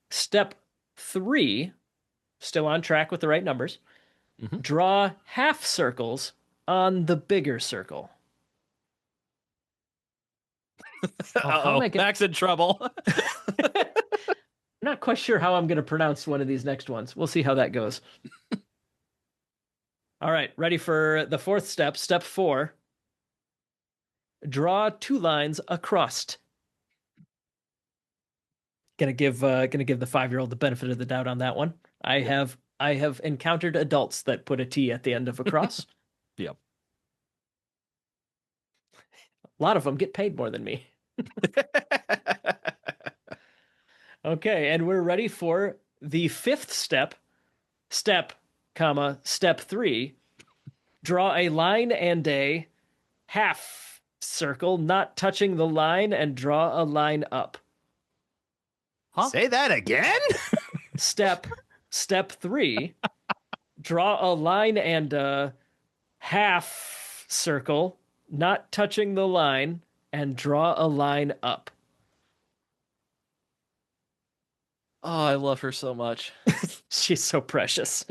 C: Step 3, still on track with the right numbers.
B: Mm-hmm.
C: Draw half circles on the bigger circle.
B: Mac's in trouble.
C: I'm not quite sure how I'm going to pronounce one of these next ones. We'll see how that goes. All right, ready for the 4th step. Step 4. Draw 2 lines across. Gonna give the 5-year-old the benefit of the doubt on that one. I have encountered adults that put a T at the end of across.
B: Yep.
C: A lot of them get paid more than me. Okay, and we're ready for the 5th step. Step 3. Draw a line and a half circle, not touching the line, and draw a line up.
A: Huh? Say that again?
C: Step 3. Draw a line and a half circle, not touching the line, and draw a line up.
B: Oh, I love her so much.
C: She's so precious.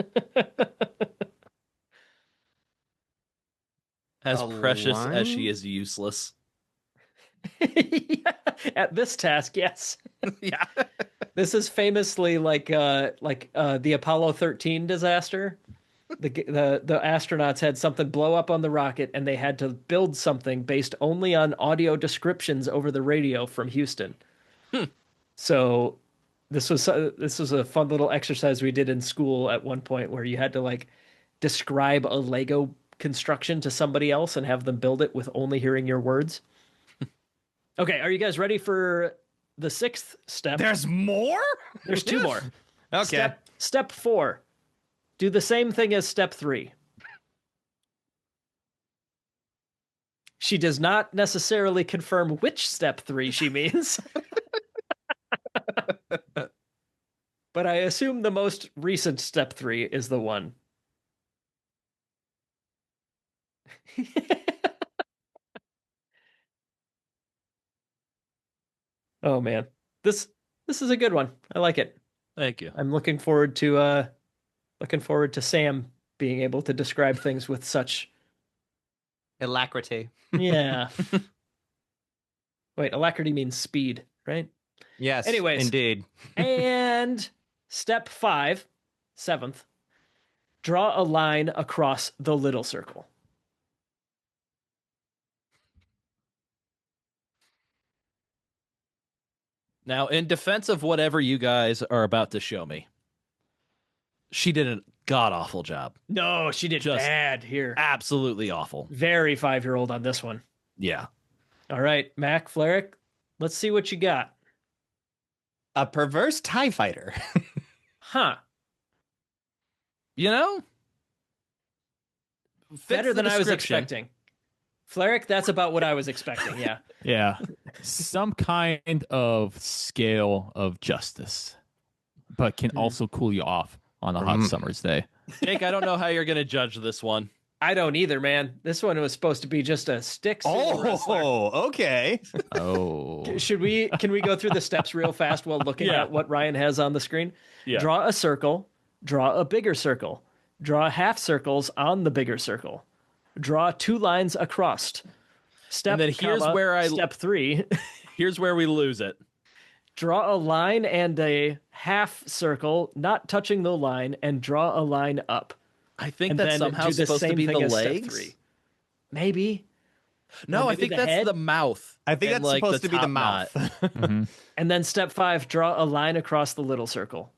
B: As precious as she is useless.
C: Yeah, at this task, yes.
B: Yeah.
C: This is famously like the Apollo 13 disaster. The astronauts had something blow up on the rocket, and they had to build something based only on audio descriptions over the radio from Houston. So this was a fun little exercise we did in school at one point, where you had to like describe a Lego construction to somebody else and have them build it with only hearing your words. Okay, are you guys ready for the 6th step?
A: There's more?
C: There's 2 more.
A: Okay.
C: Step 4. Do the same thing as step 3. She does not necessarily confirm which step 3 she means. But I assume the most recent step 3 is the one. Oh man. This is a good one. I like it.
B: Thank you.
C: I'm looking forward to Sam being able to describe things with such
A: alacrity.
C: Yeah. Wait, alacrity means speed, right?
A: Yes.
C: Anyways.
A: Indeed.
C: And step 5, 7th. Draw a line across the little circle.
B: Now, in defense of whatever you guys are about to show me, she did a god-awful job.
C: No, she did
B: Just
C: bad here.
B: Absolutely awful.
C: Very 5-year-old on this one.
B: Yeah.
C: All right, Mac, Fleric, let's see what you got.
A: A perverse TIE fighter.
C: Huh.
B: You know?
C: Better than I was expecting. Fleric, that's about what I was expecting, yeah.
D: Yeah. Some kind of scale of justice, but can also cool you off on a hot summer's day.
B: Jake, I don't know how you're going to judge this one.
C: I don't either, man. This one was supposed to be just a stick.
A: Okay.
D: Oh.
C: Can we go through the steps real fast while looking at what Ryan has on the screen?
B: Yeah.
C: Draw a circle, draw a bigger circle, draw half circles on the bigger circle, draw 2 lines across. Step,
B: and then here's where
C: step 3.
B: Here's where we lose it.
C: Draw a line and a half circle, not touching the line, and draw a line up.
B: I think
C: And
B: that's
C: then
B: somehow
C: do the
B: supposed to
C: same
B: be
C: thing
B: the
C: as step
B: legs.
C: 3. Maybe.
B: No,
C: Or
B: I
C: maybe
B: think
C: the
B: that's
C: head?
B: the mouth.
A: I think
B: and,
A: that's
B: like,
A: supposed to be the
B: top
A: mouth.
B: knot.
C: And then step 5, draw a line across the little circle.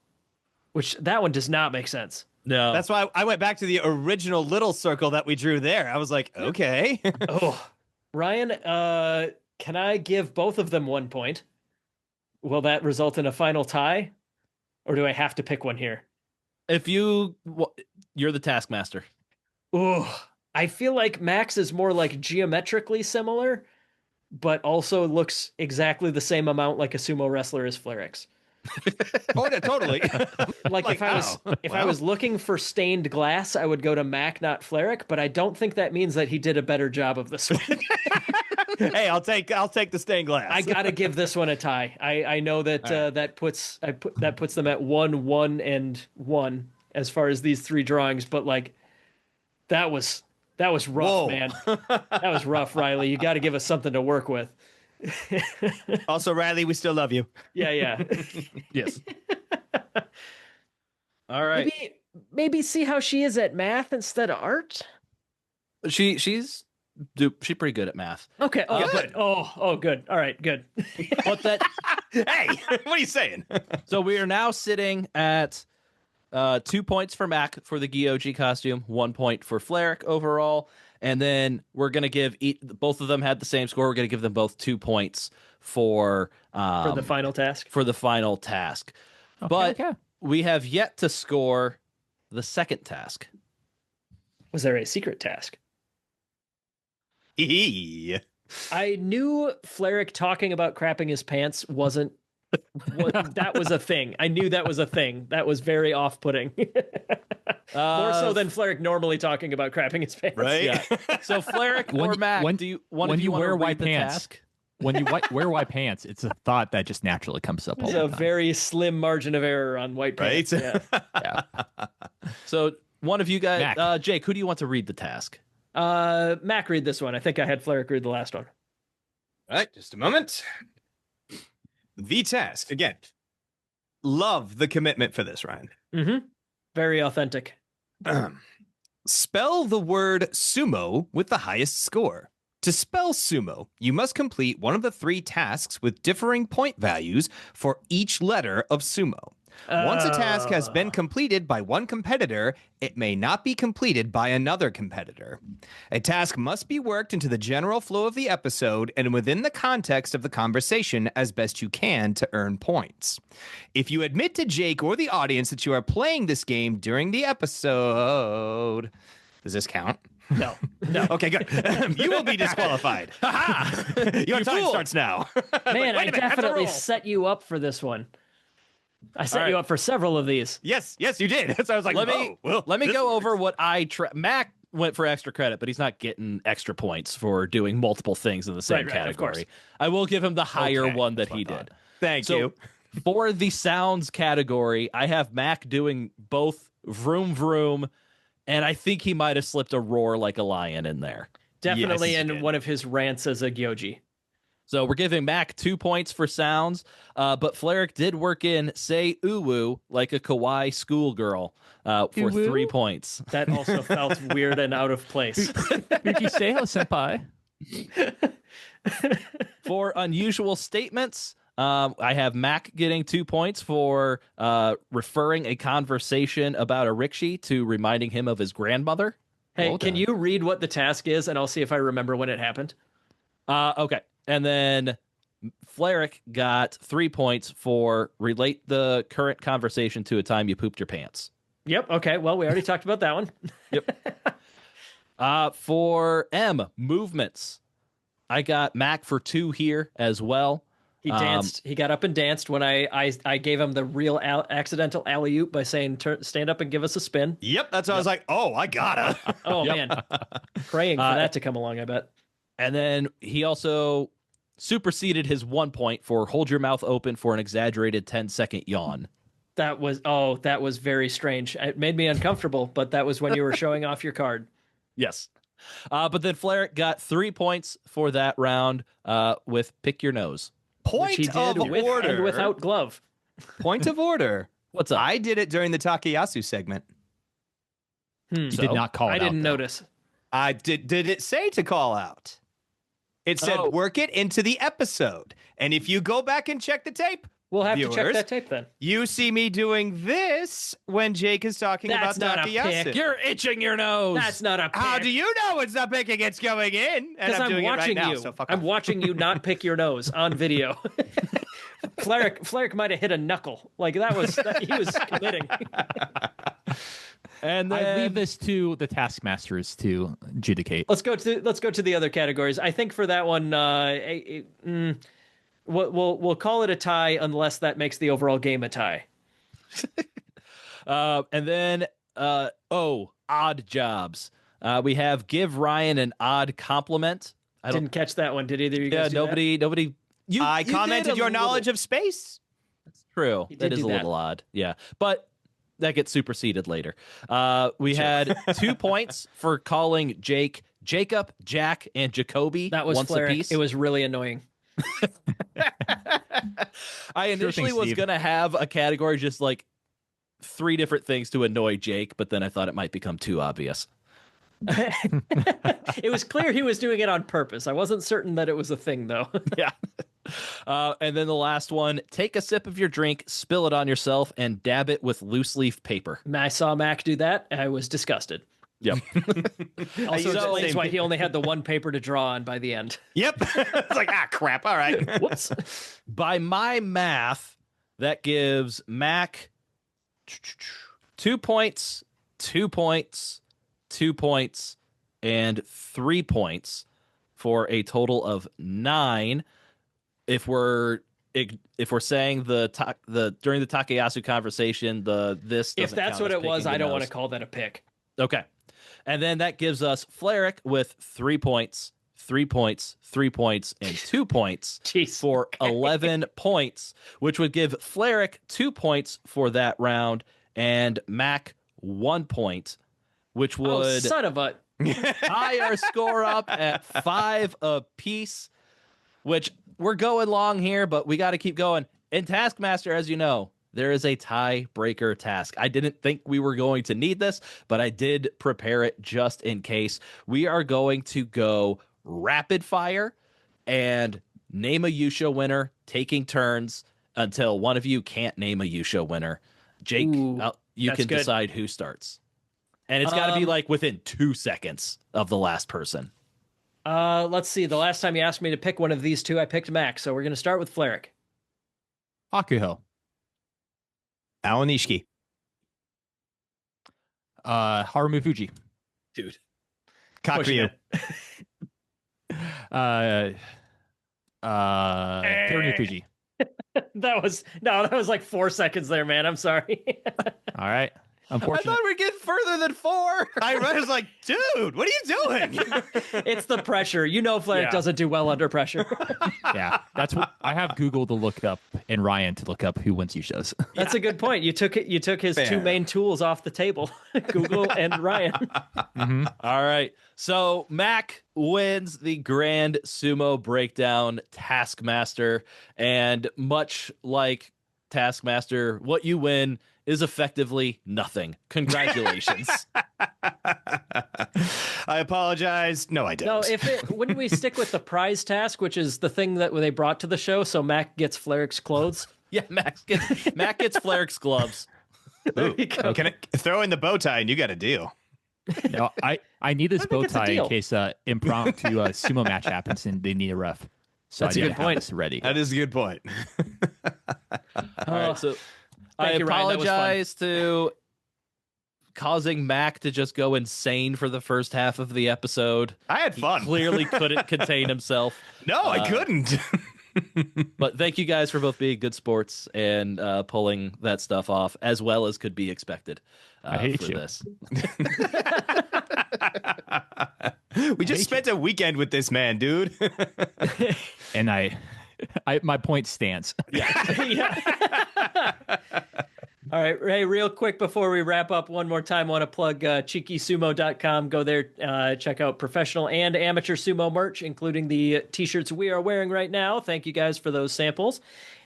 C: Which, that one does not make sense.
B: No.
A: That's why I went back to the original little circle that we drew there. I was like, okay.
C: Ryan, can I give both of them 1 point? Will that result in a final tie? Or do I have to pick one here?
B: If you're the taskmaster.
C: Ooh, I feel like Max is more like geometrically similar, but also looks exactly the same amount like a sumo wrestler as Flerix.
A: Oh, yeah, totally.
C: Like if I was looking for stained glass, I would go to Mac, not Fleric, but I don't think that means that he did a better job of this one.
A: Hey, I'll take the stained glass.
C: I gotta give this one a tie. I know that that puts them at 1, 1, and 1 as far as these 3 drawings, but like that was rough,
A: Whoa.
C: man. That was rough, Riley. You got to give us something to work with.
A: Also, Riley, we still love you.
C: Yeah.
B: Yes. All right.
C: Maybe see how she is at math instead of art.
B: She's pretty good at math.
C: Okay. Oh,
A: Good.
C: good. Oh, good. All right, good.
B: But that
A: Hey, what are you saying?
B: so we are now sitting at 2 points for Mac for the Gyoji costume, 1 point for Fleric overall, and then we're gonna give both of them had the same score. We're gonna give them both 2 points for
C: the final task.
B: For the final task, but we have yet to score the second task.
C: Was there a secret task?
A: I
C: I knew Fleric talking about crapping his pants wasn't. That was a thing. I knew that was a thing. That was very off-putting. More so than Fleric normally talking about crapping his pants.
A: Right?
B: Yeah. So Fleric or Mac, do you want
D: when you wear white
B: the
D: pants?
B: task?
D: When you wear white pants, it's a thought that just naturally comes up all
C: There's
D: the
C: a
D: time.
C: very slim margin of error on white pants.
A: Right?
C: Yeah.
B: So one of you guys,
D: Mac.
B: Jake, who do you want to read the task?
C: Mac, read this one. I think I had Fleric read the last one.
A: All right, just a moment. The task again. Love the commitment for this, Ryan.
C: Mm-hmm. Very authentic.
A: Spell the word sumo with the highest score. To spell sumo, you must complete one of the 3 tasks with differing point values for each letter of sumo. Once a task has been completed by one competitor, it may not be completed by another competitor. A task must be worked into the general flow of the episode and within the context of the conversation as best you can to earn points. If you admit to Jake or the audience that you are playing this game during the episode, does this count?
C: No.
A: Okay, good. You will be disqualified. Your time starts now.
C: Man, I
A: Wait a minute, that's a
C: definitely
A: roll.
C: set you up for this one. I set
B: All
C: you
B: right.
C: up for several of these.
A: Yes, you did. So I was like,
B: Let me
A: this-
B: go over what Mac went for extra credit, but he's not getting extra points for doing multiple things in the same
C: Right, of course.
B: category. I will give him the higher
A: Okay,
B: one that
A: that's what
B: he
A: I thought.
B: did.
A: Thank
B: So
A: you.
B: for the sounds category, I have Mac doing both vroom vroom, and I think he might have slipped a roar like a lion in there.
C: Definitely
A: Yes,
C: in
A: you did.
C: one of his rants as a Gyoji.
B: So we're giving Mac 2 points for sounds, but Fleric did work in say uwu like a kawaii schoolgirl for 3 points.
C: That also felt weird and out of place.
D: Fujiseho senpai.
B: For unusual statements, I have Mac getting 2 points for referring a conversation about a rickshaw to reminding him of his grandmother.
C: Hey, can you read what the task is, and I'll see if I remember when it happened?
B: Okay. And then Fleric got 3 points for relate the current conversation to a time you pooped your pants.
C: Yep. Okay. Well, we already talked about that one.
B: Yep. For M, movements, I got Mac for 2 here as well.
C: He danced. He got up and danced when I gave him the real accidental alley-oop by saying, stand up and give us a spin.
A: Yep. That's why I was like, oh, I gotta.
C: Oh, man. Praying for that to come along, I bet.
B: And then he also superseded his 1 point for hold your mouth open for an exaggerated 10-second yawn.
C: That was very strange. It made me uncomfortable, but that was when you were showing off your card.
B: Yes. But then Fleric got 3 points for that round with pick your nose.
C: Which he did with
A: order.
C: and without glove.
A: Point of order.
B: What's up?
A: I did it during the Takayasu segment.
D: You did not call it
C: I
D: out,
C: didn't
D: though.
C: notice.
A: I did it say to call out? It said work it into the episode. And if you go back and check the tape,
C: We'll have to check
A: viewers,
C: that tape then.
A: you see me doing this when Jake is talking
C: That's
A: about
C: not a
A: Takayasu.
C: pick.
B: You're itching your nose.
C: That's not a pick.
A: How do you know it's not picking? It's going in. And
C: Because
A: I'm doing
C: watching
A: it right now,
C: you.
A: so fuck
C: I'm
A: off.
C: watching you not pick your nose on video. Fleric might have hit a knuckle. Like he was committing.
B: And
D: I
B: then
D: leave this to the taskmasters to adjudicate.
C: Let's go to the other categories. I think for that one, we'll call it a tie unless that makes the overall game a tie.
B: and then odd jobs. We have give Ryan an odd compliment. I
C: Didn't catch that one. Did either of you guys?
B: Yeah,
C: do that?
B: nobody.
A: I commented your knowledge of space.
B: That's true.
C: He did
B: That is
C: do
B: a
C: that.
B: little odd. Yeah, but that gets superseded later. We had 2 points for calling Jake, Jacob, Jack, and Jacoby
C: That was
B: once
C: Fleric.
B: apiece.
C: It was really annoying.
B: I initially was
D: Steve.
B: gonna have a category just like 3 different things to annoy Jake, but then I thought it might become too obvious.
C: It was clear he was doing it on purpose. I wasn't certain that it was a thing, though.
B: Yeah. And then the last one, take a sip of your drink, spill it on yourself, and dab it with loose leaf paper.
C: I saw Mac do that. I was disgusted.
B: Yep.
C: Also
A: used that
C: explains
A: same
C: why he only had the one paper to draw on by the end.
A: Yep. It's like, crap. All right.
C: Whoops.
B: By my math, that gives Mac 2 points, 2 points, 2 points, and 3 points for a total of 9. If we're saying the during the Takayasu conversation, this
C: If
B: doesn't
C: that's
B: count
C: what
B: as
C: it was,
B: picking
C: I
B: the
C: don't want
B: nose.
C: to call that a pick.
B: Okay. And then that gives us Fleric with 3 points, 3 points, 3 points, and 2 points
C: Jeez.
B: for 11 points, which would give Fleric 2 points for that round and Mac 1 point, which
C: Oh,
B: would
C: son of a...
B: tie our score up at 5 apiece, which we're going long here, but we got to keep going. In Taskmaster, as you know, there is a tiebreaker task. I didn't think we were going to need this, but I did prepare it just in case. We are going to go rapid fire and name a Yusho winner, taking turns until one of you can't name a Yusho winner. Jake,
C: Ooh,
B: you
C: that's
B: can
C: good.
B: decide who starts. And it's got to be like within 2 seconds of the last person.
C: Let's see. The last time you asked me to pick one of these two, I picked Mac. So we're going to start with Fleric.
D: Hakuho.
A: Aonishiki.
D: Harumu Fuji.
B: Dude.
A: Kakuyu.
D: Teruno Fuji.
C: That was like 4 seconds there, man. I'm sorry.
D: All right. Unfortunately,
B: I thought we'd get further than 4.
A: I was like, dude, what are you doing?
C: It's the pressure. You know, Flair doesn't do well under pressure.
D: yeah, that's what I have Google to look up and Ryan to look up who wins Yushos.
C: That's a good point. You took his
A: Fair.
C: 2 main tools off the table, Google and Ryan.
B: All right. So Mac wins the Grand Sumo Breakdown Taskmaster. And much like Taskmaster, what you win is effectively nothing. Congratulations.
A: I apologize. No, I don't.
C: No, wouldn't we stick with the prize task, which is the thing that they brought to the show, so Mac gets Flarrick's clothes?
B: Yeah, Mac gets Flarrick's gloves.
A: Ooh, can I throw in the bow tie and you got a deal?
D: No, I need this bow
C: it's a
D: tie
C: deal.
D: in case impromptu sumo match happens and they need a ref. So
C: That's
D: I
C: a
D: need
C: good
D: to have
C: point.
D: this ready.
A: That is a good point.
B: All right, so I
C: Thank you, Ryan. That was fun.
B: apologize to causing Mac to just go insane for the first half of the episode.
A: I had
B: He
A: fun.
B: clearly couldn't contain himself.
A: No, I couldn't.
B: But thank you guys for both being good sports and pulling that stuff off as well as could be expected.
D: I hate
B: for
D: you.
B: this.
A: We just spent a weekend with this man, dude.
D: And my point stands.
C: Yeah. All right, Ray, real quick before we wrap up, one more time, I want to plug cheekysumo.com. Go there, check out professional and amateur sumo merch, including the t-shirts we are wearing right now. Thank you guys for those samples.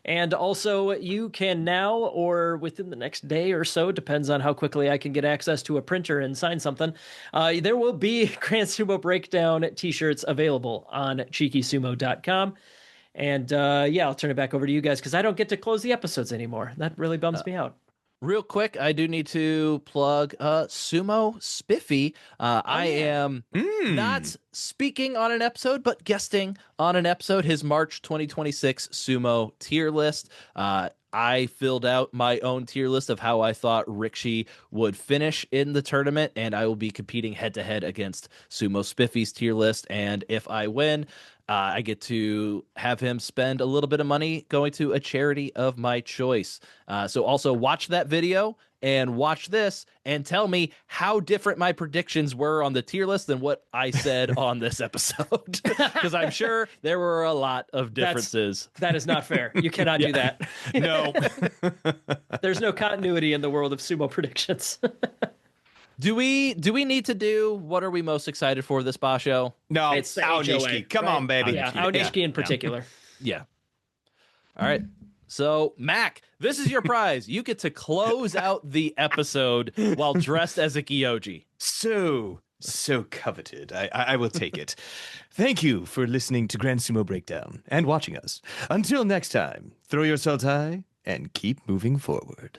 C: And also, you can now, or within the next day or so, depends on how quickly I can get access to a printer and sign something, there will be Grand Sumo Breakdown t-shirts available on cheekysumo.com. And I'll turn it back over to you guys because I don't get to close the episodes anymore. That really bums me out.
B: Real quick, I do need to plug Sumo Spiffy. I am not speaking on an episode, but guesting on an episode, his March 2026 Sumo tier list. I filled out my own tier list of how I thought Rikshi would finish in the tournament, and I will be competing head-to-head against Sumo Spiffy's tier list. And if I win, I get to have him spend a little bit of money going to a charity of my choice. So also watch that video and watch this and tell me how different my predictions were on the tier list than what I said on this episode. Because I'm sure there were a lot of differences.
C: That is not fair. You cannot do that.
A: No.
C: There's no continuity in the world of sumo predictions.
B: Do we need to do what are we most excited for this Basho?
A: No,
C: It's the
A: Aonishiki.
C: HOA,
A: Come
C: right?
A: on, baby.
C: Yeah, Aonishiki in particular.
B: Yeah. All right. So, Mac, this is your prize. You get to close out the episode while dressed as a Kyoji.
A: So coveted. I will take it. Thank you for listening to Grand Sumo Breakdown and watching us. Until next time, throw yourselves high and keep moving forward.